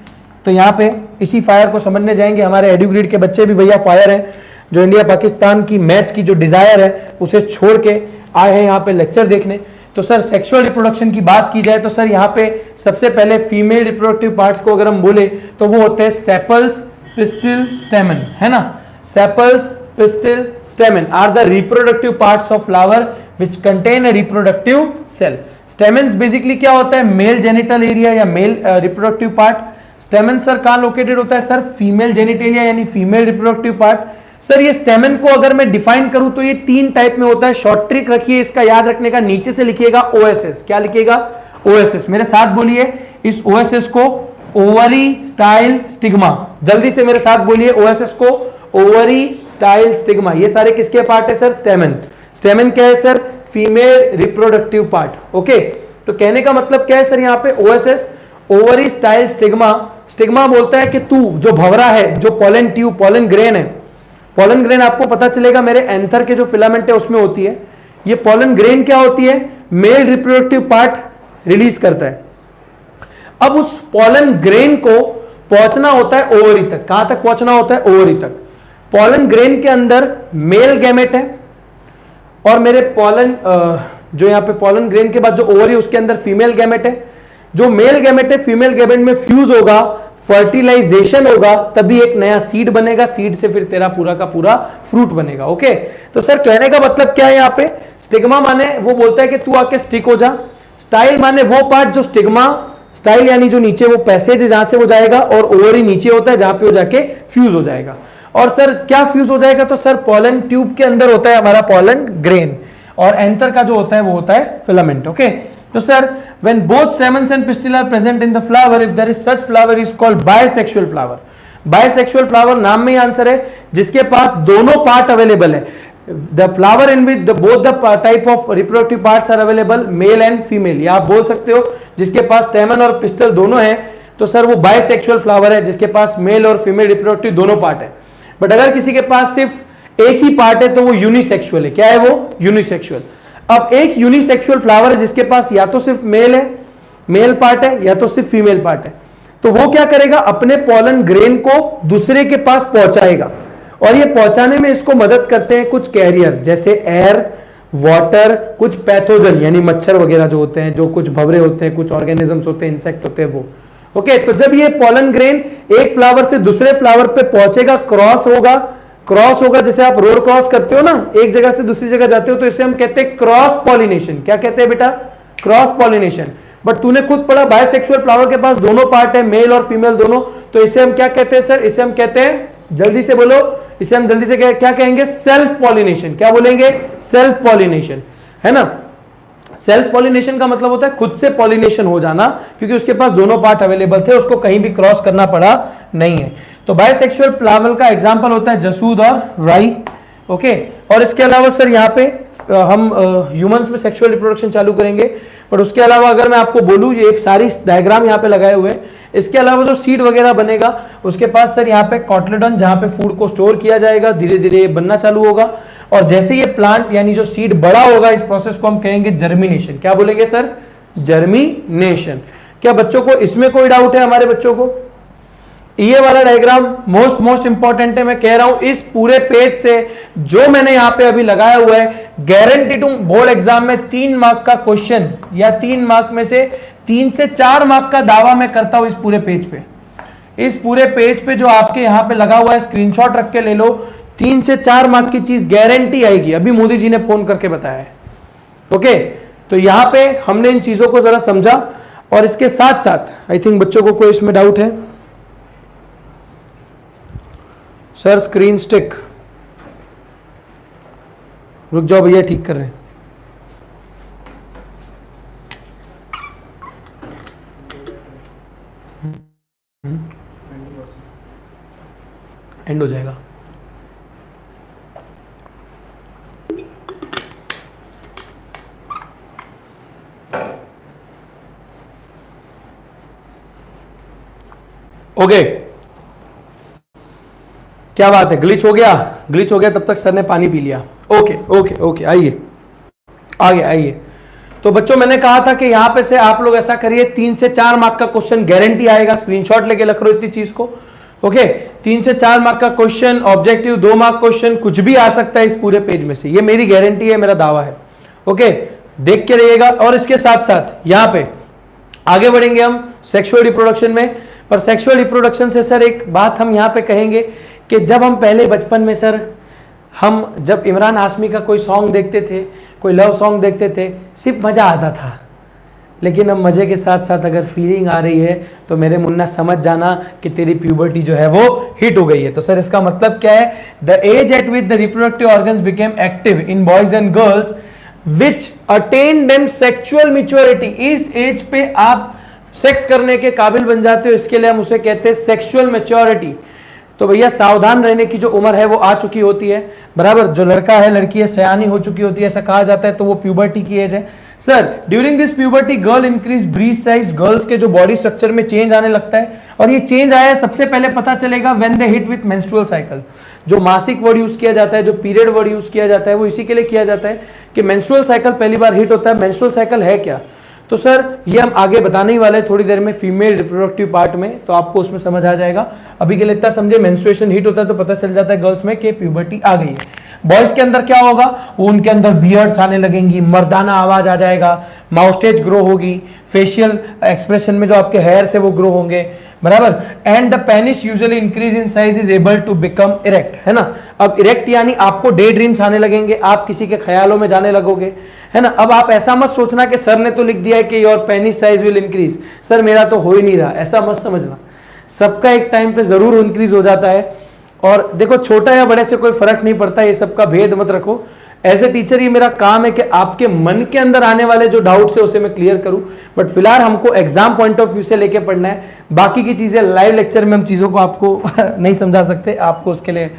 Speaker 1: तो यहाँ पे इसी फायर को समझने जाएंगे। हमारे एडुग्रीड के बच्चे भी भैया फायर है, जो इंडिया पाकिस्तान की मैच की जो डिजायर है उसे छोड़ के आए हैं यहाँ पे लेक्चर देखने। तो सर सेक्सुअल रिप्रोडक्शन की बात की जाए तो सर यहाँ पे सबसे पहले फीमेल रिप्रोडक्टिव पार्ट्स को अगर हम बोले तो वो होते हैं सेपल्स, पिस्टिल, स्टेमन, है ना। Sepals, pistil, stamen are the reproductive parts of flower which contain a reproductive cell. Stamens basically क्या होता है? मेल जेनिटल एरिया या male reproductive part. Stamen sir कहां लोकेटेड होता है? सर फीमेल जेनिटेलिया यानी फीमेल रिप्रोडक्टिव पार्ट। सर ये stamen को अगर मैं डिफाइन करूं तो ये तीन टाइप में होता है। शॉर्ट ट्रिक रखिए इसका याद रखने का, नीचे से लिखिएगा ओएसएस। क्या लिखिएगा? ओएसएस। मेरे साथ बोलिए इस ओएसएस को, ओवरी स्टाइल स्टिग्मा। जल्दी से मेरे साथ बोलिए ओएसएस को, ओवरी स्टाइल स्टिग्मा। ये सारे किसके पार्ट है सर? स्टेमन। स्टेमन क्या है sir? Female reproductive part. Okay, तो कहने का मतलब क्या है सर यहाँ पे? OSS, ovary style stigma. Stigma बोलता है कि तू जो भंवरा है, जो पॉलन ट्यूब, पॉलन ग्रेन है, पॉलन ग्रेन आपको पता चलेगा मेरे एंथर के जो फिलामेंट है उसमें होती है। ये पॉलन ग्रेन क्या होती है? मेल रिप्रोडक्टिव पार्ट रिलीज करता है। अब उस पॉलन ग्रेन को पहुंचना होता है ओवरी तक। कहां तक पहुंचना होता है? ओवरी तक। पॉलन ग्रेन के अंदर मेल गैमेट है और मेरे पॉलन जो यहां पे पॉलन ग्रेन के बाद जो ओवरी उसके अंदर फीमेल गैमेट है। जो मेल गैमेट है फीमेल गैमेट में फ्यूज होगा, फर्टिलाइजेशन होगा, तभी एक नया सीड बनेगा। सीड से फिर तेरा पूरा का पूरा फ्रूट बनेगा। ओके, तो सर कहने का मतलब क्या है यहाँ पे? स्टिग्मा माने वो बोलता है कि तू आके स्टिक हो जा। स्टाइल माने वो पार्ट जो स्टिग्मा, स्टाइल यानी जो नीचे वो पैसेज है जहां से वो जाएगा, और ओवरी नीचे होता है जहां पे वो जाके फ्यूज हो जाएगा। और सर क्या फ्यूज हो जाएगा? तो सर पॉलन ट्यूब के अंदर होता है हमारा पॉलन ग्रेन, और एंथर का जो होता है वो होता है फिलामेंट। ओके, तो sir when both stamens and pistil are present in the flower, if there is such flower is called bisexual flower. Bisexual flower नाम में ही आंसर है, जिसके पास दोनों पार्ट अवेलेबल है। The flower in which both the type of reproductive parts are available, male and female। या आप बोल सकते हो जिसके पास स्टेमन और पिस्टल दोनों है तो सर वो बाइसेक्सुअल फ्लावर है, जिसके पास मेल और फीमेल रिप्रोडक्टिव दोनों पार्ट है। बट अगर किसी के पास सिर्फ एक ही पार्ट है तो वो यूनिसेक्सुअल है। क्या है वो? यूनिसेक्सुअल। अब एक यूनिसेक्सुअल फ्लावर है जिसके पास या तो सिर्फ मेल है, मेल पार्ट है, या तो सिर्फ फीमेल पार्ट है, तो वो क्या करेगा? अपने पॉलन ग्रेन को दूसरे के पास पहुंचाएगा, और ये पहुंचाने में इसको मदद करते हैं कुछ कैरियर, जैसे एयर, वाटर, कुछ पैथोजन यानी मच्छर वगैरह जो होते हैं, जो कुछ भंवरे होते हैं, कुछ ऑर्गेनिजम्स होते हैं, इंसेक्ट होते हैं वो। ओके, तो जब ये पॉलन ग्रेन एक फ्लावर से दूसरे फ्लावर पे पहुंचेगा, क्रॉस होगा, जैसे आप रोड क्रॉस करते हो ना, एक जगह से दूसरी जगह जाते हो, तो इसे हम कहते हैं क्रॉस पॉलिनेशन। क्या कहते हैं बेटा? Cross pollination. बट तूने खुद पढ़ा बायसेक्सुअल फ्लावर के पास दोनों पार्ट है, मेल और फीमेल दोनों, तो इसे हम क्या कहते हैं सर? इसे हम कहते हैं, जल्दी से बोलो, इसे हम जल्दी से क्या कहेंगे? Self pollination. क्या बोलेंगे? सेल्फ पॉलिनेशन, है ना। सेल्फ पॉलिनेशन का मतलब होता है खुद से पॉलिनेशन हो जाना, क्योंकि उसके पास दोनों पार्ट अवेलेबल थे, उसको कहीं भी क्रॉस करना पड़ा नहीं है। तो बायसेक्सुअल फ्लावर का एग्जांपल होता है जसूद और राई। ओके, और इसके अलावा सर यहाँ पे हम ह्यूमंस में सेक्सुअल रिप्रोडक्शन चालू करेंगे, पर उसके अलावा अगर मैं आपको बोलूँ, ये सारी डायग्राम यहाँ पे लगाए हुए हैं, इसके अलावा जो सीड वगैरह बनेगा उसके पास सर यहाँ पे कॉटलेडॉन, जहाँ पे फूड को स्टोर किया जाएगा, धीरे धीरे ये बनना चालू होगा, और जैसे ये प्लांट यानी जो सीड बड़ा होगा, इस प्रोसेस को हम कहेंगे जर्मिनेशन। क्या बोलेंगे सर? जर्मिनेशन। क्या बच्चों को इसमें कोई डाउट है? हमारे बच्चों को ये वाला डायग्राम मोस्ट इंपॉर्टेंट है। मैं कह रहा हूं इस पूरे पेज से जो मैंने यहां पे अभी लगाया हुआ है, गारंटी टू बोर्ड एग्जाम में 3 मार्क का क्वेश्चन, या 3 मार्क में से 3 से 4 मार्क का दावा मैं करता हूं इस पूरे पेज पे। इस पूरे पेज पे जो आपके यहां पे लगा हुआ है, स्क्रीनशॉट रख के ले लो, 3 से 4 मार्क की चीज गारंटी आएगी। अभी मोदी जी ने फोन करके बताया है। ओके, तो यहां पे हमने इन चीजों को जरा समझा, और इसके साथ साथ आई थिंक बच्चों को कोई इसमें डाउट है? सर स्क्रीन स्टिक, रुक जाओ भैया, ठीक कर रहे हैं। एंड हो जाएगा। ओके, क्या बात है, ग्लिच हो गया? ग्लिच हो गया तब तक सर ने पानी पी लिया। ओके ओके ओके, आइए आगे आइए। तो बच्चों मैंने कहा था कि यहां पे से आप लोग ऐसा करिए, 3 से 4 मार्क का क्वेश्चन गारंटी आएगा। स्क्रीनशॉट लेके रख लो इतनी चीज को। ओके, 3 से 4 मार्क का क्वेश्चन, ऑब्जेक्टिव 2 मार्क क्वेश्चन, कुछ भी आ सकता है इस पूरे पेज में से, ये मेरी गारंटी है, मेरा दावा है। ओके, देख के रहिएगा। और इसके साथ साथ यहां पे आगे बढ़ेंगे हम सेक्सुअल रिप्रोडक्शन में। पर सेक्सुअल रिप्रोडक्शन से सर एक बात हम यहां पे कहेंगे कि जब हम पहले बचपन में सर, हम जब इमरान हाशमी का कोई सॉन्ग देखते थे, कोई लव सॉन्ग देखते थे, सिर्फ मज़ा आता था। लेकिन अब मज़े के साथ साथ अगर फीलिंग आ रही है तो मेरे मुन्ना समझ जाना कि तेरी प्यूबर्टी जो है वो हिट हो गई है। तो सर इसका मतलब क्या है? The age at which the reproductive organs became active in boys and girls which attain them sexual maturity. इस एज पे आप सेक्स करने के काबिल बन जाते हो, इसके लिए हम उसे कहते हैं सेक्सुअल मैच्योरिटी। तो भैया सावधान रहने की जो उम्र है वो आ चुकी होती है, बराबर। जो लड़का है, लड़की है, सयानी हो चुकी होती है, ऐसा कहा जाता है, तो वो प्यूबर्टी की एज है। Sir during this puberty girl increase breast size, girls के जो बॉडी स्ट्रक्चर में चेंज आने लगता है। और ये चेंज आया सबसे पहले पता चलेगा when they hit with menstrual cycle. जो मासिक वर्ड यूज किया जाता है, जो पीरियड वर्ड यूज किया जाता है, वो इसी के लिए किया जाता है कि मेंस्ट्रुअल साइकिल पहली बार हिट होता है। मेंस्ट्रुअल साइकिल है क्या? तो सर ये हम आगे बताने ही वाले हैं थोड़ी देर में, फीमेल रिप्रोडक्टिव पार्ट में, तो आपको उसमें समझ आ जाएगा। अभी के लिए इतना समझे, मेंस्ट्रुएशन हिट होता है तो पता चल जाता है गर्ल्स में कि प्यूबर्टी आ गई है। बॉयज के अंदर क्या होगा? उनके अंदर बियर्ड्स आने लगेंगी, मर्दाना आवाज आ जाएगा, माउस्टेज ग्रो होगी, फेशियल एक्सप्रेशन में जो आपके हेयर्स है वो ग्रो होंगे, बराबर। And the penis usually increase in size is able to become erect, है ना। अब इरेक्ट यानी आपको डे ड्रीम्स आने लगेंगे, आप किसी के ख्यालों में जाने लगोगे, है ना। अब आप ऐसा मत सोचना कि सर ने तो लिख दिया है कि your penis size will increase, sir मेरा तो हो ही नहीं रहा, ऐसा मत समझना। सबका एक टाइम पे जरूर इंक्रीज हो जाता है। और देखो छोटा या बड़े से कोई फर्क नहीं पड़ता, ये सबका भेद मत रखो। एज ए टीचर ये मेरा काम है कि आपके मन के अंदर आने वाले जो डाउट्स है उसे मैं क्लियर करूं, बट फिलहाल हमको एग्जाम पॉइंट ऑफ व्यू से लेके पढ़ना है। बाकी की चीजें लाइव लेक्चर में हम चीजों को आपको नहीं समझा सकते, आपको उसके लिए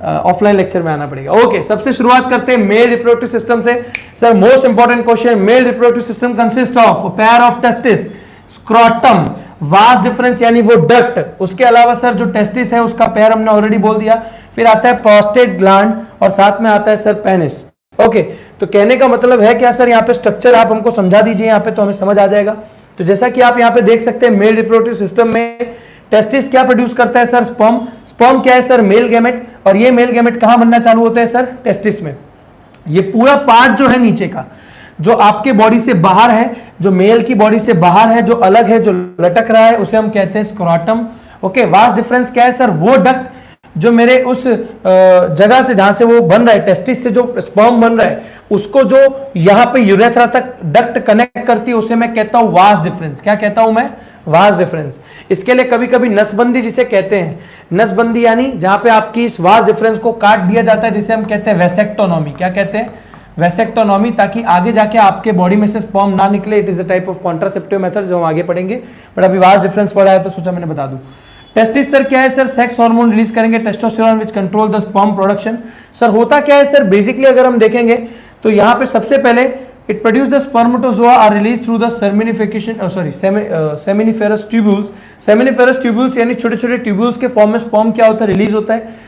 Speaker 1: ऑफलाइन लेक्चर में आना पड़ेगा। ओके, सबसे शुरुआत करते हैं मेल रिप्रोडक्टिव सिस्टम से। Sir most important question, mail reproductive system consist of pair of testis, scrotum, vas deferens यानी वो डक्ट, उसके अलावा सर जो टेस्टिस है उसका पेयर हमने ऑलरेडी बोल दिया, फिर आता है प्रोस्टेट ग्लैंड और साथ में आता है सर पेनिस। ओके, तो कहने का मतलब है क्या सर, यहाँ पे स्ट्रक्चर आप हमको समझा दीजिए यहाँ पे तो हमें समझ आ जाएगा। तो जैसा कि आप यहाँ पे देख सकते हैं, मेल रिप्रोडक्टिव सिस्टम में टेस्टिस क्या प्रोड्यूस करता है सर? स्पर्म। स्पर्म क्या है सर? Male gamete. और ये मेल गैमेट कहां बनना चालू होते हैं सर? टेस्टिस में। ये पूरा पार्ट जो है नीचे का, जो आपके बॉडी से बाहर है, जो मेल की बॉडी से बाहर है, जो अलग है, जो लटक रहा है, उसे हम कहते हैं स्क्रोटम। ओके, वास डिफरेंस क्या है सर? वो डक्ट जो मेरे उस जगह से जहां से वो बन रहा है, टेस्टिस से जो स्पर्म बन रहा है, उसको जो यहां पे यूरेथ्रा तक डक्ट कनेक्ट करती है, उसे मैं कहता हूं वास डिफरेंस। क्या कहता हूं मैं? Vas deferens. इसके लिए कभी कभी नसबंदी जिसे कहते हैं, नसबंदी यानी जहां पे आपकी इस वास डिफरेंस को काट दिया जाता है, जिसे हम कहते हैं वेसेक्टोनॉमी। क्या कहते हैं? वेसेक्टोनॉमी, ताकि आगे जाके आपके बॉडी में से स्पर्म ना निकले। It is a type of contraceptive method जो हम आगे पढ़ेंगे, बट अभी वास डिफरेंस पढ़ा है तो सोचा मैंने बता दूं। टेस्टिस सर क्या है सर? सेक्स हार्मोन रिलीज करेंगे, testosterone which control the sperm production. Sir होता क्या है सर? बेसिकली अगर हम देखेंगे तो यहां पे सबसे पहले it produce the spermatozoa are release through the seminiferous tubules. Seminiferous tubules यानी छोटे छोटे ट्यूब्यूल्स के फॉर्म में स्पर्म क्या होता है? रिलीज होता है।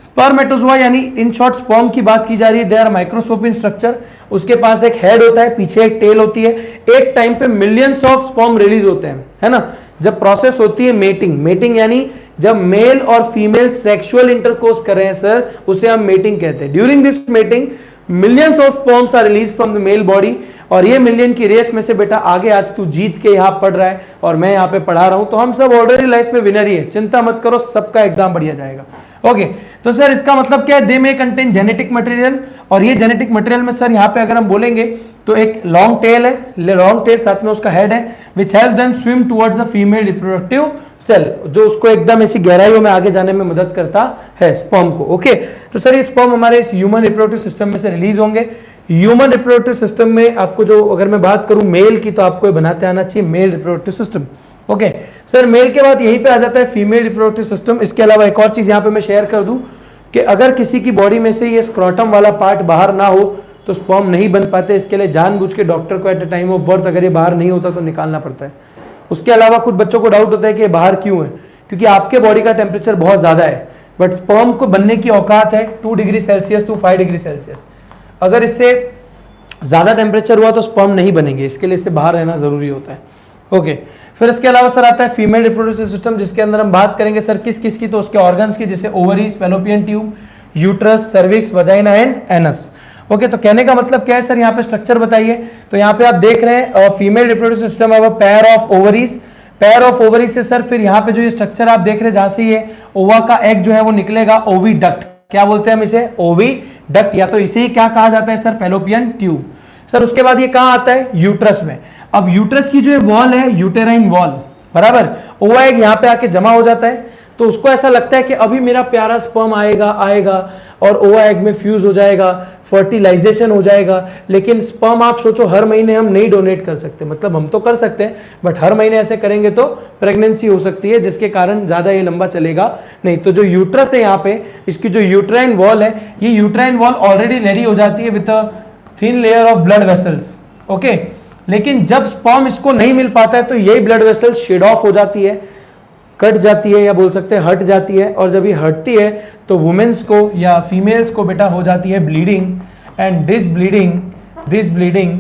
Speaker 1: स्पर्मेटोजोआ यानी इन शॉर्ट स्पर्म की बात की जा रही है, they are microscope in structure. उसके पास एक हेड होता है, पीछे एक टेल होती है। एक टाइम पे मिलियंस ऑफ स्पर्म रिलीज होते हैं, है ना। जब प्रोसेस होती है मेटिंग, मेटिंग यानी जब मेल और फीमेल सेक्सुअल इंटरकोर्स कर रहे हैं सर, उसे हम मेटिंग कहते हैं। During this mating millions of sperms are release from the male body, और ये मिलियन की रेस में से बेटा आगे आज तू जीत के यहाँ पढ़ रहा है और मैं यहाँ पे पढ़ा रहा हूं, तो हम सब ऑर्डिनरी लाइफ में विनर ही है। चिंता मत करो, सबका एग्जाम बढ़िया जाएगा। ओके, तो सर इसका मतलब क्या है? दे में कंटेन जेनेटिक मटेरियल, और ये जेनेटिक मटेरियल में सर यहाँ पे अगर हम बोलेंगे तो एक लॉन्ग टेल है, लॉन्ग टेल साथ में उसका हेड है, which help them swim towards the female reproductive cell, जो उसको एकदम ऐसी गहराइयों में आगे जाने में मदद करता है स्पर्म को। ओके, तो सर ये स्पर्म हमारे इस ह्यूमन रिप्रोडक्टिव सिस्टम में से रिलीज होंगे। ह्यूमन रिप्रोडक्टिव सिस्टम में आपको जो, अगर मैं बात करूं मेल की, तो आपको बनाते आना चाहिए male reproductive system. Okay sir, male के बाद यहीं पे आ जाता है फीमेल रिप्रोडक्टिव सिस्टम। इसके अलावा एक और चीज यहां पे मैं शेयर कर दूं कि अगर किसी की बॉडी में से ये स्क्रोटम वाला पार्ट बाहर ना हो तो स्पर्म नहीं बन पाते। इसके लिए जानबूझ के डॉक्टर को at the time of birth अगर ये बाहर नहीं होता तो निकालना पड़ता है। उसके अलावा कुछ बच्चों को डाउट होता है कि ये बाहर क्यों है, क्योंकि आपके बॉडी का टेम्परेचर बहुत ज्यादा है, बट स्पर्म को बनने की औकात है 2 degree Celsius to 5 degree Celsius. अगर इससे ज्यादा टेम्परेचर हुआ तो स्पर्म नहीं बनेंगे, इसके लिए इसे बाहर रहना जरूरी होता है। ओके, फिर इसके अलावा सर आता है फीमेल रिप्रोडक्टिव सिस्टम, जिसके अंदर हम बात करेंगे सर किस किस की, तो उसके ऑर्गन्स की, जैसे ovaries, fallopian tube, uterus, cervix, vagina and anus. Okay, तो कहने का मतलब क्या है सर? यहाँ पे स्ट्रक्चर बताइए। तो यहाँ पे आप देख रहे हैं फीमेल रिप्रोडक्टिव सिस्टम है वो pair of ovaries, pair of ovaries से सर फिर यहाँ पे जो ये स्ट्रक्चर आप देख रहे हैं, जहां से ये ओवा का एग जो है वो निकलेगा, ओविडक्ट। क्या बोलते हैं हम इसे? ओविडक्ट, या तो इसे ही क्या कहा जाता है सर? Fallopian tube. सर उसके बाद ये कहां आता है? यूट्रस में। अब यूट्रस की जो वॉल है, यूटेराइन वॉल, बराबर, ओवा एग यहाँ पे आके जमा हो जाता है, तो उसको ऐसा लगता है कि अभी मेरा प्यारा स्पर्म आएगा और ओवा एग में फ्यूज हो जाएगा, फर्टिलाइजेशन हो जाएगा। लेकिन स्पर्म आप सोचो हर महीने हम नहीं डोनेट कर सकते, मतलब हम तो कर सकते हैं बट हर महीने ऐसे करेंगे तो प्रेगनेंसी हो सकती है, जिसके कारण ज्यादा ये लंबा चलेगा नहीं। तो जो यूट्रस है यहाँ पे, इसकी जो यूट्राइन वॉल है, ये यूट्राइन वॉल ऑलरेडी रेडी हो जाती है with thin layer of blood vessels. Okay, लेकिन जब स्पर्म इसको नहीं मिल पाता है तो यही ब्लड वेसल्स शेड ऑफ हो जाती है, कट जाती है, या बोल सकते हैं हट जाती है। और जब ये हटती है तो वुमेन्स को या फीमेल्स को बेटा हो जाती है bleeding, and this bleeding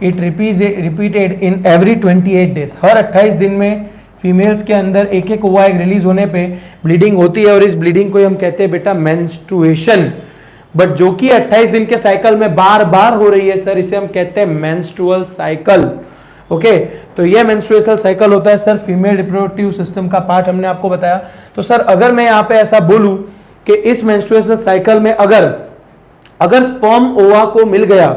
Speaker 1: it repeated in every 28 days. हर 28 दिन में फीमेल्स के अंदर एक एक ओवा एग रिलीज होने पे ब्लीडिंग होती है, और इस ब्लीडिंग को हम कहते हैं बेटा मेंस्ट्रुएशन। बट जो कि 28 दिन के साइकिल में बार बार हो रही है सर, इसे हम कहते हैं मेंस्ट्रुअल साइकिल। ओके, तो ये मेंस्ट्रुअल साइकिल होता है सर फीमेल रिप्रोडक्टिव सिस्टम का पार्ट, हमने आपको बताया। तो सर अगर मैं यहाँ पे ऐसा बोलूं कि इस मेंस्ट्रुअल साइकिल में अगर स्पर्म ओवा को मिल गया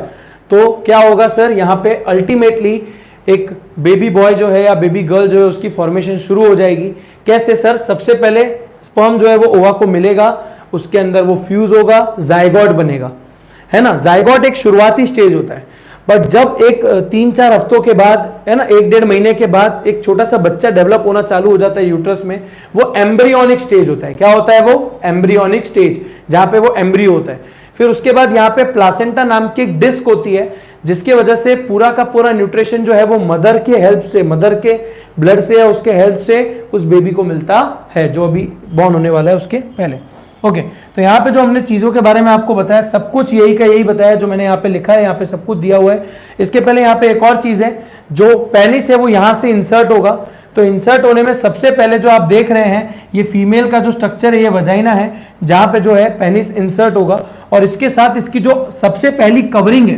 Speaker 1: तो क्या होगा सर? यहाँ पे अल्टीमेटली एक बेबी बॉय जो है या बेबी गर्ल जो है उसकी फॉर्मेशन शुरू हो जाएगी। कैसे सर? सबसे पहले स्पर्म जो है वो ओवा को मिलेगा, उसके अंदर वो फ्यूज होगा, जाइगोट बनेगा, है ना। जाइगोट एक शुरुआती स्टेज होता है, बट जब एक 3-4 हफ्तों के बाद, है ना, 1-1.5 महीने के बाद एक छोटा सा बच्चा डेवलप होना चालू हो जाता है यूट्रस में, वो एम्ब्रियोनिक स्टेज होता है। क्या होता है वो? एम्ब्रियोनिक स्टेज, जहां पे वो एम्ब्रियो होता है। फिर उसके बाद यहाँ पे प्लासेंटा नाम की एक डिस्क होती है, जिसकी वजह से पूरा का पूरा न्यूट्रिशन जो है वो मदर के हेल्प से, मदर के ब्लड से या उसके हेल्प से उस बेबी को मिलता है जो अभी बॉर्न होने वाला है उसके पहले। ओके, तो यहाँ पे जो हमने चीजों के बारे में आपको बताया, सब कुछ यही का यही बताया जो मैंने यहाँ पे लिखा है, यहाँ पे सब कुछ दिया हुआ है। इसके पहले यहाँ पे एक और चीज है, जो पेनिस है वो यहाँ से इंसर्ट होगा। तो इंसर्ट होने में सबसे पहले जो आप देख रहे हैं, ये फीमेल का जो स्ट्रक्चर है, ये वजाइना है, जहां पे जो है पेनिस इंसर्ट होगा, और इसके साथ इसकी जो सबसे पहली कवरिंग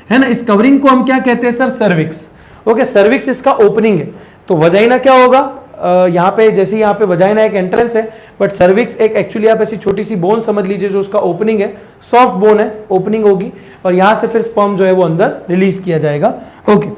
Speaker 1: है ना, इस कवरिंग को हम क्या कहते हैं सर? सर्विक्स। ओके, सर्विक्स इसका ओपनिंग है। तो वजाइना क्या होगा? यहाँ पे जैसे यहाँ पे वजाइना एक एंट्रेंस है, बट सर्विक्स एक एक्चुअली आप ऐसी छोटी सी बोन समझ लीजिए जो उसका ओपनिंग है, सॉफ्ट बोन है, ओपनिंग होगी और यहाँ से फिर स्पर्म जो है वो अंदर रिलीज किया जाएगा। ओके,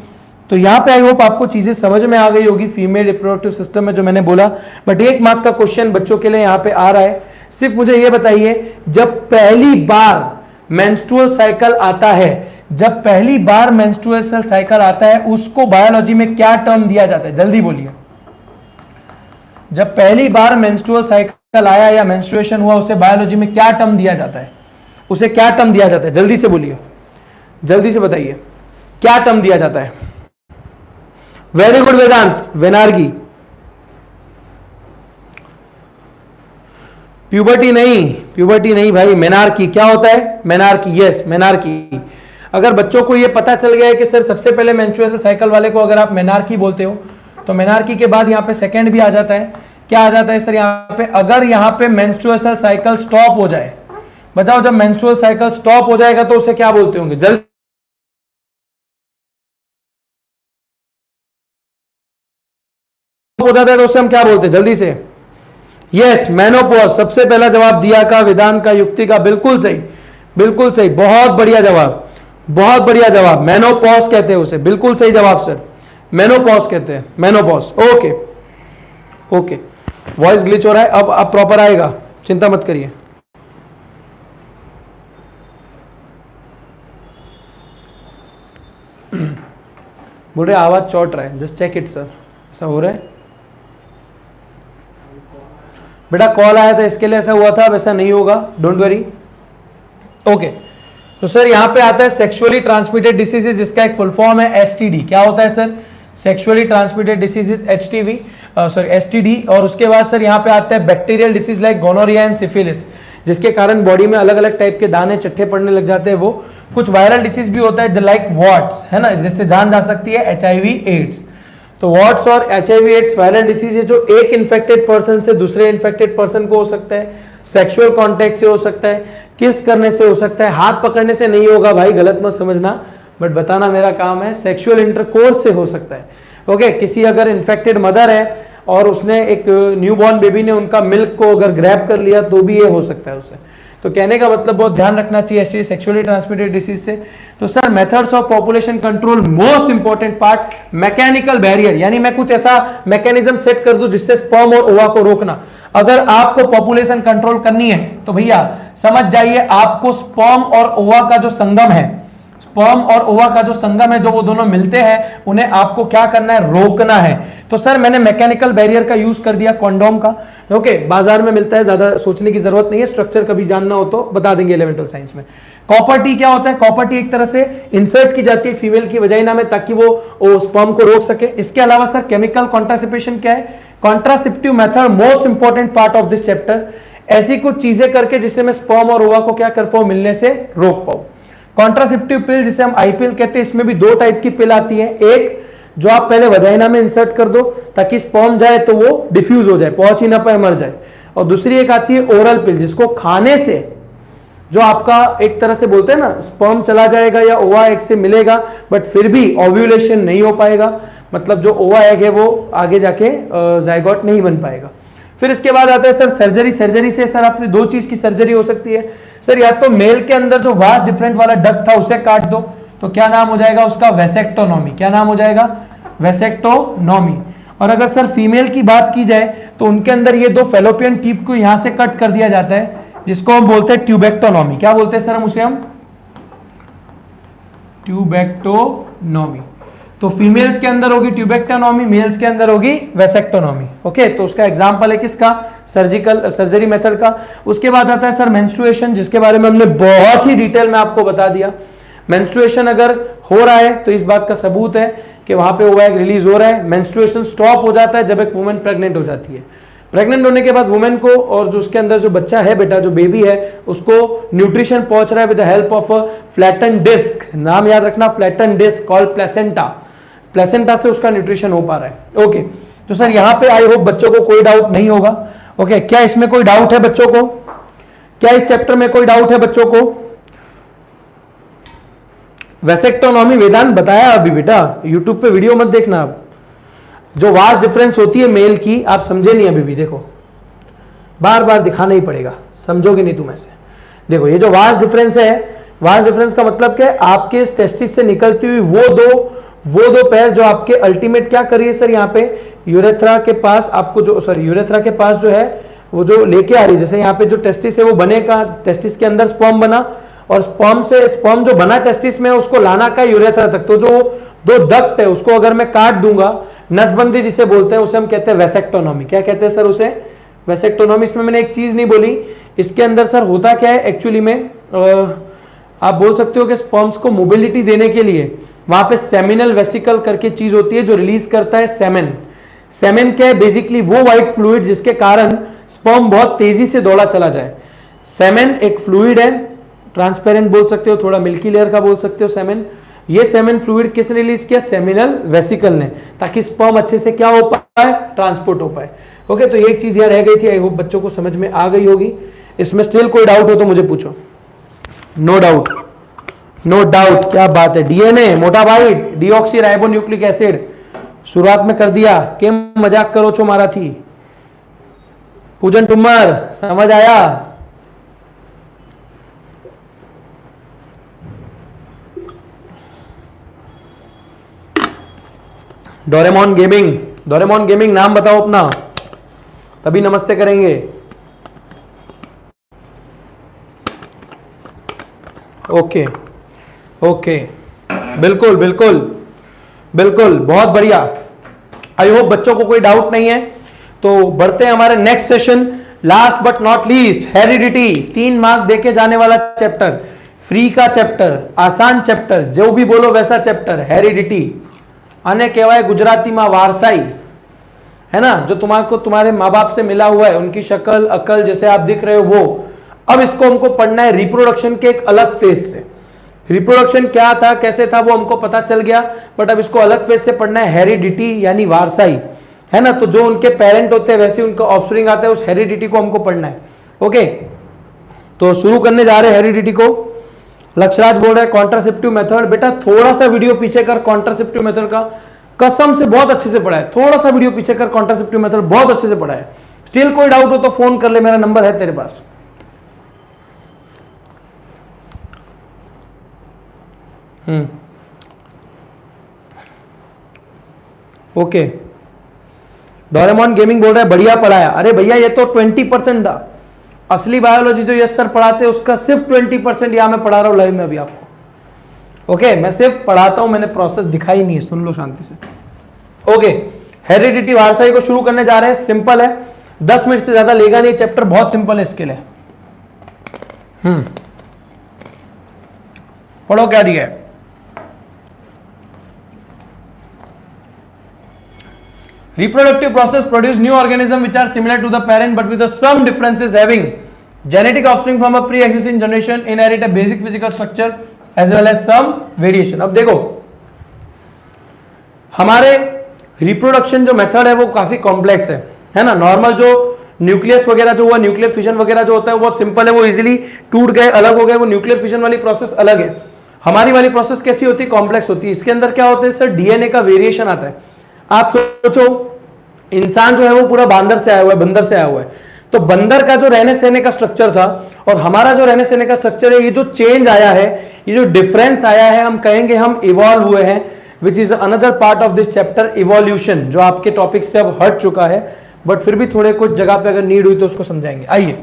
Speaker 1: तो यहाँ पे आई होप आपको चीजें समझ में आ गई होगी फीमेल रिप्रोडक्टिव सिस्टम में जो मैंने बोला। बट 1 मार्क का क्वेश्चन बच्चों के लिए यहाँ पे आ रहा है, सिर्फ मुझे ये बताइए जब पहली बार मेंस्ट्रुअल साइकिल आता है, जब पहली बार मेंस्ट्रुअल साइकिल आता है उसको बायोलॉजी में क्या टर्म दिया जाता है? जल्दी बोलिए। जब पहली बार मेंस्ट्रुअल साइकिल आया या मेंस्ट्रुएशन हुआ उसे बायोलॉजी में क्या टर्म दिया जाता है? उसे क्या टर्म दिया जाता है? जल्दी से बोलिए, जल्दी से बताइए क्या टर्म दिया जाता है? वेरी गुड वेदांत, वेनार्गी। प्यूबर्टी नहीं, प्यूबर्टी नहीं भाई, मेनार्की। क्या होता है? मेनार्की। Yes, menarche. अगर बच्चों को यह पता चल गया है कि सर सबसे पहले मेंस्ट्रुअल साइकिल वाले को अगर आप मेनार्की बोलते हो तो मेनार्की के बाद यहां पे सेकंड भी आ जाता है। क्या आ जाता है सर यहां पे? अगर यहां पे मेंस्ट्रुअल साइकिल स्टॉप हो जाए, बताओ जब मेंस्ट्रुअल साइकिल स्टॉप हो जाएगा तो उसे क्या बोलते होंगे? जल्दी हो जाता है तो उसे हम क्या बोलते हैं? जल्दी से। Yes, menopause. सबसे पहला जवाब दिया का, वेदांत का, युक्ति का, बिल्कुल सही, बिल्कुल सही, बहुत बढ़िया जवाब, बहुत बढ़िया जवाब। मेनोपॉज कहते हैं उसे, बिल्कुल सही जवाब सर, मेनोपॉज कहते हैं, menopause. Okay okay, voice glitch हो रहा है, अब प्रॉपर आएगा, चिंता मत करिए। बोल रहे आवाज चौट रहा है, जस्ट चेक इट सर, ऐसा हो रहा है? बेटा कॉल आया था इसके लिए ऐसा हुआ था, अब ऐसा नहीं होगा, डोंट वरी। ओके, तो सर यहां पे आता है सेक्सुअली ट्रांसमिटेड डिसीजेज, जिसका एक फुल फॉर्म है एसटीडी। क्या होता है sir? Sexually transmitted diseases, HTV, sorry STD. और उसके बाद सर यहां पे आता है bacterial disease like gonorrhoea and syphilis, जिसके कारण बॉडी में अलग अलग टाइप के दाने चट्टे पड़ने लग जाते हैं। वो कुछ वायरल डिसीज भी होता है लाइक वॉट्स, है ना, जिससे जान जा सकती है एचआईवी एड्स। तो वॉट्स और एचआईवी एड्स वायरल डिसीज है जो एक इन्फेक्टेड पर्सन से दूसरे इन्फेक्टेड पर्सन को हो सकता है, सेक्सुअल कॉन्टेक्ट से हो सकता है, किस करने से हो सकता है, हाथ पकड़ने से नहीं होगा भाई, गलत मत समझना, बट बताना मेरा काम है, सेक्सुअल इंटरकोर्स से हो सकता है। ओके, किसी अगर इन्फेक्टेड मदर है और उसने एक न्यूबॉर्न बेबी ने उनका मिल्क को अगर ग्रैब कर लिया तो भी ये हो सकता है उसे। तो कहने का मतलब बहुत ध्यान रखना चाहिए एसटीडी, सेक्सुअली ट्रांसमिटेड डिसीज से। तो sir methods of population control, most important part mechanical barrier, यानी मैं कुछ ऐसा मैकेनिज्म सेट कर दूं जिससे स्पर्म और ओवा को रोकना। अगर आपको पॉपुलेशन कंट्रोल करनी है तो भैया समझ जाइए, आपको स्पर्म और ओवा का जो संगम है, स्पर्म और ओवा का जो संगम है, जो वो दोनों मिलते हैं, उन्हें आपको क्या करना है? रोकना है। तो सर मैंने मैकेनिकल बैरियर का यूज कर दिया, कॉन्डोम का। ओके, बाजार में मिलता है, ज्यादा सोचने की जरूरत नहीं है, स्ट्रक्चर कभी जानना हो तो बता देंगे 11वीं साइंस में। कॉपर टी क्या होता है? कॉपर टी एक तरह से इंसर्ट की जाती है फीमेल की वजाइना में ताकि वो स्पर्म को रोक सके। इसके अलावा सर केमिकल कॉन्ट्रासेप्शन क्या है? Contraceptive method, most important part of this chapter. ऐसी कुछ चीजें करके जिससे मैं स्पर्म और ओवा को क्या कर पाऊं? मिलने से रोक पाऊं। कॉन्ट्रासेप्टिव पिल जिसे हम आईपीएल कहते हैं, इसमें भी 2 टाइप की पिल आती है। एक जो आप पहले वजाइना में इंसर्ट कर दो ताकि स्पर्म जाए तो वो डिफ्यूज हो जाए, पहुंच ही ना पाए, मर जाए। और दूसरी एक आती है ओरल पिल, जिसको खाने से जो आपका एक तरह से बोलते हैं ना, स्पर्म चला जाएगा या ओवा एग से मिलेगा, बट फिर भी ओव्यूलेशन नहीं हो पाएगा, मतलब जो ओवा एग है वो आगे जाके जाइगोट नहीं बन पाएगा। फिर इसके बाद आता है सर सर्जरी। सर्जरी से सर आपने 2 चीज की सर्जरी हो सकती है सर, या तो मेल के अंदर जो वास्ट डिफरेंट वाला डक्ट था उसे काट दो, तो क्या नाम हो जाएगा उसका? वेसेक्टोनॉमी। क्या नाम हो जाएगा? वेसेक्टोनॉमी। और अगर सर फीमेल की बात की जाए तो उनके अंदर ये 2 फेलोपियन टिप को यहां से कट कर दिया जाता है, जिसको हम बोलते हैं ट्यूबेक्टोनॉमी। क्या बोलते हैं सर हम उसे? हम ट्यूबेक्टोनॉमी। तो फीमेल्स के अंदर होगी ट्यूबेक्टोनॉमी, मेल्स के अंदर होगी वेसेक्टोनॉमी। ओके, तो उसका एग्जांपल है किसका? सर्जरी मेथड का। उसके बाद आता है सर मेंस्ट्रुएशन, जिसके बारे में हमने बहुत ही डिटेल में आपको बता दिया। मेंस्ट्रुएशन अगर हो रहा है तो इस बात का सबूत है कि वहां पे ओवा एग रिलीज हो रहा है। मेंस्ट्रुएशन स्टॉप हो जाता है जब एक वुमेन प्रेग्नेंट हो जाती है। प्रेग्नेंट होने के बाद वुमेन को और जो उसके अंदर जो बच्चा है, बेटा जो बेबी है, उसको न्यूट्रिशन पहुंच रहा है with the help of a flatten disc. नाम याद रखना, flatten disc called placenta. Placenta से उसका न्यूट्रिशन हो पा रहा है। ओके, तो सर यहां पे आई होप बच्चों को कोई डाउट नहीं होगा। ओके, क्या इसमें कोई डाउट है बच्चों को? क्या इस चैप्टर में कोई डाउट है बच्चों को? वेसेक्टोनॉमी वेदांत बताया अभी बेटा, यूट्यूब पे वीडियो मत देखना आप, जो वास्ट डिफरेंस होती है मेल की, आप समझे नहीं अभी भी, देखो बार बार दिखाना ही पड़ेगा, समझोगे नहीं तुम ऐसे। देखो ये जो वास्ट डिफरेंस है, वास्ट डिफरेंस का मतलब क्या है, आपके टेस्टिस से निकलती हुई वो दो पैर जो आपके अल्टीमेट क्या करिए सर, यहाँ पे यूरेथ्रा के पास आपको जो, सॉरी यूरेथ्रा के पास जो है वो जो लेके आ रही है, जैसे यहाँ पे जो टेस्टिस है वो बने का, टेस्टिस के अंदर स्पर्म बना, और स्पर्म जो बना टेस्टिस में उसको लाना का यूरेथ्रा तक, तो जो दो डक्ट है उसको अगर मैं काट दूंगा, नसबंदी जिसे बोलते हैं, उसे हम कहते हैं वेसेक्टोनॉमी। क्या कहते हैं सर उसे? वेसेक्टोनॉमी। इसमें मैंने एक चीज नहीं बोली, इसके अंदर सर होता क्या है एक्चुअली में, आप बोल सकते हो कि स्पर्म्स को मोबिलिटी देने के लिए वहां पे सेमिनल वेसिकल करके चीज होती है जो रिलीज करता है सेमेन। सेमेन क्या है? बेसिकली वो व्हाइट फ्लूइड जिसके कारण स्पर्म बहुत तेजी से दौड़ा चला जाए। सेमेन एक फ्लूइड है, ट्रांसपेरेंट बोल सकते हो, थोड़ा मिल्की लेयर का बोल सकते हो सेमेन। ये सेमेन फ्लूइड किसने रिलीज किया? सेमिनल वेसिकल ने, ताकि स्पर्म अच्छे से क्या हो पाए? ट्रांसपोर्ट हो पाए। ओके, तो एक चीज यहाँ रह गई थी, आई होप बच्चों को समझ में आ गई होगी। इसमें स्टिल कोई डाउट हो तो मुझे पूछो। नो डाउट, नो डाउट, क्या बात है। डीएनए मोटा भाई, डीऑक्सी राइबो न्यूक्लिक एसिड शुरुआत में कर दिया, केम मजाक करो छो मारा थी। पूजन टुम्मर समझ आया? डोरेमोन गेमिंग, डोरेमोन गेमिंग नाम बताओ अपना, तभी नमस्ते करेंगे। ओके ओके, बिल्कुल बिल्कुल बिल्कुल, बहुत बढ़िया। आई होप बच्चों को कोई डाउट नहीं है। तो बढ़ते हैं हमारे next session. Last but not least, heredity. 3 mark देके जाने वाला चैप्टर, फ्री का चैप्टर, आसान चैप्टर, जो भी बोलो वैसा चैप्टर, हेरिडिटी। आने कहवाए गुजराती में वारसाई, है ना, जो तुम्हारे तुम्हारे माँ बाप से मिला हुआ है, उनकी शक्ल अकल जैसे आप दिख रहे हो वो। अब इसको हमको पढ़ना है रिप्रोडक्शन के एक अलग फेज से। रिप्रोडक्शन क्या था, कैसे था, वो हमको पता चल गया, बट अब इसको अलग फेज से पढ़ना है, हेरिडिटी यानी वारसाई, है ना। तो जो उनके पेरेंट होते हैं वैसे उनका ऑफस्प्रिंग आता है, उस हेरिडिटी को हमको पढ़ना है। ओके, तो शुरू करने जा रहे हैं हेरिडिटी को। लक्षराज बोल रहे हैं कॉन्ट्रासेप्टिव मेथड। बेटा थोड़ा सा वीडियो पीछे कर, कॉन्ट्रासेप्टिव मेथड का कसम से बहुत अच्छे से पढ़ा है। थोड़ा सा वीडियो पीछे कर, कॉन्ट्रासेप्टिव मेथड बहुत अच्छे से पढ़ा है। स्टिल कोई डाउट हो तो फोन कर ले, मेरा नंबर है तेरे पास। ओके, डोरेमोन गेमिंग बोल रहा है बढ़िया पढ़ाया। अरे भैया ये तो 20% था, असली बायोलॉजी जो यस सर पढ़ाते हैं उसका सिर्फ 20% यहां मैं पढ़ा रहा हूं लाइव में अभी आपको। ओके, मैं सिर्फ पढ़ाता हूं, मैंने प्रोसेस दिखाई नहीं है, सुन लो शांति से। ओके, हेरिडिटी वारसाई को शुरू करने जा रहे हैं। सिंपल है, 10 मिनट से ज्यादा लेगा नहीं, चैप्टर बहुत सिंपल है इसके लिए। पढ़ो क्या दिया है। Reproductive process produce new organisms which are similar to the parent but with some differences, having genetic offspring from a pre-existing generation, inherit a basic physical structure as well as some variation। अब देखो हमारे reproduction जो method है वो काफी complex है ना। Normal जो न्यूक्लियस वगैरह जो हुआ, न्यूक्लियर फिजन वगैरह जो होता है वो बहुत सिंपल है, वो इजीली टूट गए, अलग हो गए, वो न्यूक्लियर फिजन वाली प्रोसेस अलग है। हमारी वाली प्रोसेस कैसी होती है? कॉम्प्लेक्स होती है। इसके अंदर क्या होता है सर? डीएनए का वेरिएशन आता है। आप सोचो इंसान जो है वो पूरा बंदर से आया हुआ है, बंदर से आया हुआ है, तो बंदर का जो रहने सहने का स्ट्रक्चर था और हमारा जो रहने सहने का स्ट्रक्चर है, ये जो चेंज आया है, ये जो डिफरेंस आया है, हम कहेंगे हम इवॉल्व हुए हैं, which is another part of this chapter, evolution, जो आपके टॉपिक से अब हट चुका है, बट फिर भी थोड़े कुछ जगह पे अगर नीड हुई तो उसको समझाएंगे। आइए,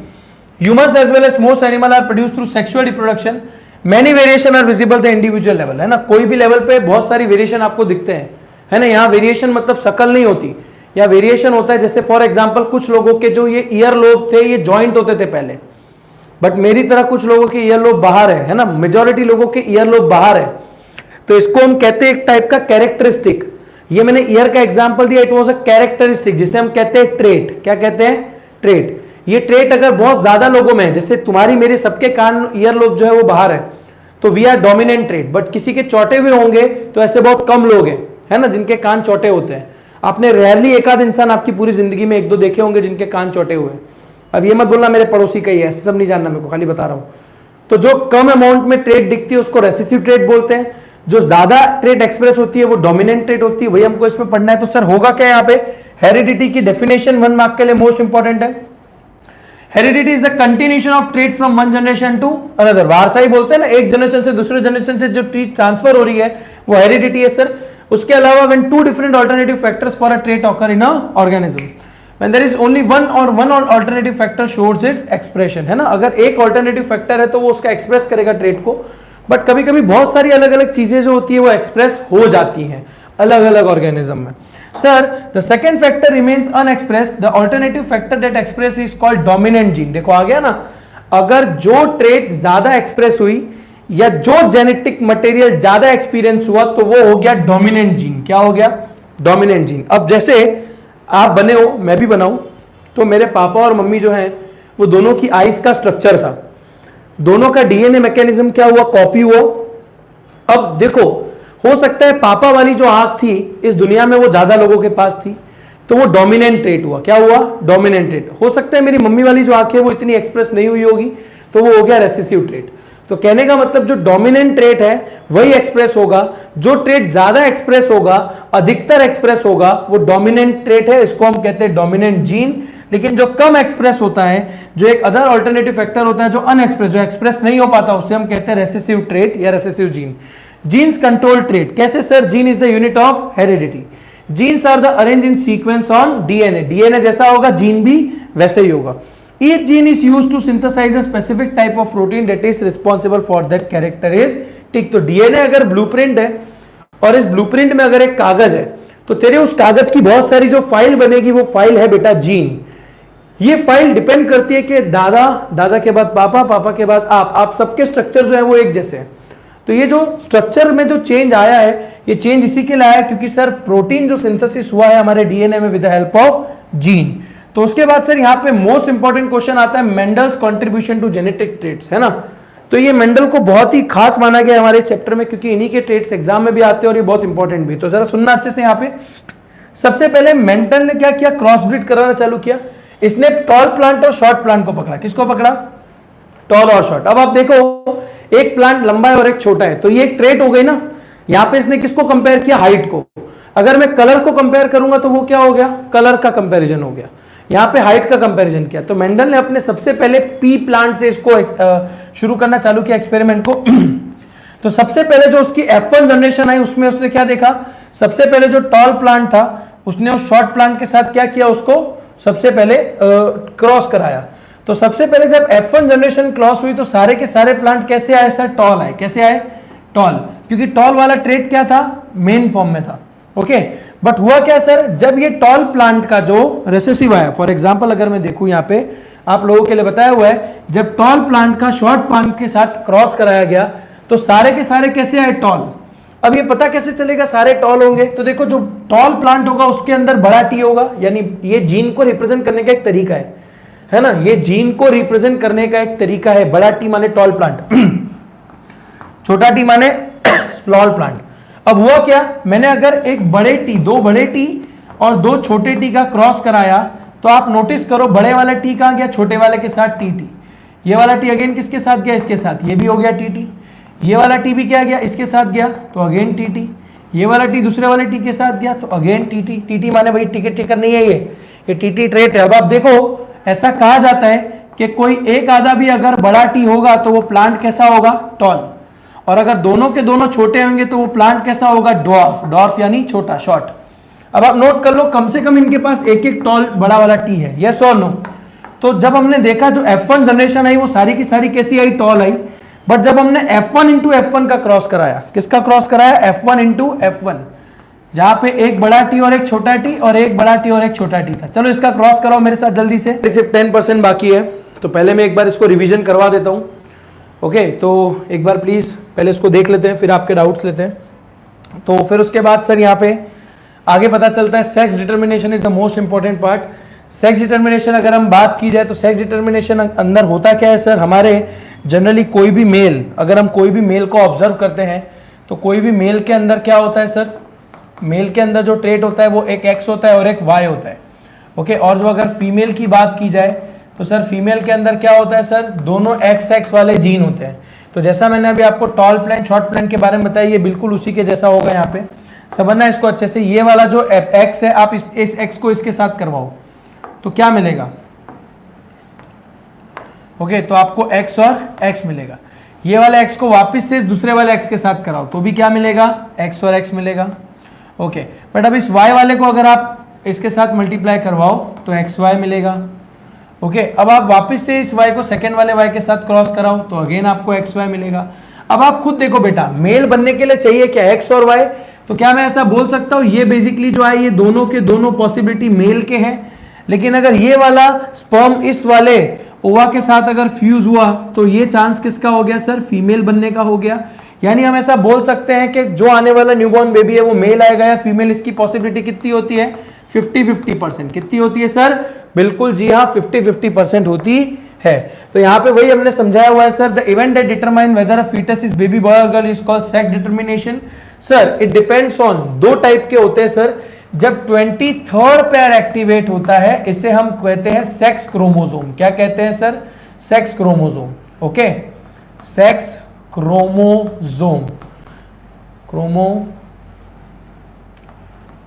Speaker 1: humans as well as most animal are produce through sexual reproduction, many variation are visible the individual level, है ना। कोई भी लेवल पे बहुत सारी वेरिएशन आपको दिखते हैं, है ना। यहाँ वेरिएशन मतलब शकल नहीं होती, या वेरिएशन होता है जैसे फॉर एग्जांपल कुछ लोगों के जो ये ईयर लोब थे ये जॉइंट होते थे पहले, बट मेरी तरह कुछ लोगों के ईयर लोब बाहर है ना। मेजॉरिटी लोगों के ईयर लोब बाहर है, तो इसको हम कहते हैं एक टाइप का कैरेक्टरिस्टिक। ये मैंने ईयर का एग्जांपल दिया, इट वाज अ कैरेक्टरिस्टिक, जिसे हम कहते हैं ट्रेट। क्या कहते हैं? ट्रेट। ये ट्रेट अगर बहुत ज्यादा लोगों में, जैसे तुम्हारी मेरे सबके कान ईयर लोब जो है वो बाहर है, तो we are dominant trait. But किसी के चौटे भी होंगे तो ऐसे बहुत कम लोग हैं, है ना, जिनके कान चौटे होते हैं। आपने रेयरली एक आध इंसान आपकी पूरी जिंदगी में 1-2 देखे होंगे जिनके कान चौटे हुए। अब ये मत बोलना मेरे पड़ोसी का ही है, ऐसे सब नहीं जानना, मेरे को खाली बता रहा हूं। तो जो कम अमाउंट में ट्रेट दिखती है उसको रेसेसिव ट्रेट बोलते हैं, जो ज्यादा ट्रेट एक्सप्रेस होती है वो डोमिनेंट ट्रेट होती है, वही हमको इसमें पढ़ना है। तो सर होगा क्या यहाँ पे, हेरिडिटी की डेफिनेशन 1 मार्क के लिए मोस्ट इंपॉर्टेंट है। Heredity is the continuation of trait from one generation to another. वारसाई बोलते हैं ना, एक जनरेशन से दूसरे जनरेशन से जो ट्रेट ट्रांसफर हो रही है वो हेरिडिटी है सर। उसके अलावा when two different alternative factors for a trait occur in a organism, when there is only one alternative factor shows its expression, है ना। अगर एक alternative factor है तो वो उसका एक्सप्रेस करेगा ट्रेट को, बट कभी कभी बहुत सारी अलग अलग चीजें जो होती है वो एक्सप्रेस हो जाती हैं अलग अलग ऑर्गेनिज्म में। Sir the second factor remains unexpressed, the alternative factor that express is called dominant gene. देखो आ गया ना, अगर जो ट्रेट ज्यादा एक्सप्रेस हुई या जो जेनेटिक मटेरियल ज्यादा एक्सपीरियंस हुआ तो वो हो गया डोमिनेंट जीन। क्या हो गया, डोमिनेंट जीन। अब जैसे आप बने हो, मैं भी बनाऊं, तो मेरे पापा और मम्मी जो हैं वो दोनों की आईज का स्ट्रक्चर था, दोनों का डीएनए मैकेनिज्म क्या हुआ, कॉपी हुआ। अब देखो हो सकता है पापा वाली जो आंख थी इस दुनिया में वो ज्यादा लोगों के पास थी, तो वो डोमिनेंट ट्रेट हुआ। क्या हुआ, डोमिनेंट ट्रेट। हो सकता है मेरी मम्मी वाली जो आंख है वो इतनी एक्सप्रेस नहीं हुई होगी, तो वो हो गया रेसेसिव ट्रेट। तो कहने का मतलब जो डोमिनेंट ट्रेट है वही एक्सप्रेस होगा, जो ट्रेट ज्यादा एक्सप्रेस होगा, अधिकतर एक्सप्रेस होगा, वो डोमिनेंट ट्रेट है, इसको हम कहते हैं डोमिनेंट जीन। लेकिन जो कम एक्सप्रेस होता है, जो एक अदर अल्टरनेटिव फैक्टर होता है जो अनएक्सप्रेस, जो एक्सप्रेस नहीं हो पाता, उसे हम कहते हैं रेसेसिव ट्रेट या recessive gene. Genes control trait कैसे sir, gene is the unit of heredity. Genes are the arrange in sequence on DNA, DNA जैसा होगा जीन भी वैसे ही होगा। Each gene is used to synthesize a specific type of protein that is responsible for that characteristic। तो DNA अगर blueprint है और इस ब्लूप्रिंट में अगर एक कागज है तो तेरे उस कागज की बहुत सारी जो फाइल बनेगी वो फाइल है बेटा जीन। ये फाइल डिपेंड करती है कि दादा, दादा के बाद पापा, पापा के बाद आप सबके स्ट्रक्चर जो है वो एक जैसे हैं। तो ये जो स्ट्रक्चर में जो चेंज आया है, ये चेंज इसी के लिए आया क्योंकि सर प्रोटीन जो सिंथेसिस हुआ है हमारे डीएनए में with the help of gene. तो उसके बाद सर यहाँ पे मोस्ट इंपॉर्टेंट क्वेश्चन आता है Mendel's contribution to genetic traits, है ना। तो ये मेंडल को बहुत ही खास माना गया हमारे इस चैप्टर में क्योंकि इन्हीं के ट्रेट्स एग्जाम में भी आते हैं और ये बहुत इंपॉर्टेंट भी। तो जरा सुनना अच्छे से। यहाँ पे सबसे पहले मेंडल ने क्या किया, क्रॉस ब्रीड कराना चालू किया। इसने टॉल प्लांट और शॉर्ट प्लांट को पकड़ा। किसको पकड़ा, टॉल और शॉर्ट। अब आप देखो एक प्लांट लंबा है और एक छोटा है, तो ये एक ट्रेट हो गई ना। यहाँ पे इसने किसको कंपेयर किया, हाइट को। अगर मैं कलर को कंपेयर करूंगा तो वो क्या हो गया, कलर का कंपेरिजन हो गया। यहाँ पे हाइट का कंपैरिजन किया। तो मेंडल ने अपने सबसे पहले पी प्लांट से इसको शुरू करना चालू किया एक्सपेरिमेंट को। तो सबसे पहले जो उसकी F1 जनरेशन आई उसमें उसने क्या देखा, सबसे पहले जो टॉल प्लांट था उसने उस शॉर्ट प्लांट के साथ क्या किया, उसको सबसे पहले क्रॉस कराया। तो सबसे पहले जब F1 जनरेशन क्रॉस हुई तो सारे के सारे प्लांट कैसे आए सर, टॉल आए। कैसे आए, टॉल, क्योंकि टॉल वाला ट्रेट क्या था, मेन फॉर्म में था। ओके, बट हुआ क्या सर, जब ये टॉल प्लांट का जो रेसेसिव आया, फॉर एग्जांपल अगर मैं देखूं यहाँ पे आप लोगों के लिए बताया हुआ है, जब टॉल प्लांट का शॉर्ट प्लांट के साथ क्रॉस कराया गया तो सारे के सारे कैसे आए, टॉल। अब ये पता कैसे चलेगा सारे टॉल होंगे, तो देखो जो टॉल प्लांट होगा उसके अंदर बड़ा टी होगा, यानी ये जीन को रिप्रेजेंट करने का एक तरीका है ना, ये जीन को रिप्रेजेंट करने का एक तरीका है। बड़ा टी माने टॉल प्लांट, छोटा टी माने स्मॉल प्लांट। अब हुआ क्या, मैंने अगर एक बड़े टी, दो बड़े टी और दो छोटे टी का क्रॉस कराया तो आप नोटिस करो बड़े वाला टी कहां गया, छोटे वाले के साथ टी टी। ये वाला टी अगेन किसके साथ गया, इसके साथ, ये भी हो गया टी टी। ये वाला टी भी क्या गया, इसके साथ गया तो अगेन टी टी। ये वाला टी दूसरे वाले टी के साथ गया तो again T T. T T माने भाई टिकट टिकट नहीं है, ये टी टी ट्रेट है। अब आप देखो ऐसा कहा जाता है कि कोई एक आधा भी अगर बड़ा टी होगा तो वो प्लांट कैसा होगा, टॉल, और अगर दोनों के दोनों छोटे होंगे तो वो प्लांट कैसा होगा, डॉर्फ। डॉर्फ यानी छोटा, शॉर्ट। अब आप नोट कर लो कम से कम इनके पास एक एक टॉल बड़ा वाला टी है, यस और नो। तो जब हमने देखा जो F1 जनरेशन आई वो सारी की सारी कैसी आई, टॉल आई। बट जब हमने F1 इंटू F1 का क्रॉस कराया, किसका क्रॉस कराया, F1 इंटू F1, जहां पे एक बड़ा टी और एक छोटा टी और एक बड़ा टी और एक छोटा टी था। चलो इसका क्रॉस कराओ मेरे साथ जल्दी से। सिर्फ 10% बाकी है तो पहले मैं एक बार इसको रिवीजन करवा देता हूं। ओके, तो एक बार प्लीज पहले इसको देख लेते हैं, फिर आपके डाउट्स लेते हैं। तो फिर उसके बाद सर यहाँ पे आगे पता चलता है sex determination is the most important part. Sex determination अगर हम बात की जाए तो सेक्स डिटर्मिनेशन अंदर होता क्या है सर, हमारे जनरली कोई भी मेल, अगर हम कोई भी मेल को ऑब्जर्व करते हैं तो कोई भी मेल के अंदर क्या होता है सर, मेल के अंदर जो ट्रेट होता है वो एक एक्स होता है और एक वाई होता है। ओके, और जो अगर फीमेल की बात की जाए तो सर फीमेल के अंदर क्या होता है सर, दोनों एक्स एक्स वाले जीन होते हैं। तो जैसा मैंने अभी आपको टॉल प्लेन शॉर्ट प्लेन के बारे में बताया, ये बिल्कुल उसी के जैसा होगा। यहाँ पे समझना इसको अच्छे से, ये वाला जो x है आप इस x को इसके साथ करवाओ तो क्या मिलेगा, ओके तो आपको x और x मिलेगा। ये वाले x को वापस से दूसरे वाले x के साथ कराओ तो भी क्या मिलेगा, x और x मिलेगा, ओके। बट अब इस y वाले को अगर आप इसके साथ मल्टीप्लाई करवाओ तो xy मिलेगा, ओके। अब आप वापस से इस y को सेकेंड वाले y के साथ क्रॉस कराओ तो अगेन आपको xy मिलेगा। अब आप खुद देखो बेटा, मेल बनने के लिए चाहिए क्या, x और y, तो क्या मैं ऐसा बोल सकता हूं ये बेसिकली जो है ये दोनों के दोनों पॉसिबिलिटी मेल के हैं, लेकिन अगर ये वाला स्पर्म इस वाले ओवा के साथ अगर फ्यूज हुआ तो ये चांस किसका हो गया सर, फीमेल बनने का हो गया। यानी हम ऐसा बोल सकते हैं कि जो आने वाला न्यूबॉर्न बेबी है वो मेल आएगा या फीमेल, इसकी पॉसिबिलिटी कितनी होती है, 50-50%। कितनी होती है सर, बिल्कुल जी हाँ 50-50% होती है। तो यहाँ पे वही हमने समझाया हुआ है sir, the event that determine whether a foetus is baby boy or girl is called sex determination. Sir it depends on, दो टाइप के होते हैं सर। जब 23rd पेयर एक्टिवेट होता है इसे हम कहते हैं सेक्स क्रोमोसोम। क्या कहते हैं sir, sex chromosome, okay, sex chromosome,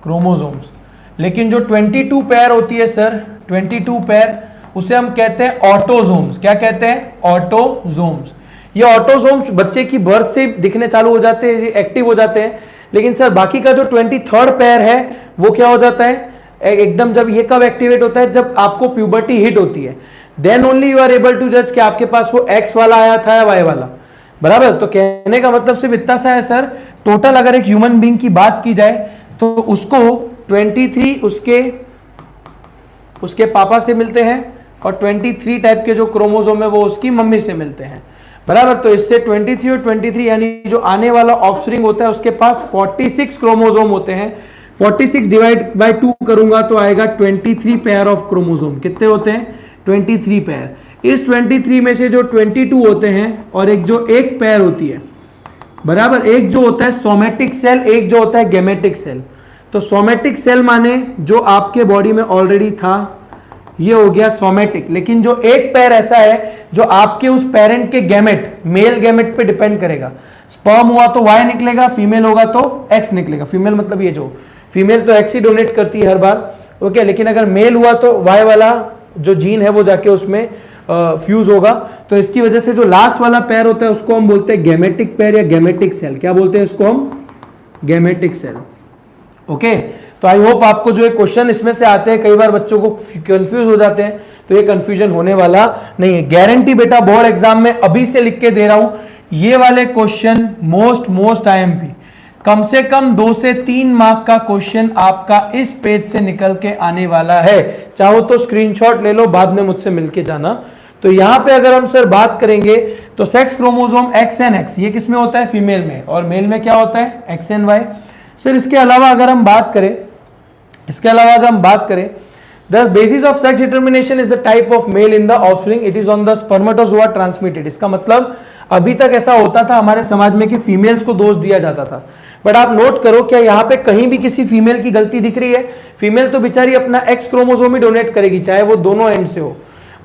Speaker 1: chromosomes. लेकिन जो 22 पेयर होती है सर, 22 पेयर, उसे हम कहते हैं ऑटोजोम्स। क्या कहते हैं, ऑटोजोम्स। ये ऑटोजोम्स बच्चे की बर्थ से दिखने चालू हो जाते हैं, एक्टिव हो जाते हैं। लेकिन सर बाकी का जो 23rd पेयर है वो क्या हो जाता है एकदम, जब ये कब एक्टिवेट होता है, जब आपको प्यूबर्टी हिट होती है, then only you are able to जज कि आपके पास वो एक्स वाला आया था या वाई वाला, बराबर। तो कहने का मतलब सिर्फ इतना सा है सर, टोटल अगर एक ह्यूमन बीइंग की बात की जाए तो उसको 23 उसके पापा से मिलते हैं और 23 टाइप के जो क्रोमोसोम है वो उसकी मम्मी से मिलते हैं, बराबर। तो इससे 23 और 23 यानी जो आने वाला ऑफस्प्रिंग होता है उसके पास 46 क्रोमोसोम होते हैं। 46 डिवाइड बाय 2 करूंगा तो आएगा 23 पेयर ऑफ क्रोमोसोम। कितने होते हैं, 23 पेयर। इस 23 में से जो 22 होते हैं और एक जो एक पेयर होती है, बराबर, एक जो होता है सोमेटिक सेल, एक जो होता है गेमेटिक सेल। तो सोमेटिक सेल माने जो आपके बॉडी में ऑलरेडी था, ये हो गया सोमेटिक। लेकिन जो एक पैर ऐसा है जो आपके उस पेरेंट के गैमेट, मेल गैमेट पे डिपेंड करेगा। स्पर्म हुआ तो वाई निकलेगा, फीमेल होगा तो एक्स निकलेगा। फीमेल मतलब ये जो फीमेल तो एक्स ही डोनेट करती है हर बार, ओके। लेकिन अगर मेल हुआ तो वाई वाला जो जीन है वो जाके उसमें फ्यूज होगा। तो इसकी वजह से जो लास्ट वाला पैर होता है उसको हम बोलते हैं गैमेटिक पैर या गैमेटिक सेल। क्या बोलते हैं इसको हम, गैमेटिक सेल, ओके। तो आई होप आपको जो एक क्वेश्चन इसमें से आते हैं, कई बार बच्चों को कंफ्यूज हो जाते हैं, तो ये कंफ्यूजन होने वाला नहीं है। गारंटी बेटा बोर्ड एग्जाम में अभी से लिख के दे रहा हूं, ये वाले क्वेश्चन मोस्ट आईएमपी, कम से कम 2 से 3 मार्क का क्वेश्चन आपका इस पेज से निकल के आने वाला है। चाहो तो स्क्रीनशॉट ले लो, बाद में मुझसे मिलके जाना। तो यहां पे अगर हम सर बात करेंगे तो sex chromosome x and x, ये किसमें होता है, फीमेल में, और मेल में क्या होता है, एक्स एंड वाई। सर इसके अलावा अगर हम बात करें, the basis of sex determination is the type of male in the offspring, it is on the spermatozoa transmitted. इसका मतलब अभी तक ऐसा होता था हमारे समाज में कि फीमेल्स को दोष दिया जाता था, बट आप नोट करो क्या यहाँ पे कहीं भी किसी फीमेल की गलती दिख रही है? फीमेल तो बेचारी अपना एक्स क्रोमोसोम ही डोनेट करेगी, चाहे वो दोनों एंड से हो।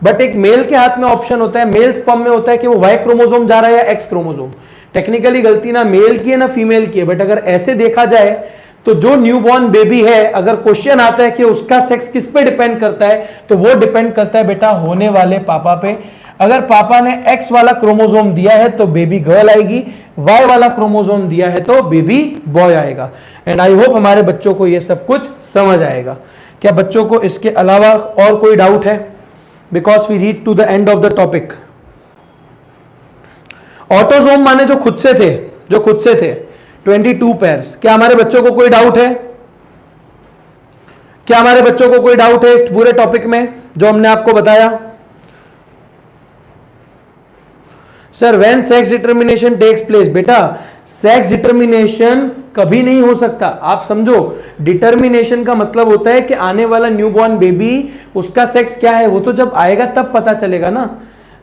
Speaker 1: बट एक मेल के हाथ में ऑप्शन होता है, मेल स्पर्म में होता है कि वो वाई क्रोमोसोम जा रहा है या एक्स क्रोमोसोम। टेक्निकली गलती ना मेल की है ना फीमेल की है, बट अगर ऐसे देखा जाए तो जो न्यूबॉर्न बेबी है, अगर क्वेश्चन आता है कि उसका सेक्स किस पे डिपेंड करता है, तो वो डिपेंड करता है बेटा होने वाले पापा पे। अगर पापा ने एक्स वाला क्रोमोसोम दिया है तो बेबी गर्ल आएगी, वाई वाला क्रोमोसोम दिया है तो बेबी बॉय आएगा। एंड आई होप हमारे बच्चों को ये सब कुछ समझ आएगा। क्या बच्चों को इसके अलावा और कोई डाउट है? Because we read to the end of the topic. Autosome माने जो खुद से थे 22 पेयर्स। क्या हमारे बच्चों को कोई डाउट है? क्या हमारे बच्चों को कोई डाउट है इस पूरे टॉपिक में जो हमने आपको बताया? Sir when sex determination takes place, बेटा सेक्स डिटर्मिनेशन कभी नहीं हो सकता। आप समझो, डिटर्मिनेशन का मतलब होता है कि आने वाला न्यूबॉर्न बेबी उसका सेक्स क्या है वो तो जब आएगा तब पता चलेगा ना।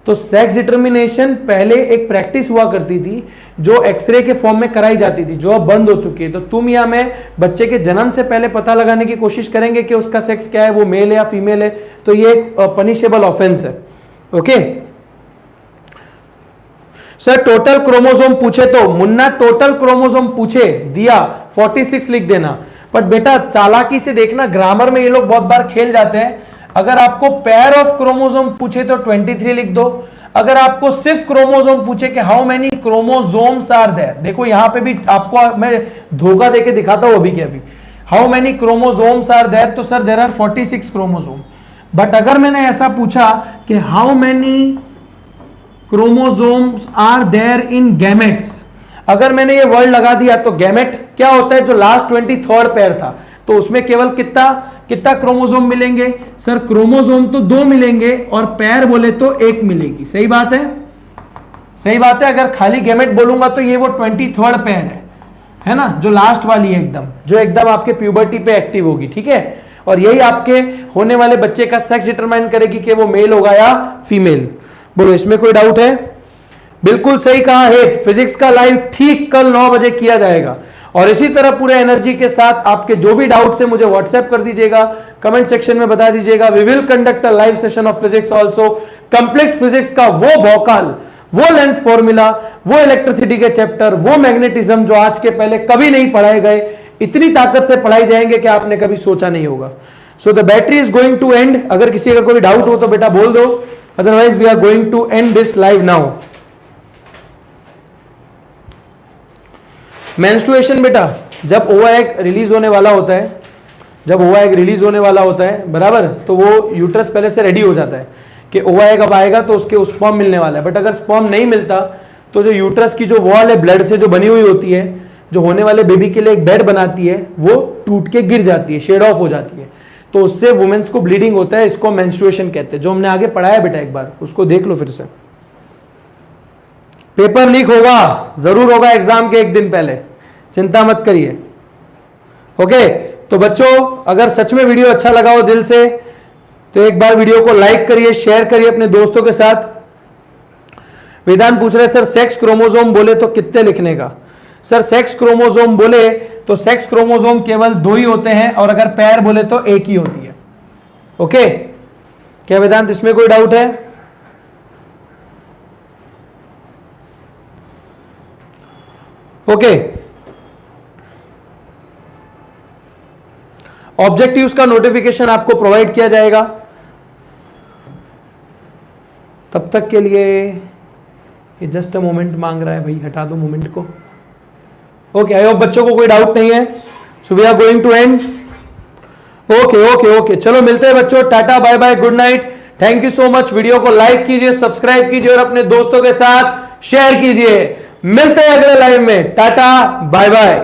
Speaker 1: तो सेक्स डिटर्मिनेशन पहले एक प्रैक्टिस हुआ करती थी जो एक्सरे के फॉर्म में कराई जाती थी, जो अब बंद हो चुकी है। तो तुम या मैं बच्चे के जन्म से पहले पता लगाने की कोशिश करेंगे कि उसका सेक्स क्या है, वो मेल है या फीमेल है, तो ये एक पनिशेबल ऑफेंस है, ओके। सर टोटल क्रोमोसोम पूछे तो मुन्ना टोटल क्रोमोसोम पूछे दिया 46 लिख देना। बट बेटा चालाकी से देखना, ग्रामर में ये लोग बहुत बार खेल जाते हैं। अगर आपको पेयर ऑफ क्रोमोसोम पूछे तो 23 लिख दो। अगर आपको सिर्फ क्रोमोसोम पूछे कि how many chromosomes are there, देखो यहां पे भी आपको मैं धोखा देके दिखाता हूं अभी के अभी, how many chromosomes are there, तो sir there are 46 chromosome. But अगर मैंने ऐसा पूछा कि how many chromosomes are there in gametes, अगर मैंने ये वर्ड लगा दिया तो गैमेट क्या होता है, जो लास्ट 23rd पेयर था, तो उसमें केवल कितना क्रोमोसोम मिलेंगे सर, क्रोमोसोम तो 2 मिलेंगे और पेयर बोले तो 1 मिलेगी। सही बात है, सही बात है। अगर खाली गैमेट बोलूंगा तो ये वो 23rd पेयर है ना, जो लास्ट वाली है एकदम, जो एकदम आपके प्यूबर्टी पे एक्टिव होगी, ठीक है। और यही आपके होने वाले बच्चे का सेक्स डिटरमाइन करेगी कि वो मेल होगा या फीमेल। बोलो इसमें कोई डाउट है? बिल्कुल सही कहा है। फिजिक्स का लाइव ठीक कल 9 बजे किया जाएगा। और इसी तरह पूरे एनर्जी के साथ आपके जो भी डाउट्स है मुझे व्हाट्सएप कर दीजिएगा, कमेंट सेक्शन में बता दीजिएगा। We will conduct a live session of physics also, complete physics का वो भौकाल, वो लेंस फॉर्मूला, वो इलेक्ट्रिसिटी के चैप्टर, वो मैग्नेटिज्म जो आज के पहले कभी नहीं पढ़ाए गए, इतनी ताकत से पढ़ाई जाएंगे कि आपने कभी सोचा नहीं होगा। So the battery is going to end. अगर किसी का कोई डाउट हो तो बेटा बोल दो, otherwise we are going to end this live now. Menstruation बेटा, जब ओवाएग रिलीज होने वाला होता है, जब ओवाएग रिलीज होने वाला होता है बराबर, तो वो यूट्रस पहले से रेडी हो जाता है कि ओवाएग अब आएगा तो उसके स्पर्म मिलने वाला है। बट अगर स्पर्म नहीं मिलता तो जो यूट्रस की जो वॉल है ब्लड से जो बनी हुई होती है, जो होने वाले बेबी के लिए एक बेड बनाती है, वो टूट के गिर जाती है, शेड ऑफ हो जाती है, तो उससे वुमेन्स को ब्लीडिंग होता है। इसको मेंस्ट्रुएशन कहते हैं, जो हमने आगे पढ़ाया बेटा, एक बार उसको देख लो फिर से। पेपर लीक होगा, जरूर होगा एग्जाम के एक दिन पहले, चिंता मत करिए। ओके, तो बच्चों अगर सच में वीडियो अच्छा लगा हो दिल से तो एक बार वीडियो को लाइक करिए, शेयर करिए अपने दोस्तों के साथ। वेदांत पूछ रहे सर सेक्स क्रोमोसोम बोले तो कितने लिखने का? सर सेक्स क्रोमोसोम बोले तो सेक्स क्रोमोसोम केवल 2 ही होते हैं, और अगर पेयर बोले तो 1 ही होती है। ओके, क्या वेदांत इसमें कोई डाउट है? ओके, ऑब्जेक्टिव्स का नोटिफिकेशन आपको प्रोवाइड किया जाएगा। तब तक के लिए ये जस्ट अ मोमेंट मांग रहा है भाई, हटा दो मोमेंट को। ओके, आई होप बच्चों को कोई डाउट नहीं है। So we are going to end. Okay okay okay, चलो मिलते हैं बच्चों, tata bye bye, good night, thank you so much. Video को लाइक कीजिए, सब्सक्राइब कीजिए और अपने दोस्तों के साथ शेयर कीजिए। मिलते हैं अगले लाइव में, टाटा बाय बाय।